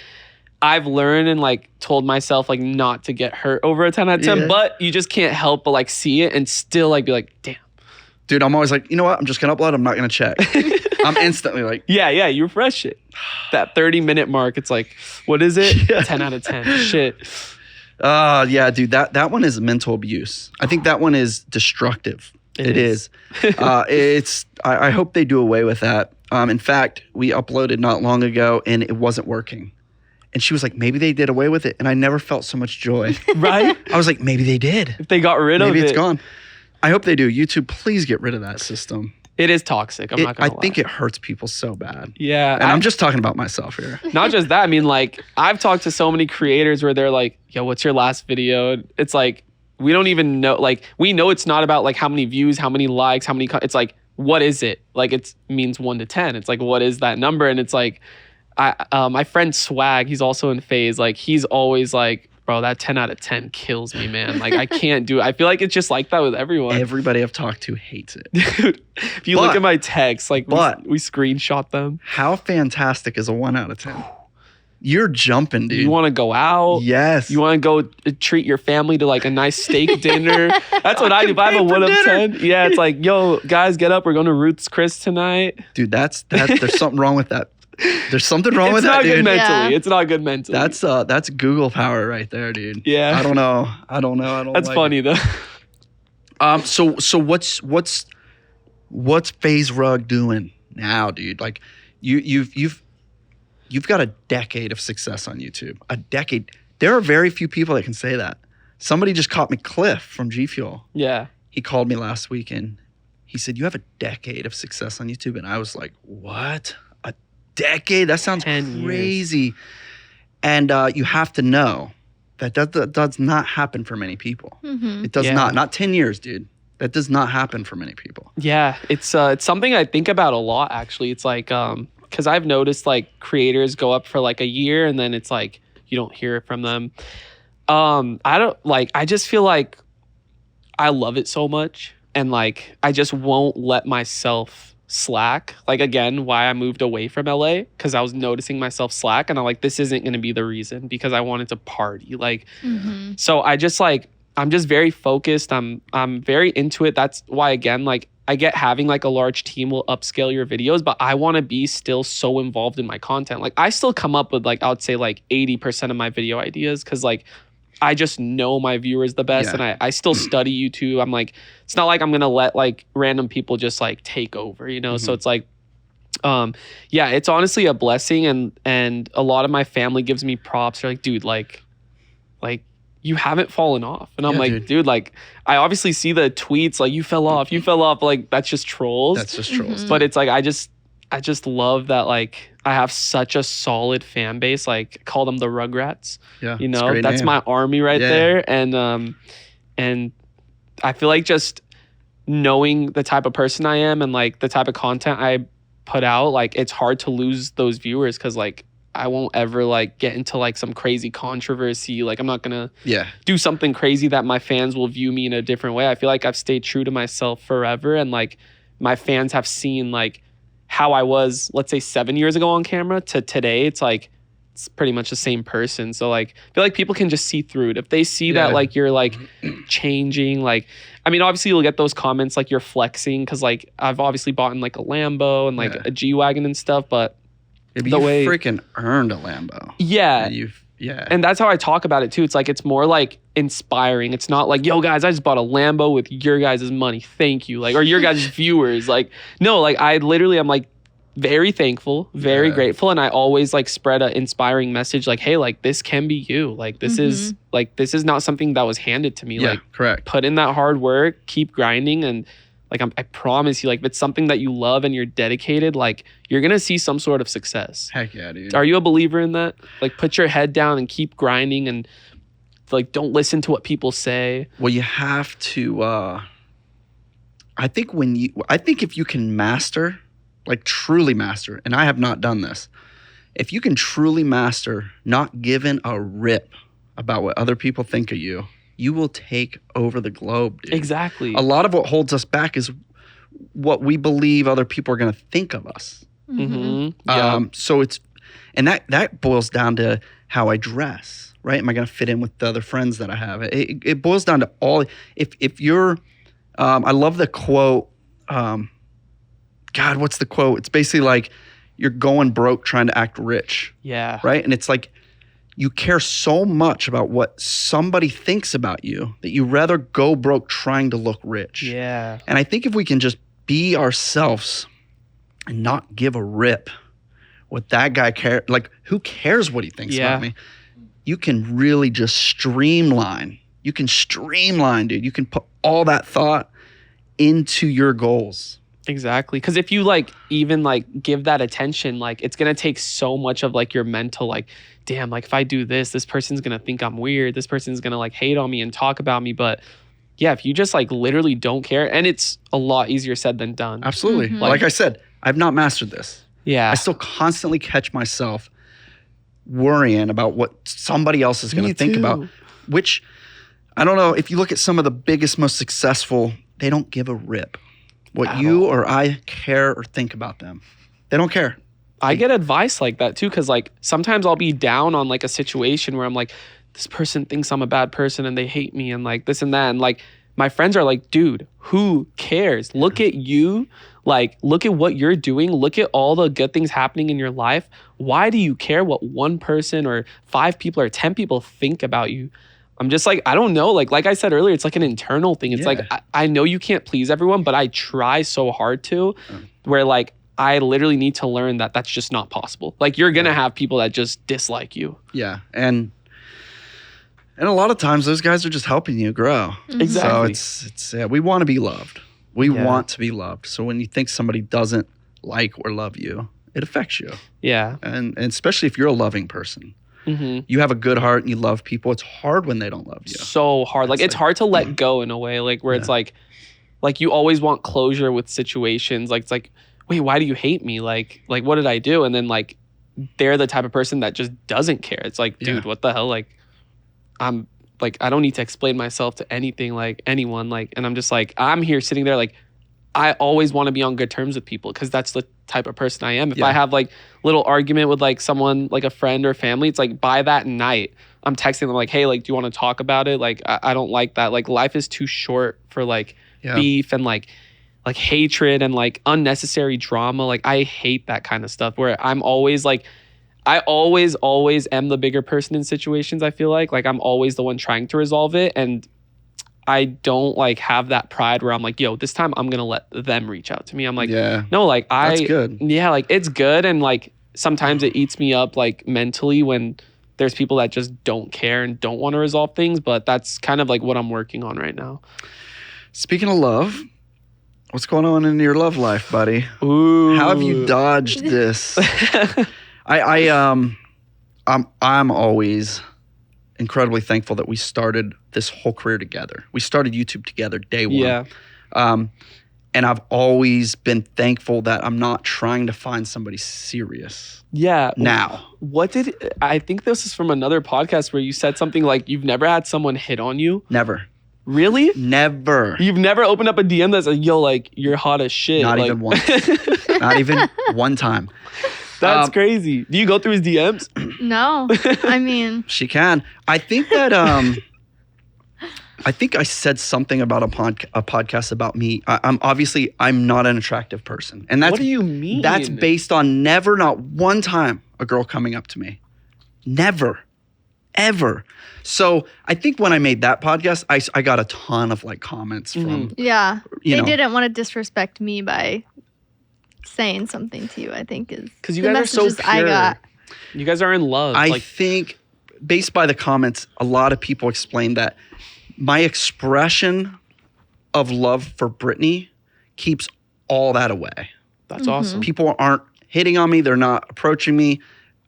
I've learned and like told myself like not to get hurt over a 10 out of 10, but you just can't help but like see it and still like be like, damn. Dude, I'm always like, you know what? I'm just going to upload. I'm not going to check. I'm instantly like. Yeah, you refresh it. That 30-minute mark, it's like, what is it? 10 out of 10. Shit. Yeah, dude, that one is mental abuse. I think that one is destructive. It is. I hope they do away with that. In fact, we uploaded not long ago and it wasn't working. And she was like, maybe they did away with it. And I never felt so much joy. Right? I was like, maybe they did. If they got rid of it. Maybe it's gone. I hope they do. YouTube, please get rid of that system. It is toxic. I'm not going to lie. I think it hurts people so bad. Yeah. And I'm just talking about myself here. Not just that. I mean, like, I've talked to so many creators where they're like, yo, what's your last video? It's like, we don't even know. Like, we know it's not about like how many views, how many likes, how many. It's like, what is it? Like, it means 1 to 10. It's like, what is that number? And it's like, my friend Swag, he's also in FaZe. Like he's always like, bro, that 10 out of 10 kills me, man. Like I can't do it. I feel like it's just like that with everyone. Everybody I've talked to hates it. Dude, if you look at my texts, like we screenshot them. How fantastic is a 1 out of 10? You're jumping, dude. You want to go out? Yes. You want to go treat your family to like a nice steak dinner? That's what I do. If I have a 1 out of 10, yeah, it's like, yo, guys, get up. We're going to Ruth's Chris tonight. Dude, that's there's something wrong with that. There's something wrong with that, dude. It's not good mentally. Yeah. It's not good mentally. That's Google power right there, dude. Yeah. I don't know. That's like funny though. So what's FaZe Rug doing now, dude? Like you've got a decade of success on YouTube. A decade. There are very few people that can say that. Somebody just caught me, Cliff from G Fuel. Yeah. He called me last week and he said, "You have a decade of success on YouTube." And I was like, "What? Decade? That sounds crazy." Years. And you have to know that does not happen for many people. Mm-hmm. It does not 10 years, dude. That does not happen for many people. Yeah, it's something I think about a lot, actually. It's like because I've noticed like creators go up for like a year and then it's like you don't hear from them. I just feel like I love it so much, and like I just won't let myself slack. Like, again, why I moved away from LA, because I was noticing myself slack, and I'm like, this isn't going to be the reason, because I wanted to party. Like, so I just like, I'm just very focused. I'm very into it. That's why, again, like I get having like a large team will upscale your videos, but I want to be still so involved in my content. Like, I still come up with like, I would say like 80% of my video ideas, because like I just know my viewers the best, and I still study YouTube. I'm like, it's not like I'm gonna let like random people just like take over, you know? So it's like, it's honestly a blessing, and a lot of my family gives me props. They're like, dude, like you haven't fallen off. And I'm like, dude, like I obviously see the tweets like you fell off. Like that's just trolls. But it's like I just love that, like I have such a solid fan base. Like, I call them the Rugrats. Yeah, you know, that's my army right there. And I feel like just knowing the type of person I am and like the type of content I put out, like it's hard to lose those viewers, because like I won't ever like get into like some crazy controversy. Like, I'm not gonna do something crazy that my fans will view me in a different way. I feel like I've stayed true to myself forever, and like my fans have seen like how I was, let's say 7 years ago on camera to today. It's like, it's pretty much the same person. So like, I feel like people can just see through it. If they see that like you're like changing, like, I mean, obviously you'll get those comments like you're flexing, because like I've obviously bought in like a Lambo and like a G-Wagon and stuff, but but you freaking earned a Lambo. And that's how I talk about it too. It's like, it's more like inspiring. It's not like, yo guys, I just bought a Lambo with your guys' money. Thank you. Like, or your guys' viewers. Like, no, like I literally, I'm like very thankful, very grateful. And I always like spread an inspiring message. Like, hey, like this can be you. Like, this is not something that was handed to me. Like, correct. Put in that hard work, keep grinding, and like I promise you, like if it's something that you love and you're dedicated, like you're gonna see some sort of success. Heck yeah, dude. Are you a believer in that? Like, put your head down and keep grinding, and like don't listen to what people say. Well, you have to. I think if you can master, like truly master, and I have not done this. If you can truly master not giving a rip about what other people think of you, you will take over the globe, dude. Exactly. A lot of what holds us back is what we believe other people are going to think of us. So it's, and that boils down to how I dress, right? Am I going to fit in with the other friends that I have? It boils down to all, if you're, I love the quote, God, what's the quote? It's basically like, you're going broke trying to act rich. Yeah. Right? And it's like, you care so much about what somebody thinks about you that you rather go broke trying to look rich. Yeah. And I think if we can just be ourselves and not give a rip what that guy cares, like who cares what he thinks about me? You can really just streamline. You can streamline, dude. You can put all that thought into your goals. Exactly. Because if you like even like give that attention, like it's going to take so much of like your mental, like, damn, like if I do this, this person's going to think I'm weird. This person's going to like hate on me and talk about me. But yeah, if you just like literally don't care, and it's a lot easier said than done. Absolutely. Like I said, I've not mastered this. Yeah. I still constantly catch myself worrying about what somebody else is going to think about, which I don't know. If you look at some of the biggest, most successful, they don't give a rip what you or I care or think about them. They don't care. I get advice like that too, because like sometimes I'll be down on like a situation where I'm like, this person thinks I'm a bad person and they hate me and like this and that. And like my friends are like, dude, who cares? Look at you. Like, look at what you're doing. Look at all the good things happening in your life. Why do you care what one person or 5 people or 10 people think about you? I'm just like, I don't know. Like I said earlier, it's like an internal thing. It's like, I know you can't please everyone, but I try so hard to, where like, I literally need to learn that that's just not possible. Like, you're going to have people that just dislike you. Yeah. And a lot of times those guys are just helping you grow. Exactly. So we want to be loved. We want to be loved. So when you think somebody doesn't like or love you, it affects you. Yeah. And especially if you're a loving person. You have a good heart and you love people. It's hard when they don't love you. So hard. Like, it's hard to let go in a way, like where it's like you always want closure with situations. Like, it's like, wait, why do you hate me? Like what did I do? And then like they're the type of person that just doesn't care. It's like, dude, what the hell? Like, I'm like, I don't need to explain myself to anything, like anyone, like, and I'm just like, I'm here sitting there like, I always want to be on good terms with people because that's the type of person I am. If I have like little argument with like someone, like a friend or family, it's like by that night, I'm texting them like, hey, like, do you want to talk about it? Like, I don't like that. Like, life is too short for like beef and like hatred and like unnecessary drama. Like, I hate that kind of stuff where I'm always like, I always am the bigger person in situations. I feel like I'm always the one trying to resolve it. And I don't like have that pride where I'm like, yo, this time I'm going to let them reach out to me. I'm like, no, like that's good. Yeah, like it's good. And like sometimes it eats me up like mentally when there's people that just don't care and don't want to resolve things. But that's kind of like what I'm working on right now. Speaking of love, what's going on in your love life, buddy? Ooh. How have you dodged this? I'm always incredibly thankful that we started this whole career together. We started YouTube together day one. Yeah. And I've always been thankful that I'm not trying to find somebody serious. Yeah. Now. I think this is from another podcast where you said something like you've never had someone hit on you. Never. Really? Never. You've never opened up a DM that's like, yo, like, you're hot as shit. Not like, even once. Not even one time. That's crazy. Do you go through his DMs? No. I mean. She can. I think that, I think I said something about a podcast about me. I'm not an attractive person. And that's, what do you mean? That's based on not one time a girl coming up to me. Never. Ever. So I think when I made that podcast, I got a ton of like comments from. Yeah. They know. didn't want to disrespect me by saying something to you, I think is because you guys are so pure. I got. You guys are in love. I think based by the comments, a lot of people explained that my expression of love for Brittany keeps all that away. That's awesome. People aren't hitting on me. They're not approaching me.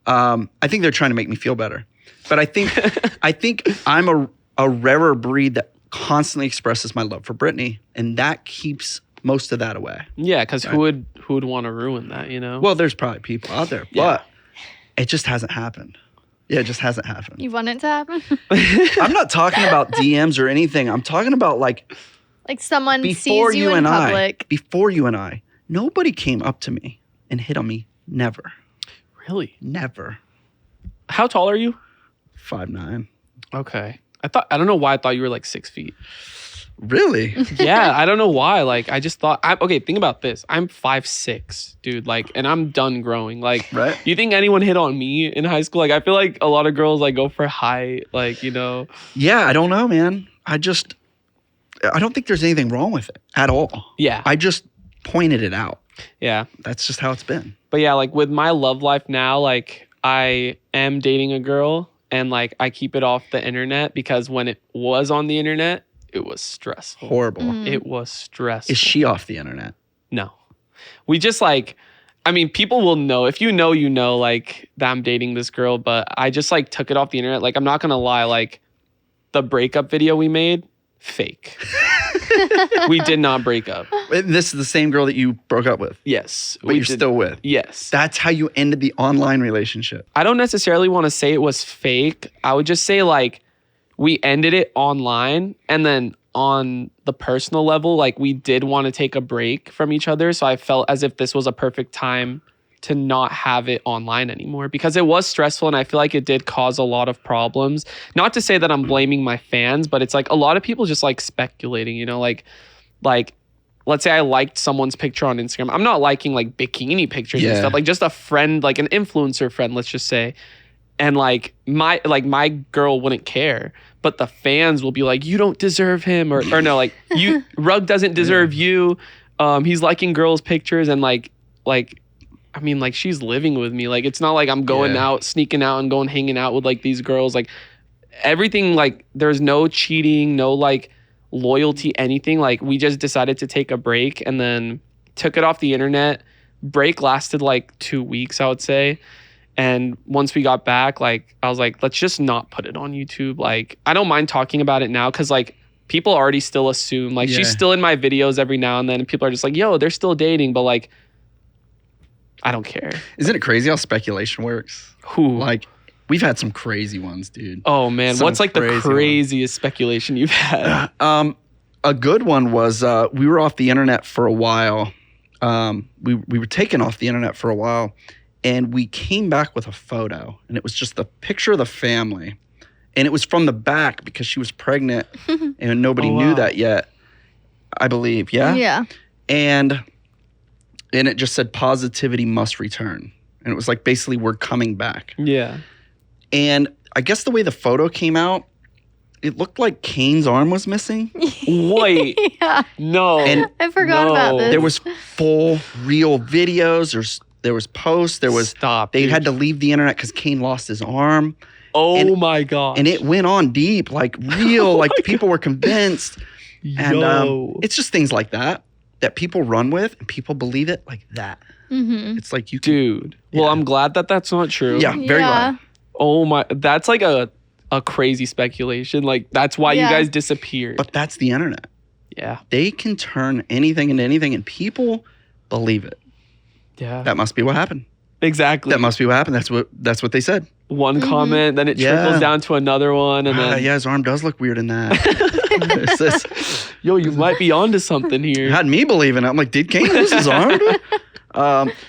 I think they're trying to make me feel better. But I think I'm a rarer breed that constantly expresses my love for Brittany, and that keeps most of that away. Yeah, because who would want to ruin that, you know? Well, there's probably people out there, but it just hasn't happened. Yeah, it just hasn't happened. You want it to happen? I'm not talking about DMs or anything. I'm talking about like someone sees you in public. Before you and I, nobody came up to me and hit on me. Never. Really? Never. How tall are you? 5'9". Okay. I don't know why I thought you were like 6 feet. Really? Yeah, I don't know why. Like, I just thought, okay, think about this. I'm 5'6", dude. Like, and I'm done growing. Like, right? Do you think anyone hit on me in high school? Like, I feel like a lot of girls like go for height, like, you know. Yeah, I don't know, man. I don't think there's anything wrong with it at all. Yeah. I just pointed it out. Yeah. That's just how it's been. But yeah, like with my love life now, like I am dating a girl and like I keep it off the internet because when it was on the internet, it was stressful. Horrible. It was stressful. Is she off the internet? No. We just like, I mean, people will know. If you know, like that I'm dating this girl, but I just like took it off the internet. Like, I'm not going to lie. Like the breakup video we made, fake. We did not break up. This is the same girl that you broke up with? Yes. But you're still with? Yes. That's how you ended the online relationship? I don't necessarily want to say it was fake. I would just say like we ended it online and then on the personal level, like we did want to take a break from each other. So I felt as if this was a perfect time to not have it online anymore because it was stressful and I feel like it did cause a lot of problems. Not to say that I'm blaming my fans, but it's like a lot of people just like speculating, you know, like let's say I liked someone's picture on Instagram. I'm not liking like bikini pictures and stuff, like just a friend, like an influencer friend, let's just say. And like my girl wouldn't care, but the fans will be like, you don't deserve him or no, like Rug doesn't deserve you. He's liking girls' pictures and like I mean, like she's living with me. Like it's not like I'm going out, sneaking out and going hanging out with like these girls. Like everything, like there's no cheating, no like loyalty, anything. Like we just decided to take a break and then took it off the internet. Break lasted like 2 weeks, I would say. And once we got back, like I was like, let's just not put it on YouTube. Like I don't mind talking about it now because like people already still assume like she's still in my videos every now and then. And people are just like, yo, they're still dating. But like I don't care. Isn't it crazy how speculation works? Who? Like, we've had some crazy ones, dude. Oh man, Some what's like the crazy craziest speculation you've had? A good one was we were off the internet for a while. We were taken off the internet for a while, and we came back with a photo, and it was just the picture of the family, and it was from the back because she was pregnant, and nobody knew that yet, I believe. Yeah. Yeah. And it just said positivity must return, and it was like basically we're coming back. Yeah. And I guess the way the photo came out, it looked like Kane's arm was missing. Wait. Yeah. No. And I forgot about this. there was full real videos. There was posts. There was Stop. They dude. had to leave the internet because Kane lost his arm. Oh my god. And it went on deep, like real, Oh like my people were convinced. And Yo. it's just things like that people run with, and people believe it like that. Mm-hmm. It's like you can, Dude. Well, Yeah. I'm glad that that's not true. Yeah, very glad. Oh my. That's like a crazy speculation. Like that's why you Yeah. guys disappeared. But that's the internet. yeah. They can turn anything into anything, and people believe it. Yeah. That must be what happened. Exactly. That must be what happened. That's what they said. One comment, then it trickles Yeah. down to another one, and then Yeah, his arm does look weird in that. It's this- yo, you might be onto something here. had me believing it. I'm like, did Kane lose his arm?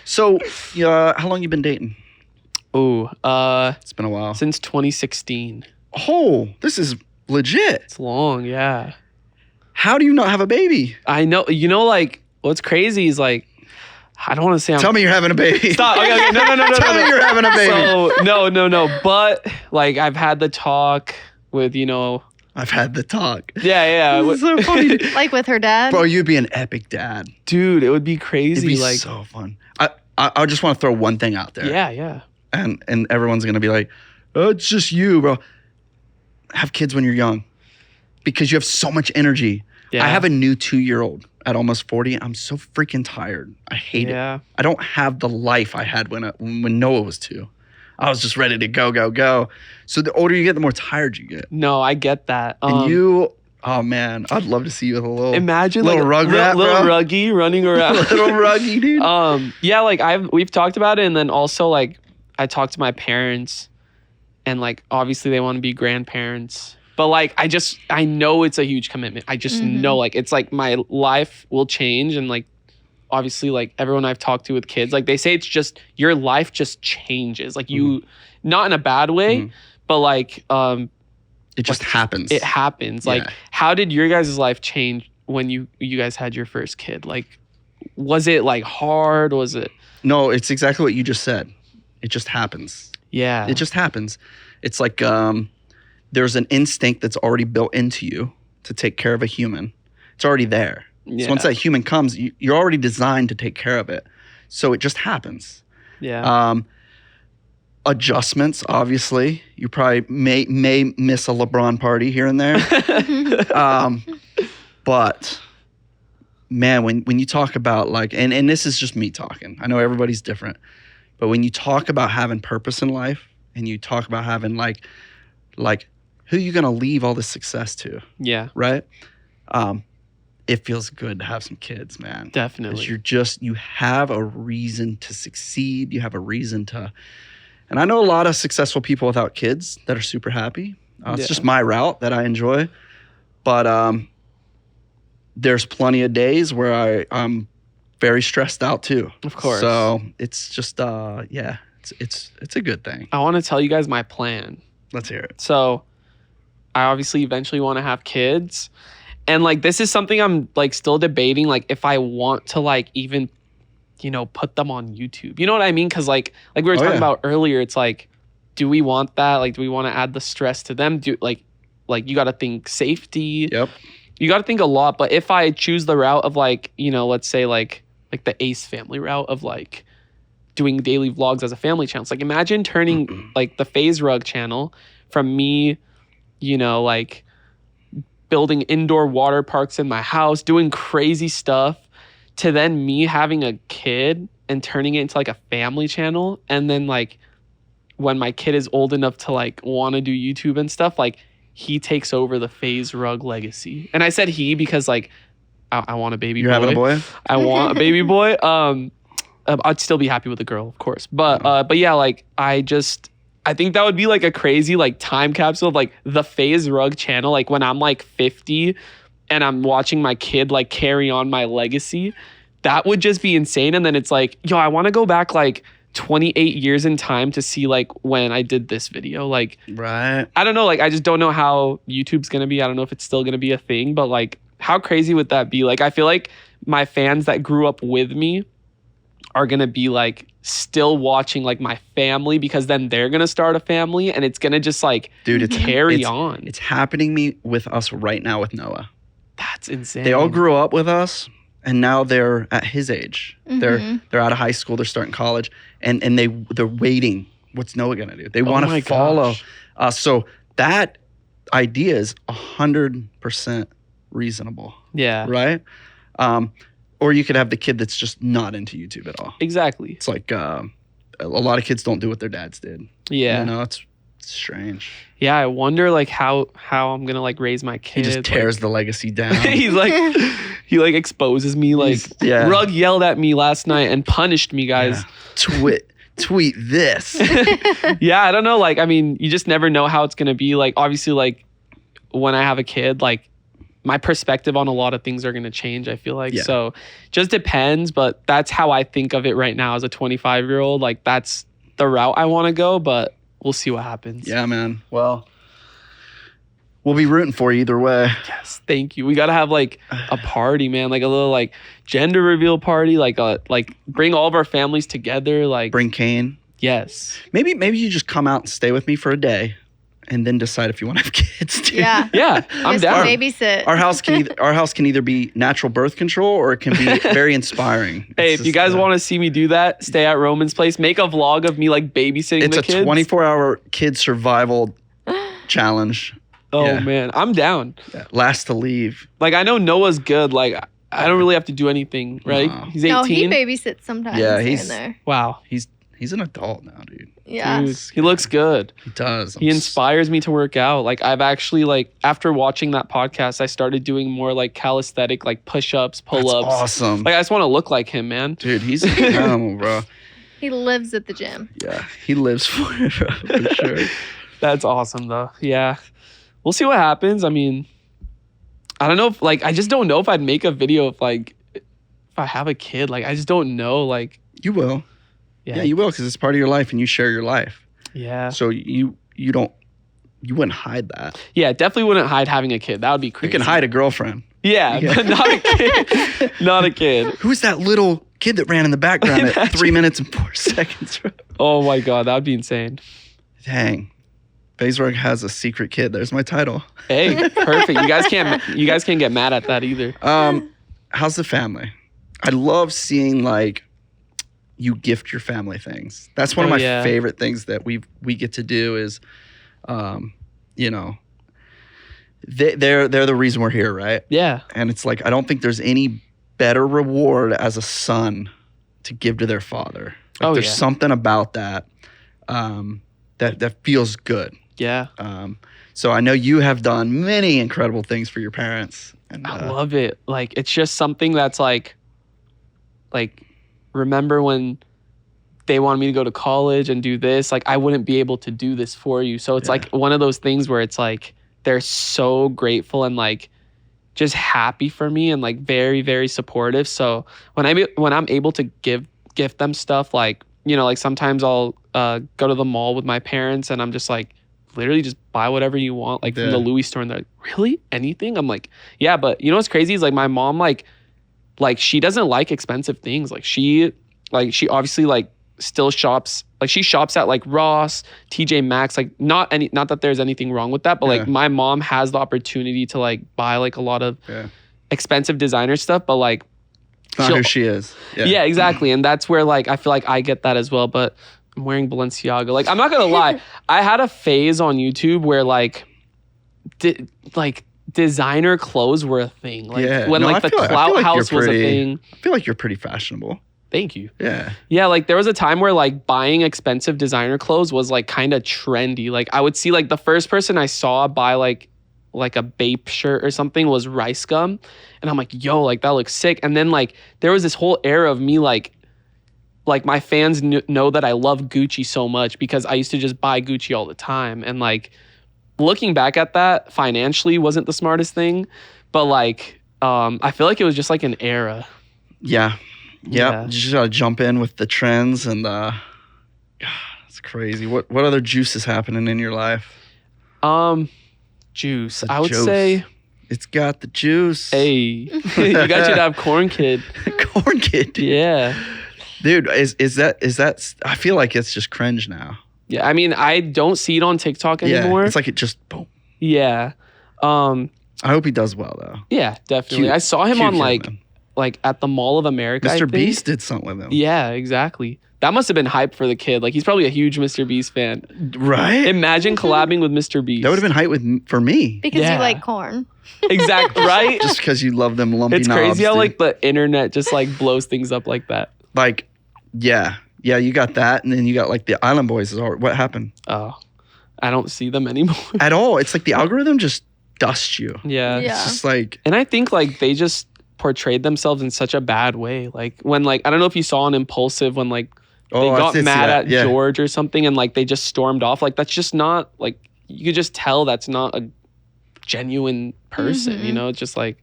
So, how long you been dating? Oh, It's been a while. since 2016. Oh, this is legit. It's long, yeah. How do you not have a baby? I know. You know, like what's crazy is like I don't want to say I'm. Tell me you're having a baby. Stop. Okay, no. Tell me you're having a baby. So no. But like I've had the talk with I've had the talk. Yeah. This is so funny. Like with her dad. Bro, you'd be an epic dad. Dude, it would be crazy. It'd be like so fun. I just want to throw one thing out there. yeah. And everyone's going to be like, oh, it's just you, bro. Have kids when you're young because you have so much energy. Yeah. I have a new 2-year-old at almost 40. I'm so freaking tired. I hate it. Yeah. I don't have the life I had when Noah was 2. I was just ready to go. So the older you get, the more tired you get. No, I get that. And you, oh man, I'd love to see you with a little imagine little like rugrat, little bro. ruggy running around. little ruggy, dude. Yeah, like we've talked about it, and then also like I talked to my parents, and like obviously they want to be grandparents, but like I know it's a huge commitment. I just know like it's like my life will change, and like obviously like everyone I've talked to with kids, like they say it's just your life just changes, like you not in a bad way, but like it just happens. it happens. Like how did your guys' life change when you guys had your first kid? Like was it like hard? Was it? No, it's exactly what you just said. It just happens. Yeah. It just happens. It's like there's an instinct that's already built into you to take care of a human. It's already there. Yeah. So once that human comes, you're already designed to take care of it. So it just happens. Yeah. Adjustments, obviously. You probably may miss a LeBron party here and there. But man, when you talk about like, and this is just me talking. I know everybody's different. But when you talk about having purpose in life, and you talk about having like who you gonna leave all this success to, yeah. right? It feels good to have some kids, man. Definitely. Because you have a reason to succeed. You have a reason to, and I know a lot of successful people without kids that are super happy. It's just my route that I enjoy. But there's plenty of days where I'm very stressed out too. Of course. So it's just it's a good thing. I want to tell you guys my plan. Let's hear it. So I obviously eventually want to have kids. And like this is something I'm like still debating, like if I want to like even, put them on YouTube. You know what I mean? Cause like we were talking about earlier, it's like, do we want that? Like, do we want to add the stress to them? Do like you got to think safety. Yep. You got to think a lot. But if I choose the route of like, let's say like the Ace family route of like doing daily vlogs as a family channel. It's like imagine turning like the FaZe Rug channel from me, like building indoor water parks in my house, doing crazy stuff, to then me having a kid and turning it into like a family channel. And then like when my kid is old enough to like want to do YouTube and stuff, like he takes over the FaZe Rug legacy. And I said he because like I want a baby boy. You're having a boy? I want a baby boy. I'd still be happy with a girl, of course. But yeah, like I think that would be like a crazy like time capsule of like the FaZe Rug channel. Like when I'm like 50 and I'm watching my kid like carry on my legacy, that would just be insane. And then it's like, yo, I want to go back like 28 years in time to see like when I did this video. Like, right. I don't know. Like, I just don't know how YouTube's going to be. I don't know if it's still going to be a thing, but like, how crazy would that be? Like, I feel like my fans that grew up with me are going to be like still watching like my family, because then they're going to start a family and it's going to just like carry on. It's happening with us right now with Noah. That's insane. They all grew up with us and now they're at his age. They're out of high school, they're starting college, and they're waiting. What's Noah going to do? They want to follow us. So that idea is 100% reasonable. Yeah. Right? Or you could have the kid that's just not into YouTube at all. Exactly. It's like a lot of kids don't do what their dads did. Yeah. You know, it's strange. Yeah, I wonder like how I'm gonna like raise my kid. He just tears the legacy down. He's like he like exposes me. Like Rug yelled at me last night and punished me, guys. Yeah. Tweet this. Yeah, I don't know. Like, I mean, you just never know how it's gonna be. Like, obviously, like when I have a kid, like my perspective on a lot of things are going to change, I feel like. So just depends, but that's how I think of it right now as a 25-year-old. Like that's the route I want to go, but we'll see what happens. Yeah, man. Well, we'll be rooting for you either way. Yes, thank you. We got to have like a party, man, like a little like gender reveal party, like bring all of our families together. Like bring Kane. Yes. Maybe you just come out and stay with me for a day. And then decide if you want to have kids too. Yeah. Yeah, I'm down. Babysit. Our house can either be natural birth control or it can be very inspiring. Hey, if you guys want to see me do that, stay at Roman's place. Make a vlog of me like babysitting the kids. It's a 24-hour kid survival challenge. Oh man, I'm down. Yeah. Last to leave. Like I know Noah's good. Like I don't really have to do anything, right? No. He's 18. No, he babysits sometimes. Yeah, here and there. Wow. He's an adult now, dude. Yeah. Dude, he looks good. He does. He inspires me to work out. Like I've actually like after watching that podcast, I started doing more like calisthenic, like push-ups, pull-ups. That's awesome. Like I just want to look like him, man. Dude, he's an animal, bro. He lives at the gym. Yeah, he lives for it, bro, for sure. That's awesome though. Yeah. We'll see what happens. I mean, I don't know if like I just don't know if I'd make a video if like if I have a kid. Like I just don't know. Like you will. Yeah, you will, because it's part of your life and you share your life. Yeah. So you wouldn't hide that. Yeah, definitely wouldn't hide having a kid. That would be crazy. You can hide a girlfriend. Yeah, but not a kid. Not a kid. Who's that little kid that ran in the background at 3 minutes and 4 seconds? Oh my God, that would be insane. Dang. FaZe Rug has a secret kid. There's my title. Hey, perfect. You guys can't get mad at that either. How's the family? I love seeing like you gift your family things. That's one of my favorite things that we get to do is, you know, they're the reason we're here, right? Yeah. And it's like, I don't think there's any better reward as a son to give to their father. Like, there's something about that, that feels good. Yeah. So I know you have done many incredible things for your parents. And I love it. Like, it's just something that's like, remember when they wanted me to go to college and do this? Like, I wouldn't be able to do this for you. So it's like one of those things where it's like, they're so grateful and like just happy for me and like very, very supportive. So when I'm able to gift them stuff, like, you know, like sometimes I'll go to the mall with my parents and I'm just like, literally just buy whatever you want, like from the Louis store. And they're like, really? Anything? I'm like, yeah, but you know what's crazy is like my mom, like she doesn't like expensive things. Like she obviously like still shops, like she shops at like Ross, TJ Maxx, like not that there's anything wrong with that, but like my mom has the opportunity to like buy like a lot of expensive designer stuff, but like not who she is. Yeah, exactly. And that's where like I feel like I get that as well, but I'm wearing Balenciaga. Like I'm not gonna lie, I had a phase on YouTube where like designer clothes were a thing. Like when like the Clout House was a thing. I feel like you're pretty fashionable. Thank you. Yeah. Yeah, like there was a time where like buying expensive designer clothes was like kind of trendy. Like I would see like the first person I saw buy like a Bape shirt or something was Rice Gum. And I'm like, yo, like that looks sick. And then like there was this whole era of me like like my fans know that I love Gucci so much because I used to just buy Gucci all the time. And like looking back at that financially wasn't the smartest thing, but like I feel like it was just like an era. Yeah. Yeah. You just gotta jump in with the trends and it's crazy. What other juice is happening in your life? Juice. The I would juice. say It's got the juice. hey, you got you to have Corn Kid. Corn Kid. Yeah. Dude, is that I feel like it's just cringe now. Yeah. I mean, I don't see it on TikTok anymore. Yeah, it's like it just boom. Yeah. I hope he does well though. Yeah, definitely. Cute- I saw him cute on kid, man. like at the Mall of America. I Mr. think. Beast did something with him. Yeah, exactly. That must have been hype for the kid. Like he's probably a huge Mr. Beast fan. Right? Imagine collabing with Mr. Beast. That would have been hype for me. Because Yeah. you like corn. Exactly, right? Just because you love them lumpy It's knobs. crazy how dude. like the internet just like blows things up like that. Like, yeah, you got that, and then you got like the Island Boys. What happened? Oh, I don't see them anymore. At all? It's like the algorithm just dusts you. Yeah. Yeah. It's just like, And I think like they just portrayed themselves in such a bad way. Like when like I don't know if you saw on Impulsive when like they I got did see mad that. at Yeah. George or something and like they just stormed off. Like that's just not like you could just tell that's not a genuine person, you know? It's just like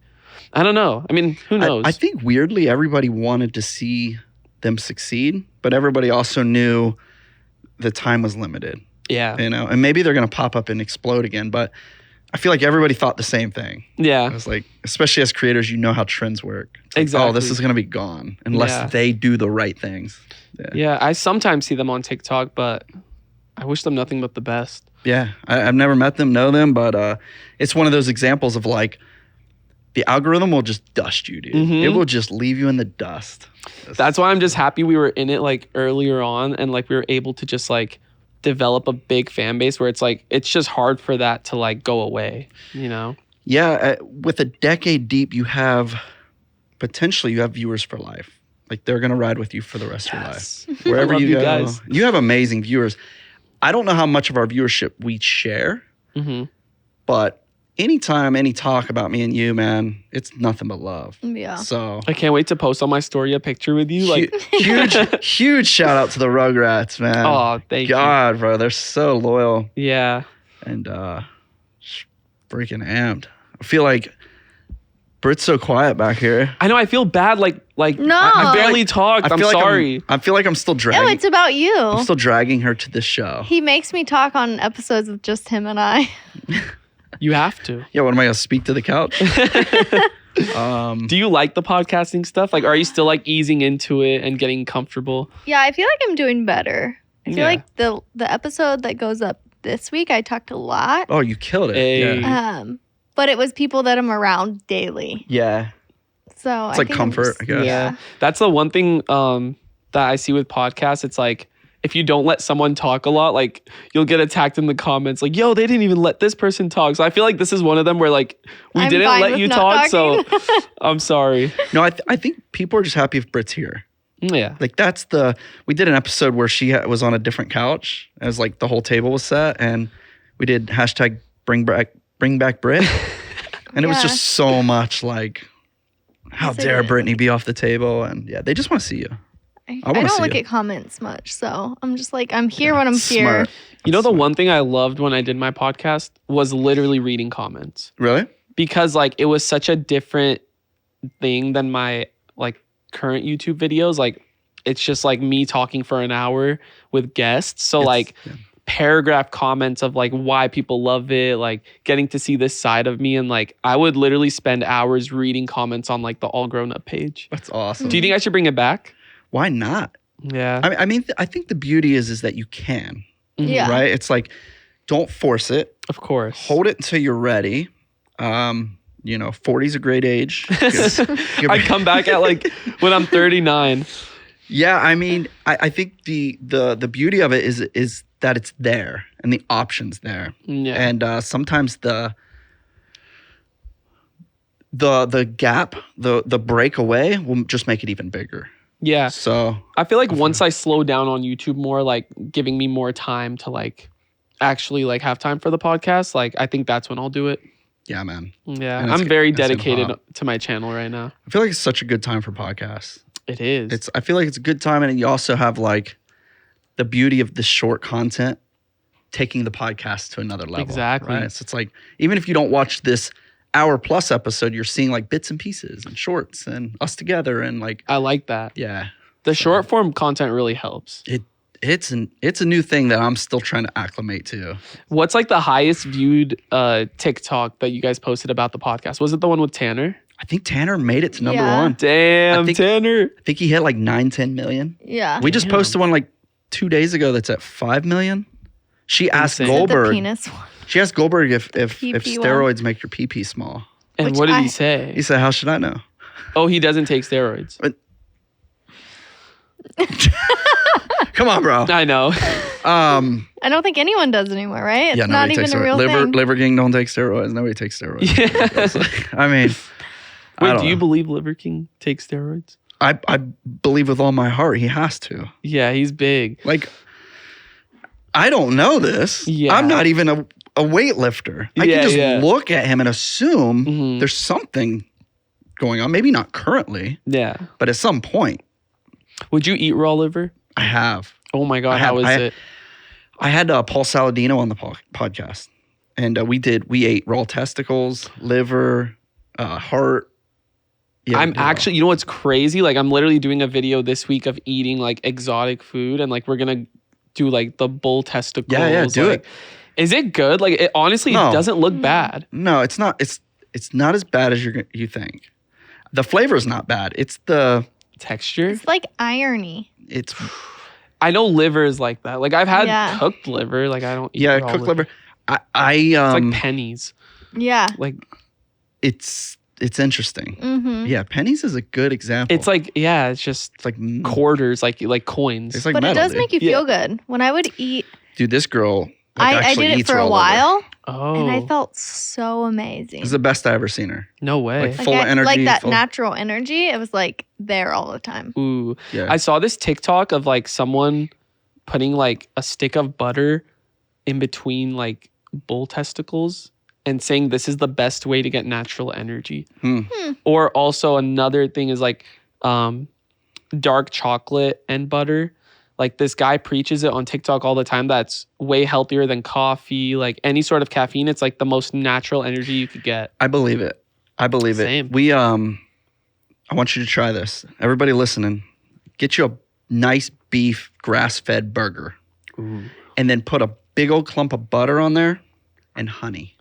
I don't know. I mean, who knows? I think weirdly everybody wanted to see them succeed, but everybody also knew the time was limited. yeah. You know, and maybe they're gonna pop up and explode again, but I feel like everybody thought the same thing. Yeah. It was like, especially as creators, you know how trends work. It's like, Exactly. oh, this is gonna be gone unless Yeah. they do the right things. Yeah, I sometimes see them on TikTok, but I wish them nothing but the best. Yeah, I've never met them, know them, but it's one of those examples of like the algorithm will just dust you, dude. Mhm. It will just leave you in the dust. That's why I'm just happy we were in it like earlier on and like we were able to just like develop a big fan base where it's like it's just hard for that to like go away, you know? Yeah, with a decade deep, you have viewers for life. Like they're gonna ride with you for the rest of your life, wherever I love you go. guys. You have amazing viewers. I don't know how much of our viewership we share, Mm-hmm. but anytime any talk about me and you, man, it's nothing but love. Yeah. So I can't wait to post on my story a picture with you. Like, huge shout out to the Rugrats, man. oh, thank God, bro, they're so loyal you. Yeah. and freaking amped. I feel like Britt's so quiet back here. I know. I feel bad. Like No. I barely talked. I'm feel like sorry. I feel like I'm still dragging. No, it's about you. I'm still dragging her to this show. He makes me talk on episodes with just him and I. You have to. Yeah, what am I gonna speak to the couch? Do you like the podcasting stuff? Like, are you still like easing into it and getting comfortable? Yeah, I feel like I'm doing better. I feel Yeah. like the episode that goes up this week, I talked a lot. Oh, you killed it. Hey. Yeah. But it was people that I'm around daily. Yeah. So It's I like think I'm comfort, just- I guess. Yeah. That's the one thing that I see with podcasts. It's like if you don't let someone talk a lot, like you'll get attacked in the comments. Like, yo, they didn't even let this person talk. So I feel like this is one of them where like we I'm didn't fine let with you not talk. So talking. I'm sorry. No, I think people are just happy if Britt's here. Yeah. Like we did an episode where she was on a different couch as like the whole table was set, and we did hashtag bring back Britt, and it was Yeah. just so much like, how Yes, it dare is. Brittany be off the table, and yeah, they just want to see you. I wanna don't see look it. at comments much, so I'm just like, I'm here when I'm here. Smart. You know, That's the smart. one thing I loved when I did my podcast was literally reading comments Really? because like it was such a different thing than my like current YouTube videos. Like it's just like me talking for an hour with guests. So like yeah. paragraph comments of like why people love it, like getting to see this side of me. And like I would literally spend hours reading comments on like the All Grown Up page. That's awesome. Do you think I should bring it back? Why not? Yeah. I mean, I think the beauty is that you can, Mhm. Yeah. right? It's like, don't force it. Of course. Hold it until you're ready. 40 is a great age. I come back at like when I'm 39. Yeah, I mean, I think the beauty of it is that it's there and the options there, Yeah. and sometimes the gap, the breakaway will just make it even bigger. Yeah. So I feel like once I slow down on YouTube more, like giving me more time to like actually like have time for the podcast, like I think that's when I'll do it. yeah, man, Yeah. And it's I'm very gonna dedicated pop. to my channel right now. I feel like it's such a good time for podcasts. It is. I feel like it's a good time, and you also have like the beauty of the short content taking the podcast to another level. Exactly. Right? So it's like, even if you don't watch this hour-plus episode, you're seeing like bits and pieces and shorts and us together and like. I like that. Yeah. The short form content really helps. It's a new thing that I'm still trying to acclimate to. What's like the highest viewed TikTok that you guys posted about the podcast? Was it the one with Tanner? I think Tanner made it to number Yeah. one. Damn, Tanner. I think he hit like 9-10 million. Yeah. We just Damn. posted one like 2 days ago that's at 5 million. She asked Insane. The Goldberg. penis one. She asked Goldberg if PP one. steroids make your pee small. And Which what did I- he say? He said, "How should I know?" Oh, he doesn't take steroids. Come on, bro. I know. I don't think anyone does anymore, right? It's Yeah, not nobody even takes a real steroids. thing. Liver King don't take steroids. Nobody takes steroids. Yeah. I mean, I Wait, don't do you know. believe Liver King takes steroids? I believe with all my heart he has to. Yeah, he's big. Like, I don't know this. Yeah. I'm not even a weightlifter. I Yeah, can just yeah. look at him and assume Mhm. there's something going on. Maybe not currently, Yeah. but at some point, Would you eat raw liver? I have. Oh my God, I how have- is I- it? I had Paul Saladino on the podcast, and we ate raw testicles, liver, heart. Yeah, we I'm did it all. actually, you know what's crazy? Like, I'm literally doing a video this week of eating like exotic food, and like we're gonna do like the bull testicles. Yeah, do like, Is it good? Like, it honestly No. it doesn't look bad. No, it's not. It's not as bad as you think. The flavor is not bad. It's the Texture. It's like irony. it's I know liver is like that. Like, I've had Yeah. cooked liver. Like, I don't eat yeah, raw cooked liver. I It's um, like pennies. Yeah. Like, it's interesting. Mm-hmm. Yeah, pennies is a good example. it's like, yeah, it's just it's like quarters, like coins. it's like But metal, it does dude. make you Yeah. feel good. When I would eat, Dude, this girl like, I actually did it eats for raw a liver. while, oh, and I felt so amazing. It's the best I ever seen her. no way. like, full of I- energy, like that full- natural energy. It was like there all the time. Ooh. Yeah, I saw this TikTok of like someone putting like a stick of butter in between like bull testicles and saying this is the best way to get natural energy. Or also another thing is like dark chocolate and butter. Like this guy preaches it on TikTok all the time. That's way healthier than coffee, like any sort of caffeine. It's like the most natural energy you could get. I believe it. I believe Same. it. We I want you to try this. Everybody listening, get you a nice beef grass-fed burger, Ooh. and then put a big old clump of butter on there and honey,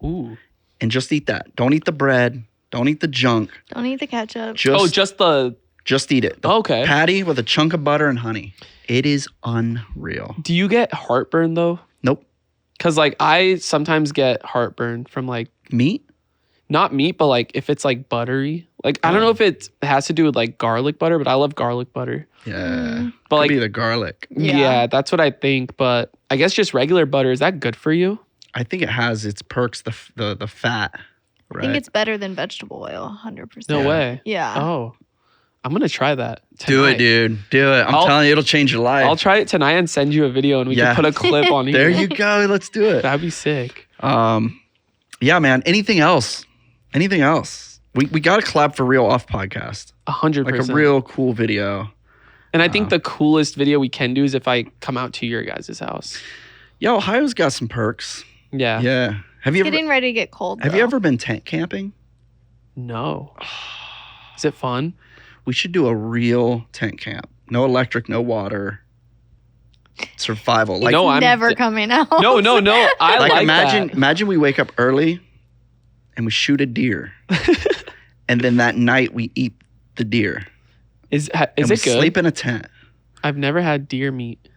Ooh. and just eat that. Don't eat the bread. Don't eat the junk. Don't eat the ketchup. Just eat it. The okay. patty with a chunk of butter and honey. It is unreal. Do you get heartburn though? Nope. Cause like I sometimes get heartburn from like Meat? not meat, but like if it's like buttery. Like I don't know if it has to do with like garlic butter, but I love garlic butter. Yeah. Mm. But Could like be the garlic. yeah. Yeah. That's what I think. But I guess just regular butter, is that good for you? I think it has its perks, the fat. I Right? think it's better than vegetable oil, 100%. No Yeah. way. Yeah. Oh. I'm gonna try that. Do it, tonight. dude. Do it. I'm I'll- telling you, it'll change your life. I'll try it tonight and send you a video and we Yeah. can put a clip on here. There you go. Let's do it. That'd be sick. Yeah, man. Anything else? Anything else? We got to collab for real off podcast. 100%. Like a real cool video. And I think the coolest video we can do is if I come out to your guys' house. Yeah, Ohio's got some perks. Yeah. Yeah. Have you It's ever getting ready to get cold. have though. you ever been tent camping? No. Is it fun? We should do a real tent camp. No electric, no water. Survival. Like No, I'm never coming out? No. I like imagine we wake up early and we shoot a deer. And then that night we eat the deer. Is and it we good? sleep in a tent. I've never had deer meat.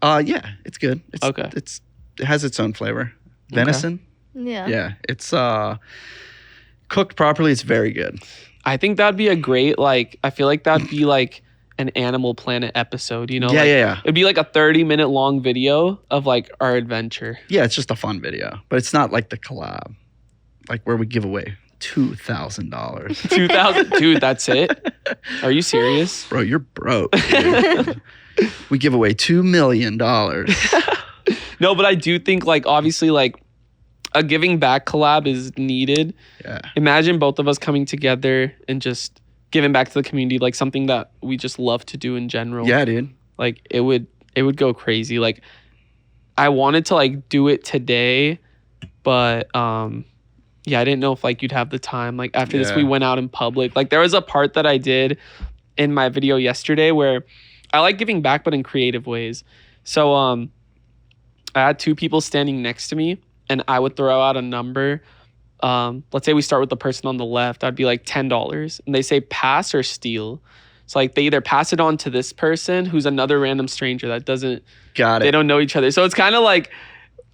Yeah, it's good. It's, Okay. It has its own flavor. Venison. Yeah. Yeah, it's cooked properly. It's very good. I think that'd be a great like. I feel like that'd be like an Animal Planet episode. You know? Yeah, like, yeah. It'd be like a 30-minute long video of like our adventure. Yeah, it's just a fun video, but it's not like the collab, like where we give away $2,000. 2000, dude. That's it. Are you serious? Bro, you're broke. Dude. We give away $2 million. No, but I do think like obviously like a giving back collab is needed. Yeah. Imagine both of us coming together and just giving back to the community, like something that we just love to do in general. Yeah, dude. Like it would go crazy. Like I wanted to like do it today, but yeah, I didn't know if like you'd have the time. Like after this, we went out in public. Like there was a part that I did in my video yesterday where I like giving back, but in creative ways. So I had 2 people standing next to me, and I would throw out a number. Let's say we start with the person on the left. I'd be like $10, and they say pass or steal. So like they either pass it on to this person who's another random stranger that doesn't. Got it. They don't know each other. So it's kind of like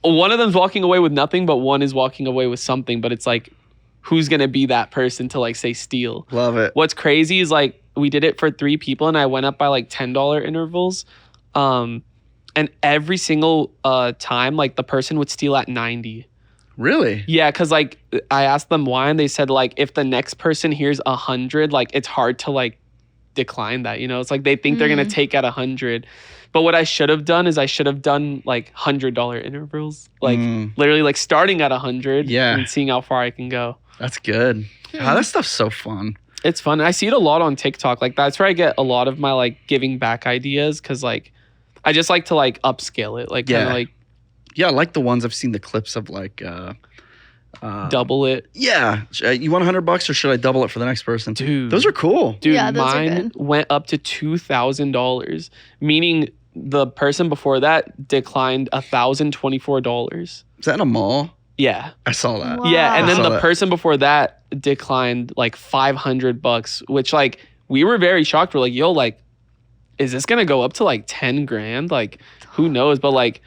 one of them's walking away with nothing, but one is walking away with something. But it's like, who's gonna be that person to like say steal? Love it. What's crazy is like we did it for 3 people, and I went up by like $10 intervals. And every single time, like the person would steal at 90. Really? Yeah, because like I asked them why, and they said like if the next person hears 100, like it's hard to like decline that. You know, it's like they think they're gonna take at 100. But what I should have done is I should have done like $100 intervals, like literally like starting at 100 and seeing how far I can go. That's good. Oh, that stuff's so fun. It's fun. I see it a lot on TikTok. Like that's where I get a lot of my like giving back ideas, because like I just like to like upscale it. Like kind of like I like the ones I've seen the clips of like double it. Yeah, you want $100 or should I double it for the next person? Dude, those are cool. Dude, Yeah, those are mine good. went up to $2,000, meaning the person before that declined $1,024. Is that in a mall? Yeah. I saw that. Wow. Yeah, and I then saw the that. person before that declined like $500, which like we were very shocked. We're like, yo, like, is this gonna go up to like 10 grand? Like, who knows? But like,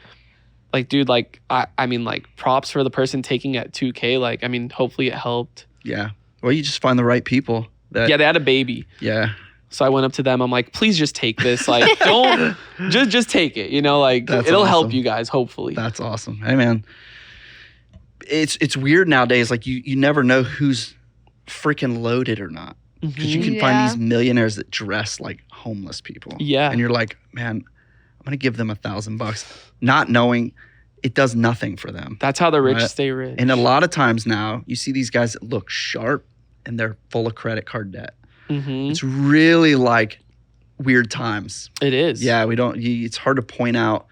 dude, like, I mean, like, props for the person taking at 2K. Like, I mean, hopefully it helped. Yeah. Well, you just find the right people. That, Yeah, they had a baby. Yeah. So I went up to them. I'm like, please just take this. Like, don't just take it. You know, like it'll help awesome. you guys. Hopefully. That's awesome. Hey, man. It's weird nowadays. Like you never know who's freaking loaded or not, because you can find these millionaires that dress like homeless people. Yeah. And you're like, man, I'm gonna give them $1,000, not knowing it does nothing for them. That's how the rich Right. stay rich. And a lot of times now, you see these guys that look sharp and they're full of credit card debt. Mhm. It's really like weird times. It is. Yeah, it's hard to point out.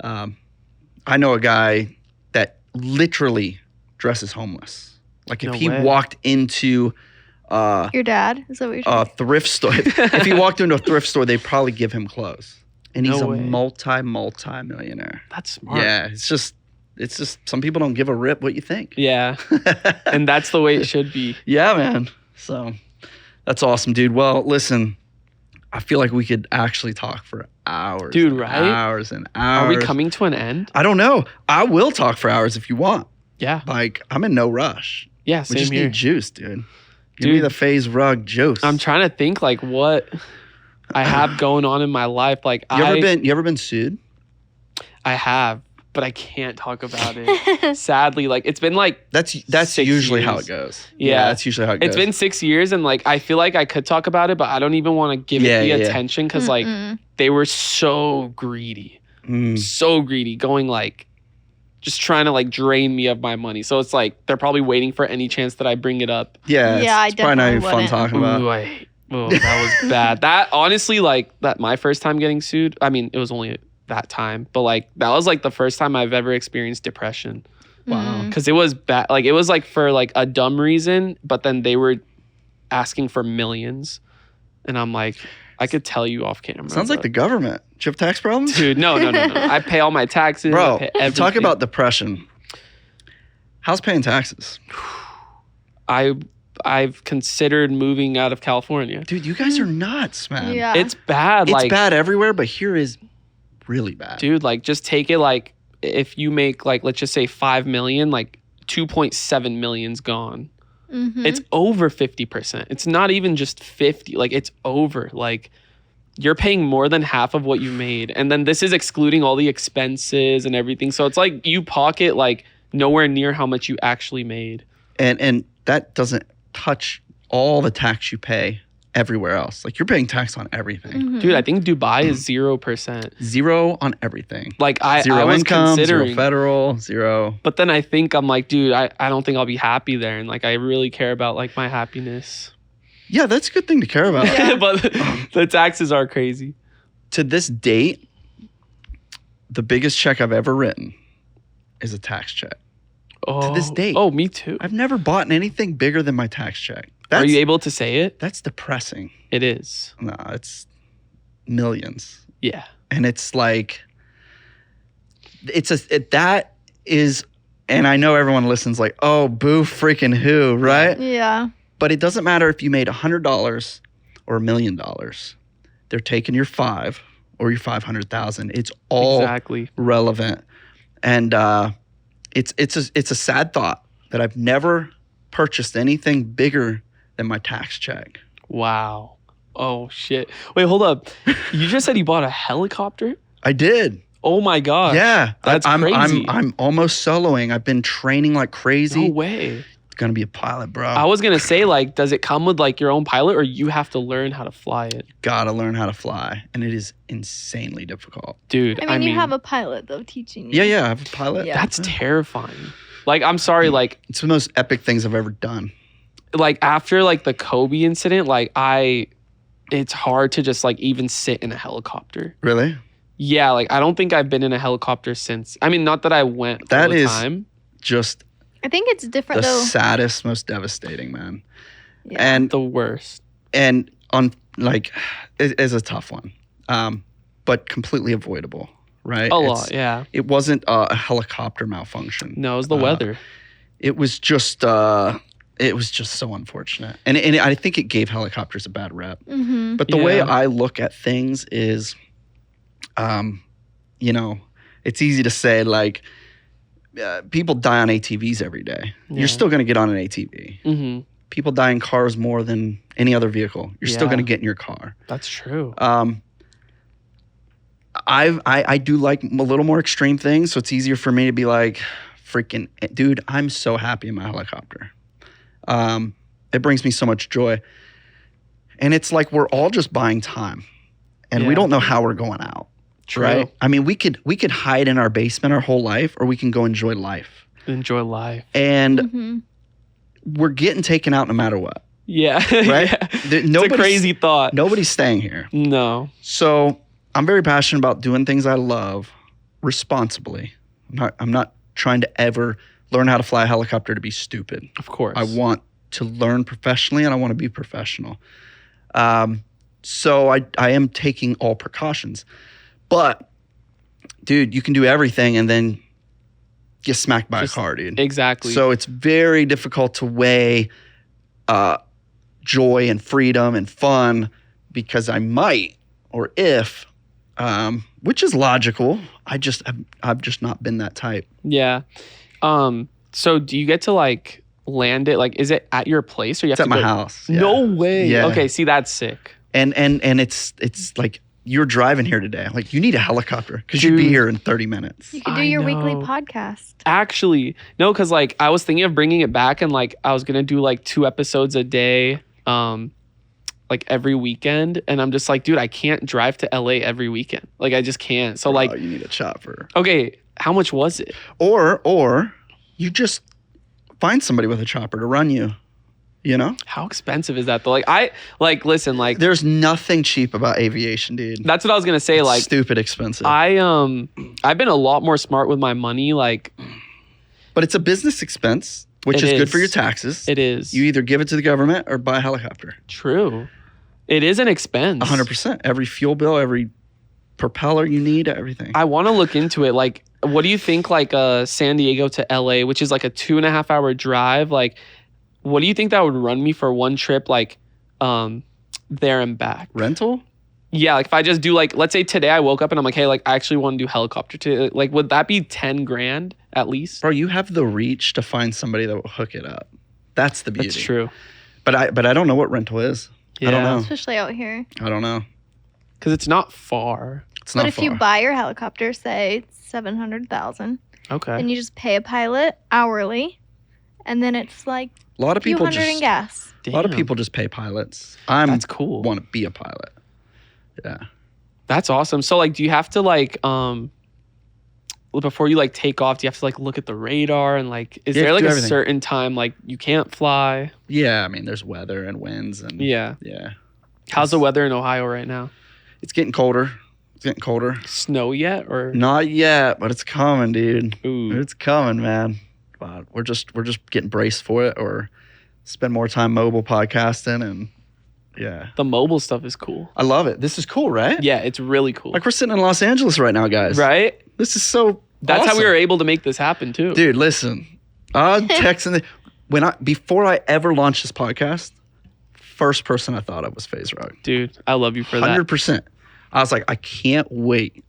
I know a guy that literally dresses homeless. Like if No he way. walked into Your dad? Is that what you're a saying? thrift store, if he walked into a thrift store, they'd probably give him clothes. And he's No a way. multi-millionaire. That's smart. Yeah, it's just some people don't give a rip what you think. Yeah. And that's the way it should be. Yeah, man. So that's awesome, dude. Well, listen, I feel like we could actually talk for hours. Dude, and right? Hours and hours. Are we coming to an end? I don't know. I will talk for hours if you want. Yeah. Like, I'm in no rush. Yeah, We same just here. need juice, dude. Give me Dude. the FaZe rug juice. I'm trying to think like what I have going on in my life. Like You ever been sued? I have, but I can't talk about it. Sadly, like it's been like That's 6 usually how years. it goes. Yeah. That's usually how it goes. it's been 6 years, and like I feel like I could talk about it, but I don't even want to give it the attention because like they were so greedy, going like just trying to like drain me of my money. So it's like they're probably waiting for any chance that I bring it up. Yeah, Yeah, it's probably not even definitely fun wouldn't. talking about. That was bad. That honestly, like that my first time getting sued. I mean, it was only that time, but like that was like the first time I've ever experienced depression. Wow. Because it was bad. Like it was like for like a dumb reason, but then they were asking for millions, and I'm like, I could tell you off camera. Sounds like the government. Do you have tax problems? dude. No. I pay all my taxes. I Bro, pay talk everything. about depression. How's paying taxes? I've considered moving out of California. Dude, you guys are nuts, man. Yeah. It's bad. It's like bad everywhere, but here is really bad. dude, like just take it like if you make like let's just say 5 million, like 2.7 million's gone. It's over 50%. It's not even just 50. Like it's over. Like you're paying more than half of what you made. And then this is excluding all the expenses and everything. So it's like you pocket like nowhere near how much you actually made. And that doesn't touch all the tax you pay everywhere else. Like you're paying tax on everything. Dude, I think Dubai is 0%. Zero on everything. Like I Zero was income, considering, zero federal, zero. but then I think I'm like, dude, I don't think I'll be happy there. And like I really care about like my happiness. Yeah, that's a good thing to care about. Yeah. But the taxes are crazy. To this date, the biggest check I've ever written is a tax check. Oh, To this date. Oh, me too. I've never bought anything bigger than my tax check. Are you able to say it? That's depressing. It is. No, it's millions. Yeah. And it's like, that is, and I know everyone listens like, oh, boo freaking who, right? Yeah. But it doesn't matter if you made $100 or $1 million. They're taking your 5 or your 500,000. It's all Exactly. relevant. And it's a sad thought that I've never purchased anything bigger than my tax check. Wow. Oh shit. Wait, hold up. You just said you bought a helicopter? I did. Oh my gosh. Yeah. That's I'm crazy. I'm almost soloing. I've been training like crazy. No way. Gonna be a pilot, bro. I was gonna say, like, does it come with like your own pilot, or you have to learn how to fly it? Gotta learn how to fly, and it is insanely difficult. Dude, I mean, you have a pilot though teaching you. Yeah, I have a pilot. Yeah. that's terrifying. Like, I'm sorry, like It's the most epic things I've ever done. After like the Kobe incident, it's hard to just like even sit in a helicopter. Really? Yeah, like I don't think I've been in a helicopter since. I mean, not that I went That all the is time. Just I think it's the different though. saddest, most devastating, man. Yeah. And The worst. on like, it is a tough one, but completely avoidable, right? A lot, yeah. It wasn't a helicopter malfunction. No, it was the weather. It was just so unfortunate, and I think it gave helicopters a bad rep. Mm-hmm. But the way Yeah. I look at things is, it's easy to say like, people die on ATVs every day. Yeah. You're still going to get on an ATV. Mm-hmm. People die in cars more than any other vehicle. You're still Yeah. going to get in your car. That's true. I do like a little more extreme things, so it's easier for me to be like, freaking dude, I'm so happy in my helicopter. It brings me so much joy. And it's like we're all just buying time, and we Yeah. don't know how we're going out. True. Right? I mean, we could hide in our basement our whole life, or we can go enjoy life. Enjoy life. And Mm-hmm. we're getting taken out no matter what. Yeah. Right? Yeah. It's a Nobody's- crazy thought. Nobody's staying here. No. So I'm very passionate about doing things I love responsibly. I'm not trying to ever learn how to fly a helicopter to be stupid. Of course. I want to learn professionally, and I want to be professional. So I am taking all precautions. But, dude, you can do everything and then get smacked by a car, dude. Exactly. So it's very difficult to weigh joy and freedom and fun, because I might, or if, which is logical. I've just not been that type. Yeah. So do you get to like land it? Like, is it at your place, or you have It's to at my go- house. Yeah. No way. Yeah. Okay. See, that's sick. And it's like, you're driving here today. Like, you need a helicopter because you'd be Dude. here in 30 minutes. You could do I your weekly know. podcast. Actually, no, because like I was thinking of bringing it back, and like I was gonna do like 2 episodes a day, like every weekend, and I'm just like, dude, I can't drive to LA every weekend. Like I just can't. So like, Oh, you need a chopper. okay, how much was it? Or you just find somebody with a chopper to run you. You know? How expensive is that though? Listen, like There's nothing cheap about aviation, dude. that's what I was gonna say. It's Like stupid expensive. I've been a lot more smart with my money. Like But it's a business expense, which It is good for is. your taxes. it is You either give it to the government or buy a helicopter. true. It is an expense. 100%. Every fuel bill, every propeller you need, everything. I want to look into it. Like, what do you think? Like, San Diego to LA, which is like a 2.5 hour drive. Like, what do you think that would run me for one trip? Like, there and back. Rental? Yeah, like if I just do like, let's say today I woke up and I'm like, hey, like I actually want to do helicopter today. Like, would that be 10 grand at least? Bro, you have the reach to find somebody that will hook it up. That's the beauty. That's true. But I don't know what rental is. I don't know. Especially out here. I don't know. Because it's not far. It's not But if far. you buy your helicopter, say it's 700,000, Okay. and you just pay a pilot hourly, and then it's like a lot a of few people hundred in just gas. a lot of Damn. people just pay pilots. That's cool. Want to be a pilot. Yeah. That's awesome. So like, do you have to like, before you like take off, do you have to like look at the radar and like is You have there to like do a everything. certain time like you can't fly? Yeah, I mean, there's weather and winds and Yeah. yeah. How's the weather in Ohio right now? It's getting colder. It's getting colder. Snow yet or Not yet, but it's coming, dude. Ooh. It's coming, man. But we're just getting braced for it, or spend more time mobile podcasting, and yeah, The mobile stuff is cool. I love it. This is cool, right? Yeah, it's really cool. Like we're sitting in Los Angeles right now, guys. Right? This is so. That's how we awesome. were able to make this happen too. Dude, listen. I'm texting before I ever launched this podcast, first person I thought of was FaZe Rug. Dude, I love you for that. 100%. I was like, I can't wait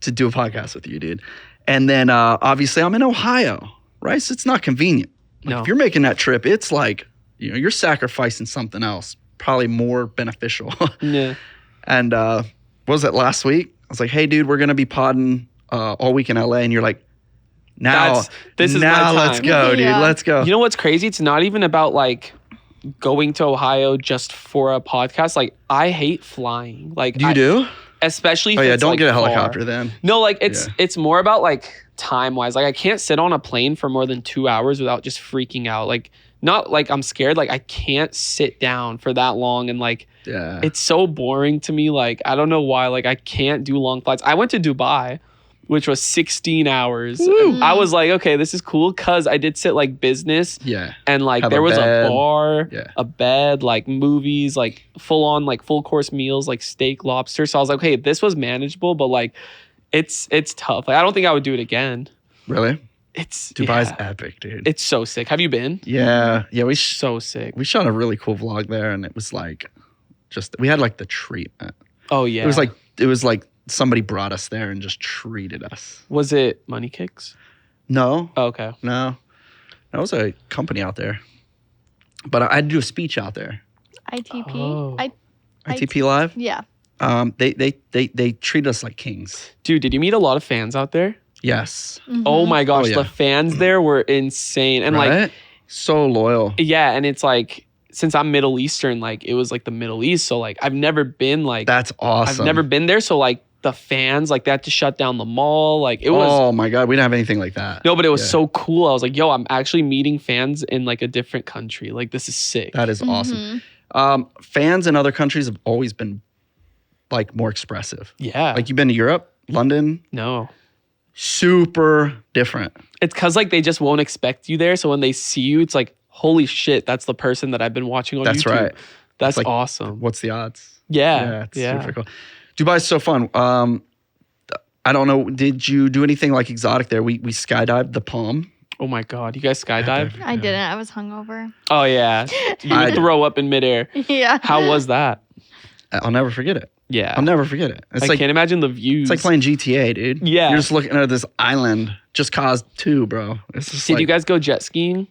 to do a podcast with you, dude. And then obviously I'm in Ohio, right? So it's not convenient. Like, No. if you're making that trip, it's like, you're sacrificing something else, probably more beneficial. Yeah. And what was it, last week? I was like, hey, dude, we're going to be podding all week in LA. And you're like, This is my now let's time. go, dude. Yeah. Let's go. You know what's crazy? It's not even about like going to Ohio just for a podcast. Like I hate flying. Like you do? especially if Oh, yeah. it's, Don't like, get a far. helicopter then. No, like it's Yeah. it's more about like time wise. Like I can't sit on a plane for more than 2 hours without just freaking out. Like not like I'm scared. Like I can't sit down for that long and like Yeah. it's so boring to me. Like I don't know why. Like I can't do long flights. I went to Dubai, which was 16 hours. Woo. I was like, okay, this is cool because I did sit like business Yeah. and like Have there a was bed. a bar, Yeah. a bed, like movies, like full on like full course meals, like steak, lobster. So I was like, okay, this was manageable, but like it's tough. Like I don't think I would do it again. Really? It's Dubai's yeah. epic, dude. It's so sick. Have you been? Yeah. Yeah. So sick. We shot a really cool vlog there, and it was like, we had like the treatment. Oh yeah. It was like somebody brought us there and just treated us. Was it Money Kicks? No, Oh, okay. no, that was a company out there. But I had to do a speech out there. ITP. Oh. ITP Live. Yeah. They treat us like kings. Dude, did you meet a lot of fans out there? Yes. Oh my gosh, Oh, yeah. the fans there were insane. And like Right? So loyal. yeah, and it's like since I'm Middle Eastern, like it was like the Middle East. So like I've never been like That's awesome. I've never been there. So like the fans, like they had to shut down the mall. Like it was Oh my God, we didn't have anything like that. no, but it was Yeah. so cool. I was like, yo, I'm actually meeting fans in like a different country. Like this is sick. That is awesome. Fans in other countries have always been like more expressive. Yeah. Like you've been to Europe, London, no. super different. It's cause like they just won't expect you there. So when they see you, it's like, holy shit, that's the person that I've been watching on That's YouTube. right. That's like, awesome. What's the odds? Yeah. It's super cool. Dubai's so fun. I don't know. Did you do anything like exotic there? We skydived the Palm. Oh my God. You guys skydive? I didn't. I was hungover. Oh yeah. You I- would throw up in midair. Yeah. How was that? I'll never forget it. Yeah. I'll never forget it. It's I like can't imagine the views. it's like playing GTA, dude. Yeah. You're just looking at this island, just cause 2, bro. It's just Did like, you guys go jet skiing?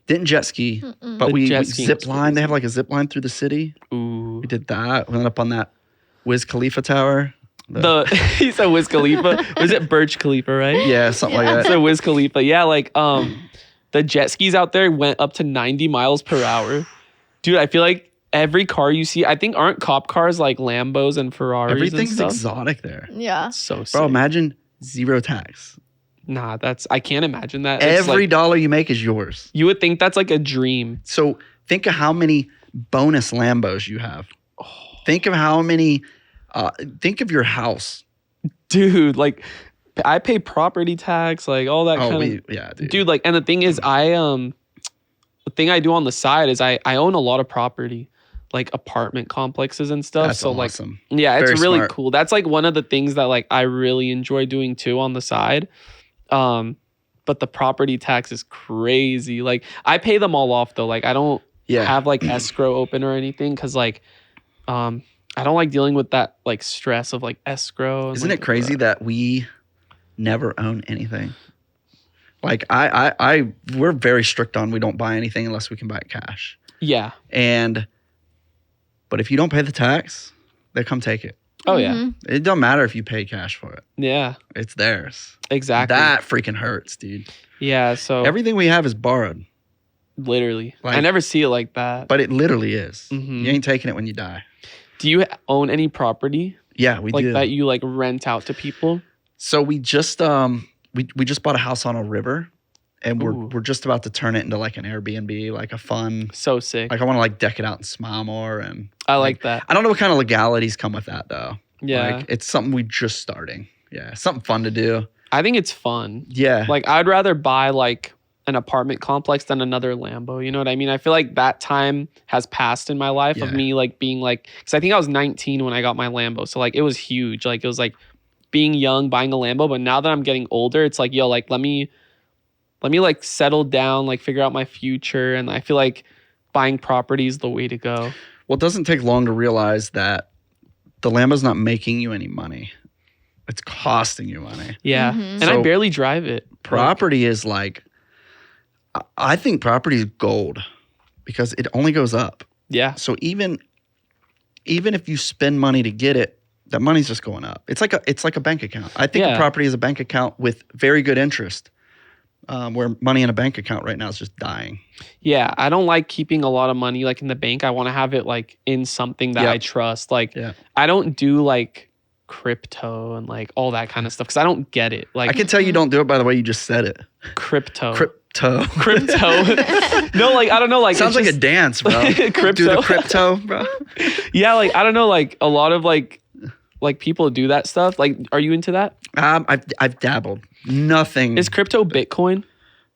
didn't jet ski, but The we jet skiing zip was line. They have like a zip line through the city. Ooh. We did that. We went up on that Wiz Khalifa tower. He said Wiz Khalifa. Was it Burj Khalifa, right? Yeah, something like that. So Wiz Khalifa. Yeah, like the jet skis out there went up to 90 miles per hour. Dude, I feel like every car you see, I think aren't cop cars like Lambos and Ferraris Everything's and stuff? exotic there. Yeah. So sick. Bro, imagine zero tax. Nah, I can't imagine that. It's Every like, dollar you make is yours. you would think that's like a dream. So think of how many bonus Lambos you have. Think of how many, think of your house. Dude, like I pay property tax, like all that kind of yeah, dude. dude, like, and the thing is the thing I do on the side is I own a lot of property, like apartment complexes and stuff. That's so awesome. like yeah, it's Very really smart. cool. That's like one of the things that like I really enjoy doing too on the side. But the property tax is crazy. Like I pay them all off though. Like I don't Yeah. have like escrow open or anything because like I don't like dealing with that like stress of like escrow. And, Isn't like, it crazy that we never own anything? Like we're very strict on we don't buy anything unless we can buy it cash. Yeah. But if you don't pay the tax, they come take it. Oh yeah. Mhm. It don't matter if you pay cash for it. Yeah. It's theirs. Exactly. That freaking hurts, dude. Yeah. So Everything we have is borrowed, literally, I Like- never see it like that. but it literally is. Mhm. You ain't taking it when you die. Do you own any property Yeah, we like do. that you like rent out to people? So we just we just bought a house on a river, and Ooh. we're just about to turn it into like an Airbnb, like a fun. So sick. Like I want to like deck it out and smile more, and I like that. I don't know what kind of legalities come with that though. Yeah. Like, it's something we just starting. Yeah, something fun to do. I think it's fun. Yeah. Like I'd rather buy like an apartment complex than another Lambo. You know what I mean? I feel like that time has passed in my life of me like being like, because I think I was 19 when I got my Lambo. So like it was huge. Like it was like being young, buying a Lambo. But now that I'm getting older, it's like, yo, like let me like settle down, like figure out my future. And I feel like buying property is the way to go. Well, it doesn't take long to realize that the Lambo's not making you any money. It's costing you money. Yeah. Mhm. And So I barely drive it. Property is like, I think property is gold because it only goes up. Yeah. So even if you spend money to get it, that money's just going up. It's like a bank account. I think a property is a bank account with very good interest. Where money in a bank account right now is just dying. Yeah, I don't like keeping a lot of money like in the bank. I want to have it like in something that I trust. Like I don't do like crypto and like all that kind of stuff because I don't get it. Like I can tell you don't do it by the way you just said it. Crypto. Crypto. No, like I don't know. Like sounds like a dance, bro. Crypto. Do the crypto, bro. Yeah, like I don't know. Like a lot of like people do that stuff. Like, are you into that? I've dabbled. Nothing. Is crypto Bitcoin?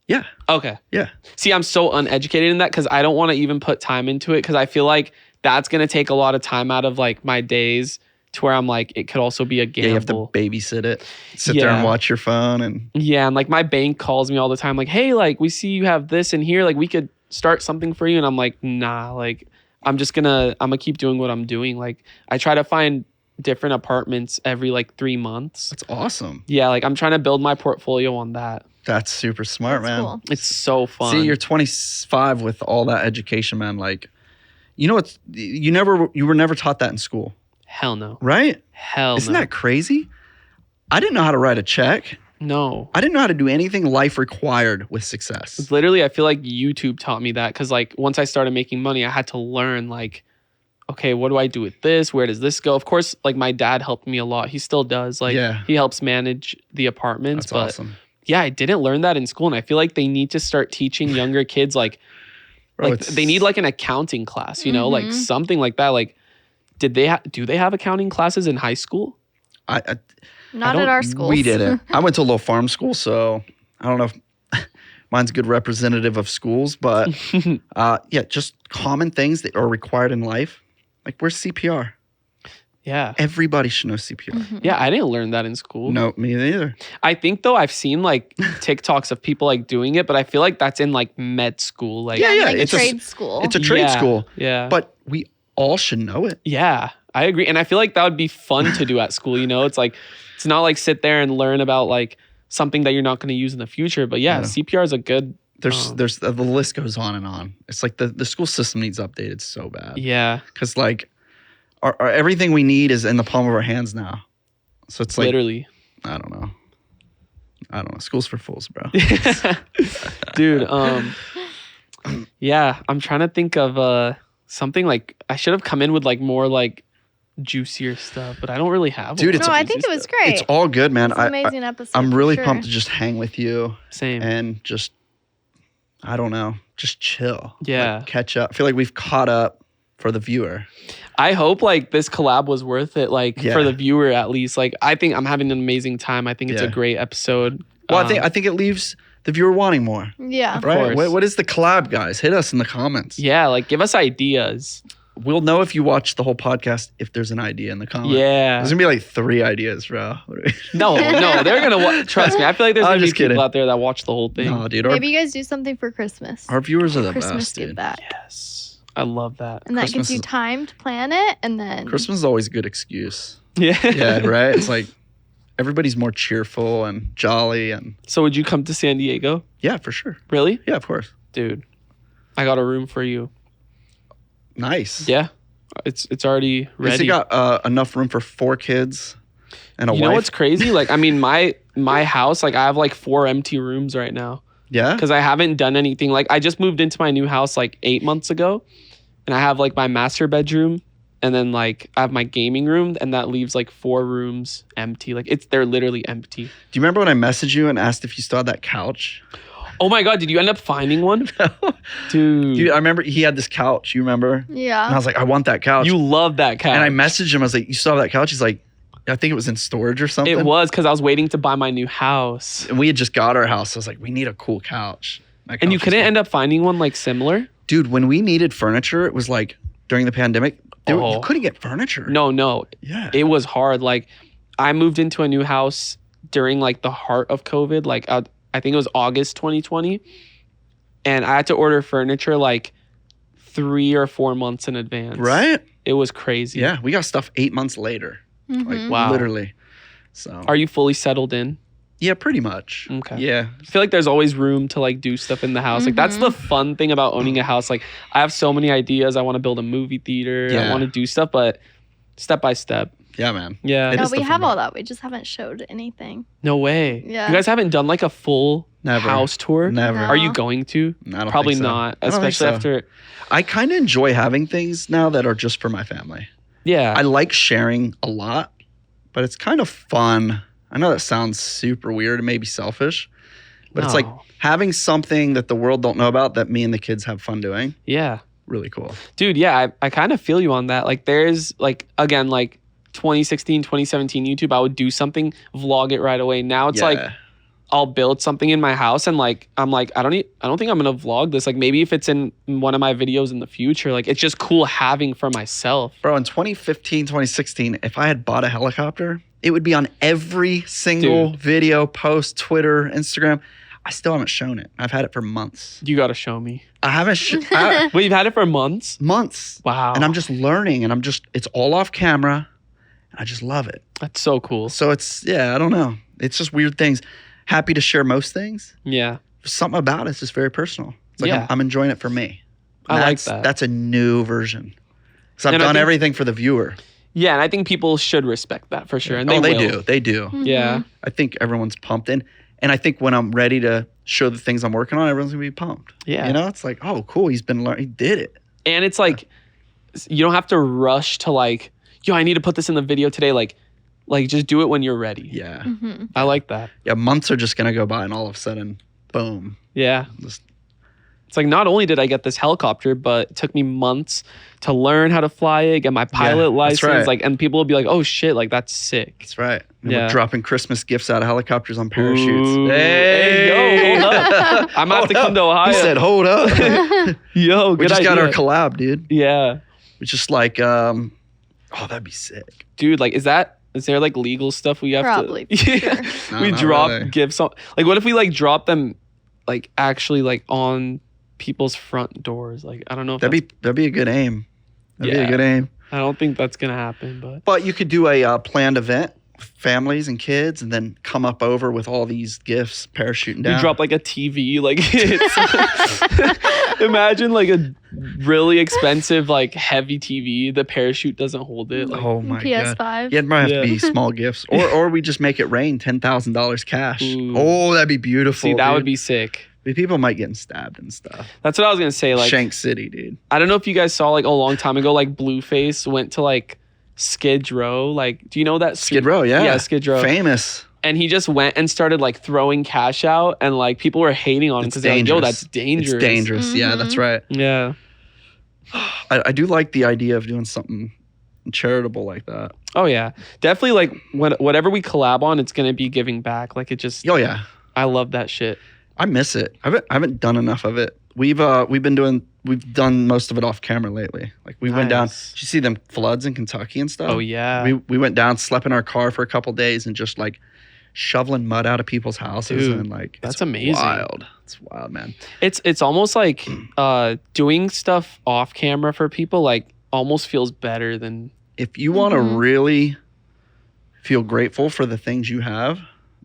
Yeah. Okay. Yeah. See, I'm so uneducated in that because I don't want to even put time into it because I feel like that's gonna take a lot of time out of like my days to where I'm like it could also be a gamble. Yeah, you have to babysit it. Sit there and watch your phone and yeah, and like my bank calls me all the time like, hey, like we see you have this in here, like we could start something for you, and I'm like, nah, like I'm gonna keep doing what I'm doing. Like I try to find different apartments every like 3 months. That's awesome. Yeah, like I'm trying to build my portfolio on that. That's super smart, That's man. cool. It's so fun. See, you're 25 with all that education, man. Like, you know, you were never taught that in school, Hell no. right? Hell Isn't no. that crazy? I didn't know how to write a check. No. I didn't know how to do anything life required with success. Literally, I feel like YouTube taught me that because like once I started making money, I had to learn like, okay, what do I do with this? Where does this go? Of course, like my dad helped me a lot. He still does. Like he helps manage the apartments. That's but awesome. yeah, I didn't learn that in school. And I feel like they need to start teaching younger kids like, Bro, like they need like an accounting class, you know, like something like that. Like, do they have accounting classes in high school? Not at our school. We didn't. I went to a little farm school, so I don't know if mine's a good representative of schools, but yeah, just common things that are required in life. Like, where's CPR? Yeah. Everybody should know CPR. Yeah, I didn't learn that in school. No, me neither. I think though I've seen like TikToks of people like doing it, but I feel like that's in like med school. Like Yeah, like it's a trade school. It's a trade school. Yeah. But we all should know it. Yeah, I agree. And I feel like that would be fun to do at school, you know? It's like, it's not like sit there and learn about like something that you're not going to use in the future. But yeah, CPR is a good... There's the list goes on and on. It's like the school system needs updated so bad. Yeah. Because like our everything we need is in the palm of our hands now. So it's like... Literally. I don't know. School's for fools, bro. Dude, yeah, I'm trying to think of something like... I should have come in with like more like juicier stuff, but I don't really have Dude, I think it was great. It's all good, man. It's an amazing episode. I'm really for sure. pumped to just hang with you. Same. And just, I don't know, just chill. Yeah. Like, catch up. I feel like we've caught up for the viewer. I hope like this collab was worth it, like Yeah. for the viewer at least. Like I think I'm having an amazing time. I think it's a great episode. Well, I think it leaves the viewer wanting more. Yeah. Right? course. What is the collab, guys? Hit us in the comments. Yeah, like give us ideas. We'll know if you watch the whole podcast if there's an idea in the comments. Yeah. There's gonna be like 3 ideas, bro. No, they're gonna trust me. I feel like there's I'm gonna be just kidding. people out there that watch the whole thing. No, dude. Maybe you guys do something for Christmas. Our viewers are the Christmas best, give dude. back. Yes, I love that. And that Christmas gives you is- time to plan it, and then Christmas is always a good excuse. Yeah. Yeah, right? It's like everybody's more cheerful and jolly and So would you come to San Diego? yeah, for sure. Really, Yeah, of course. dude? I got a room for you. Nice. Yeah, it's already ready. Has he got enough room for 4 kids and a you wife? know what's crazy? Like, I mean, my house, like, I have like 4 empty rooms right now Yeah? because I haven't done anything. Like, I just moved into my new house like 8 months ago, and I have like my master bedroom And then like I have my gaming room, and that leaves like 4 rooms empty. Like they're literally empty. Do you remember when I messaged you and asked if you still had that couch? Oh my God, did you end up finding one? Dude, I remember he had this couch. You remember? Yeah. And I was like, I want that couch. You love that couch. And I messaged him. I was like, you still have that couch? He's like, I think it was in storage or something. It was because I was waiting to buy my new house. And we had just got our house. I was like, we need a cool couch. And you couldn't end up finding one like similar? Dude, when we needed furniture, it was like during the pandemic, you couldn't get furniture. No. Yeah. It was hard. Like I moved into a new house during like the heart of COVID. Like I think it was August 2020. And I had to order furniture like 3 or 4 months in advance. Right? It was crazy. Yeah. We got stuff 8 months later. Like Wow. literally. So Are you fully settled in? yeah, pretty much. Okay. Yeah. I feel like there's always room to like do stuff in the house. Like that's the fun thing about owning a house. Like I have so many ideas. I want to build a movie theater. Yeah. I want to do stuff, but step by step. Yeah, man. Yeah. It No, is we the have fun all that. We just haven't showed anything. No way. Yeah. You guys haven't done like a full Never. house tour? Never. No. Are you going to? I don't Probably think so. not, I don't think especially so. after. I kind of enjoy having things now that are just for my family. Yeah. I like sharing a lot, but it's kind of fun. I know that sounds super weird and maybe selfish, but it's like No. having something that the world don't know about that me and the kids have fun doing. Yeah. Really cool. Dude, yeah, I kind of feel you on that. Like there's like, again, like 2016, 2017 YouTube, I would do something, vlog it right away. Now it's like I'll build something in my house and like I'm like I don't think I'm gonna vlog this. Like maybe if it's in one of my videos in the future, like it's just cool having for myself. Bro, in 2015, 2016, if I had bought a helicopter, it would be on every single video, post, Twitter, Instagram. I still haven't shown it. I've had it for months. You gotta show me. I haven't Wait, you've had it for months? months. Wow. And I'm just learning and it's all off camera. And I just love it. That's so cool. So I don't know. It's just weird things. Happy to share most things. Yeah. Something about it's just very personal. It's like Yeah. I'm enjoying it for me. I like that. That's a new version. So I've And I done think- everything for the viewer. Yeah, and I think people should respect that for sure. And They will. do. They do. Yeah. I think everyone's pumped in. And I think when I'm ready to show the things I'm working on, everyone's gonna be pumped. Yeah. You know, it's like, oh, cool. He did it. And it's like you don't have to rush to like, yo, I need to put this in the video today. Like just do it when you're ready. Yeah. I like that. Yeah. Months are just gonna go by and all of a sudden, boom. Yeah. Just, It's like not only did I get this helicopter, but it took me months to learn how to fly it, get my pilot that's license. right. Like, and people will be like, "Oh shit, like that's sick." that's right. And Yeah. we're dropping Christmas gifts out of helicopters on parachutes. Ooh. Hey, yo, hold up! I'm gonna have to come to Ohio. He said, hold up. "Yo, We good just idea." got our collab, dude. Yeah, It's just like, oh, that'd be sick. dude. Like, is there like legal stuff we have Probably, to? for Yeah. No, We not drop really. gifts on. Like, what if we like drop them, like actually like on people's front doors? Like, I don't know if That'd be a good aim. That'd be Yeah. a good aim. I don't think that's gonna happen, but But you could do a planned event, with families and kids, and then come up over with all these gifts, parachuting down. we drop like a TV. Like, it's imagine like a really expensive, like heavy TV. The parachute doesn't hold it. Like, Oh my god. PS5. Yeah, it might have Yeah. to be small gifts, or we just make it rain $10,000 cash. Ooh. Oh, that'd be beautiful. see, that would dude. be sick. People might get stabbed and stuff. That's what I was gonna say. Like, Shank City, dude. I don't know if you guys saw like a long time ago, like Blueface went to like Skid Row. Like, do you know that Skid Row, yeah. Yeah, Skid Row. Famous. And he just went and started like throwing cash out, and like people were hating on him It's because they're like, "Yo, dangerous. that's dangerous." It's dangerous. Yeah, that's right. Yeah. I do like the idea of doing something charitable like that. Oh yeah, definitely. Like whatever we collab on, it's gonna be giving back. Like it just. Oh yeah. I love that shit. I miss it. I haven't done enough of it. We've done most of it off camera lately. Like we went down. Nice. Did you see them floods in Kentucky and stuff? Oh yeah. We went down, slept in our car for a couple days, and just like shoveling mud out of people's houses. Dude, And like that's it's amazing. Wild. It's wild, man. It's almost like doing stuff off camera for people. Like almost feels better than. If you want to really feel grateful for the things you have,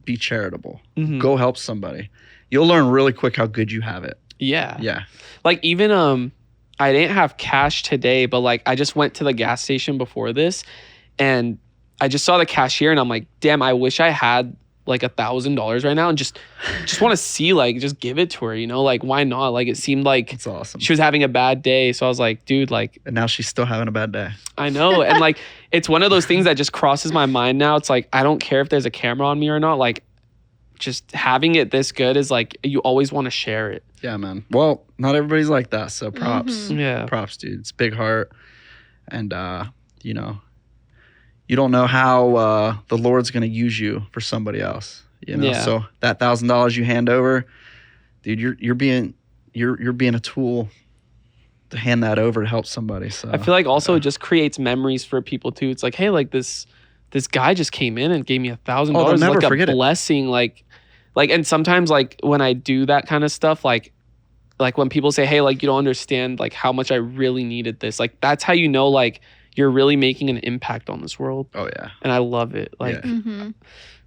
be charitable. Mhm. Go help somebody. You'll learn really quick how good you have it. Yeah. Yeah. Like even I didn't have cash today, but like I just went to the gas station before this, and I just saw the cashier, and I'm like, damn, I wish I had like $1,000 right now and just want to see, like, just give it to her, you know, like, why not? Like, it seemed like It's awesome. she was having a bad day. So I was like, dude, like, And now she's still having a bad day. I know. And like, it's one of those things that just crosses my mind now. It's like, I don't care if there's a camera on me or not. Like, just having it this good is like, you always want to share it. Yeah, man. Well, not everybody's like that. So props. Yeah. Props, dude. It's big heart. And, you know, you don't know how the Lord's going to use you for somebody else. You know, Yeah. so that $1,000 you hand over, dude, you're being a tool to hand that over to help somebody. So I feel like also it just creates memories for people too. It's like, hey, like this guy just came in and gave me $1,000. they'll never like forget a it. blessing. Like, and sometimes like when I do that kind of stuff, like when people say, hey, like you don't understand like how much I really needed this. Like that's how you know like you're really making an impact on this world. Oh yeah. And I love it. Like Mm-hmm.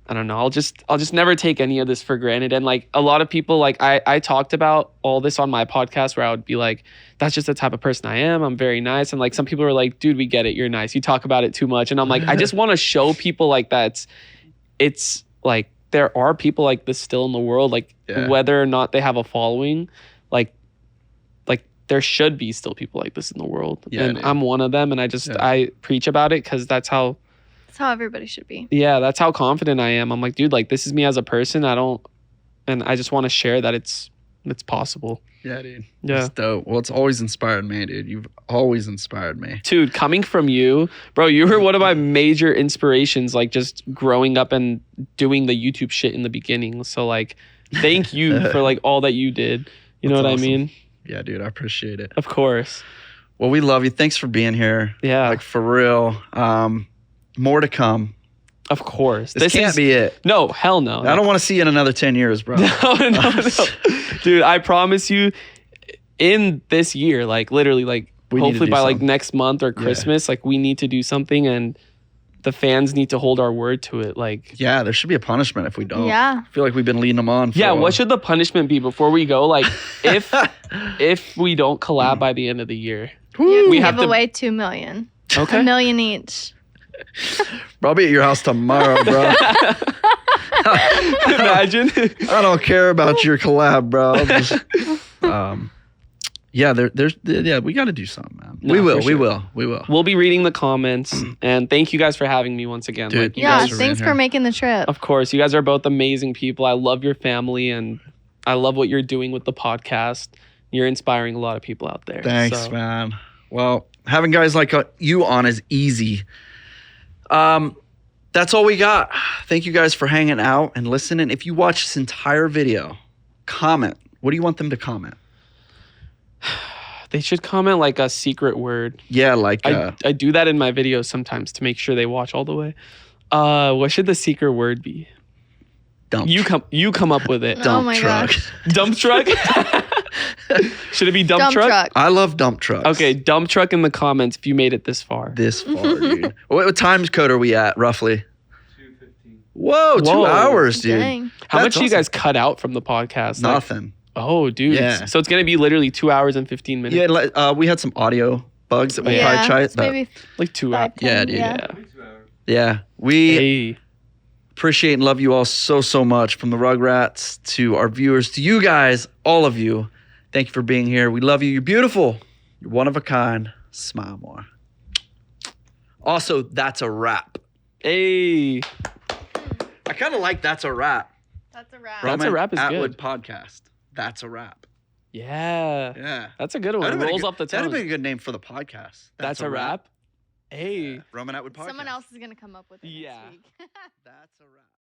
I don't know. I'll just never take any of this for granted. And like a lot of people, like I talked about all this on my podcast where I would be like, that's just the type of person I am. I'm very nice. And like some people are like, dude, we get it. You're nice. You talk about it too much. And I'm like, I just want to show people like that. It's like there are people like this still in the world. Like whether or not they have a following, like there should be still people like this in the world. Yeah, and dude. I'm one of them. And I preach about it because that's how everybody should be. yeah, that's how confident I am. I'm like, dude, like this is me as a person. And I just want to share that it's possible. Yeah, dude. Yeah. It's dope. Well, it's always inspired me, dude. You've always inspired me. Dude, coming from you, bro, you were one of my major inspirations, like just growing up and doing the YouTube shit in the beginning. So like, thank you for like all that you did. You know That's what awesome. I mean? Yeah, dude. I appreciate it. Of course. Well, we love you. Thanks for being here. Yeah. Like for real. More to come. Of course. This can't be it. No, hell no. I don't want to see you in another 10 years, bro. No. Dude, I promise you in this year, like literally like We need to hopefully do by like something. next month or Christmas, like we need to do something and the fans need to hold our word to it. Like, Yeah, there should be a punishment if we don't. Yeah. I feel like we've been leading them on. For yeah, a while. what should the punishment be before we go? Like if we don't collab by the end of the year. You We give have to- away 2 million. Okay. $1 million each. Bro, I'll be at your house tomorrow, bro. Imagine. I don't care about your collab, bro. I'll just, yeah, we got to do something, man. No, we will, for sure. we will. We'll be reading the comments and thank you guys for having me once again. Dude, Like, you Yeah, guys are thanks in for here. making the trip. Of course, you guys are both amazing people. I love your family and I love what you're doing with the podcast. You're inspiring a lot of people out there. Thanks, So, man. Well, having guys like you on is easy. That's all we got. Thank you guys for hanging out and listening. If you watch this entire video, comment. What do you want them to comment? They should comment like a secret word. Yeah, like I do that in my videos sometimes to make sure they watch all the way. What should the secret word be? dump. You come up with it. Oh dump my truck. gosh. Dump truck? Should it be dump truck? I love dump trucks. Okay, dump truck in the comments if you made it this far. This far, dude. What time code are we at, roughly? 2:15. Whoa, 2 Whoa. hours, dude. Dang. How That's much do you awesome. guys cut out from the podcast? Like, Nothing. oh, dude. Yeah. So it's going to be literally 2 hours and 15 minutes. Yeah, we had some audio bugs that we Yeah. probably tried. it's maybe Like 2 hours. 5, 10, Yeah, dude. Yeah. Maybe 2 hours. Yeah, we Hey. appreciate and love you all so much. From the Rugrats to our viewers to you guys, all of you. Thank you for being here. We love you. You're beautiful. You're one of a kind. Smile more. Also, that's a wrap. Hey. I kind of like that's a wrap. That's a wrap. That's a wrap is Atwood good. podcast. That's a wrap. Yeah. Yeah. That's a good one. It rolls off the That'd tongue. be a good name for the podcast. That's a wrap. Hey. Yeah. Roman Atwood podcast. Someone else is going to come up with it Yeah. next week. That's a wrap.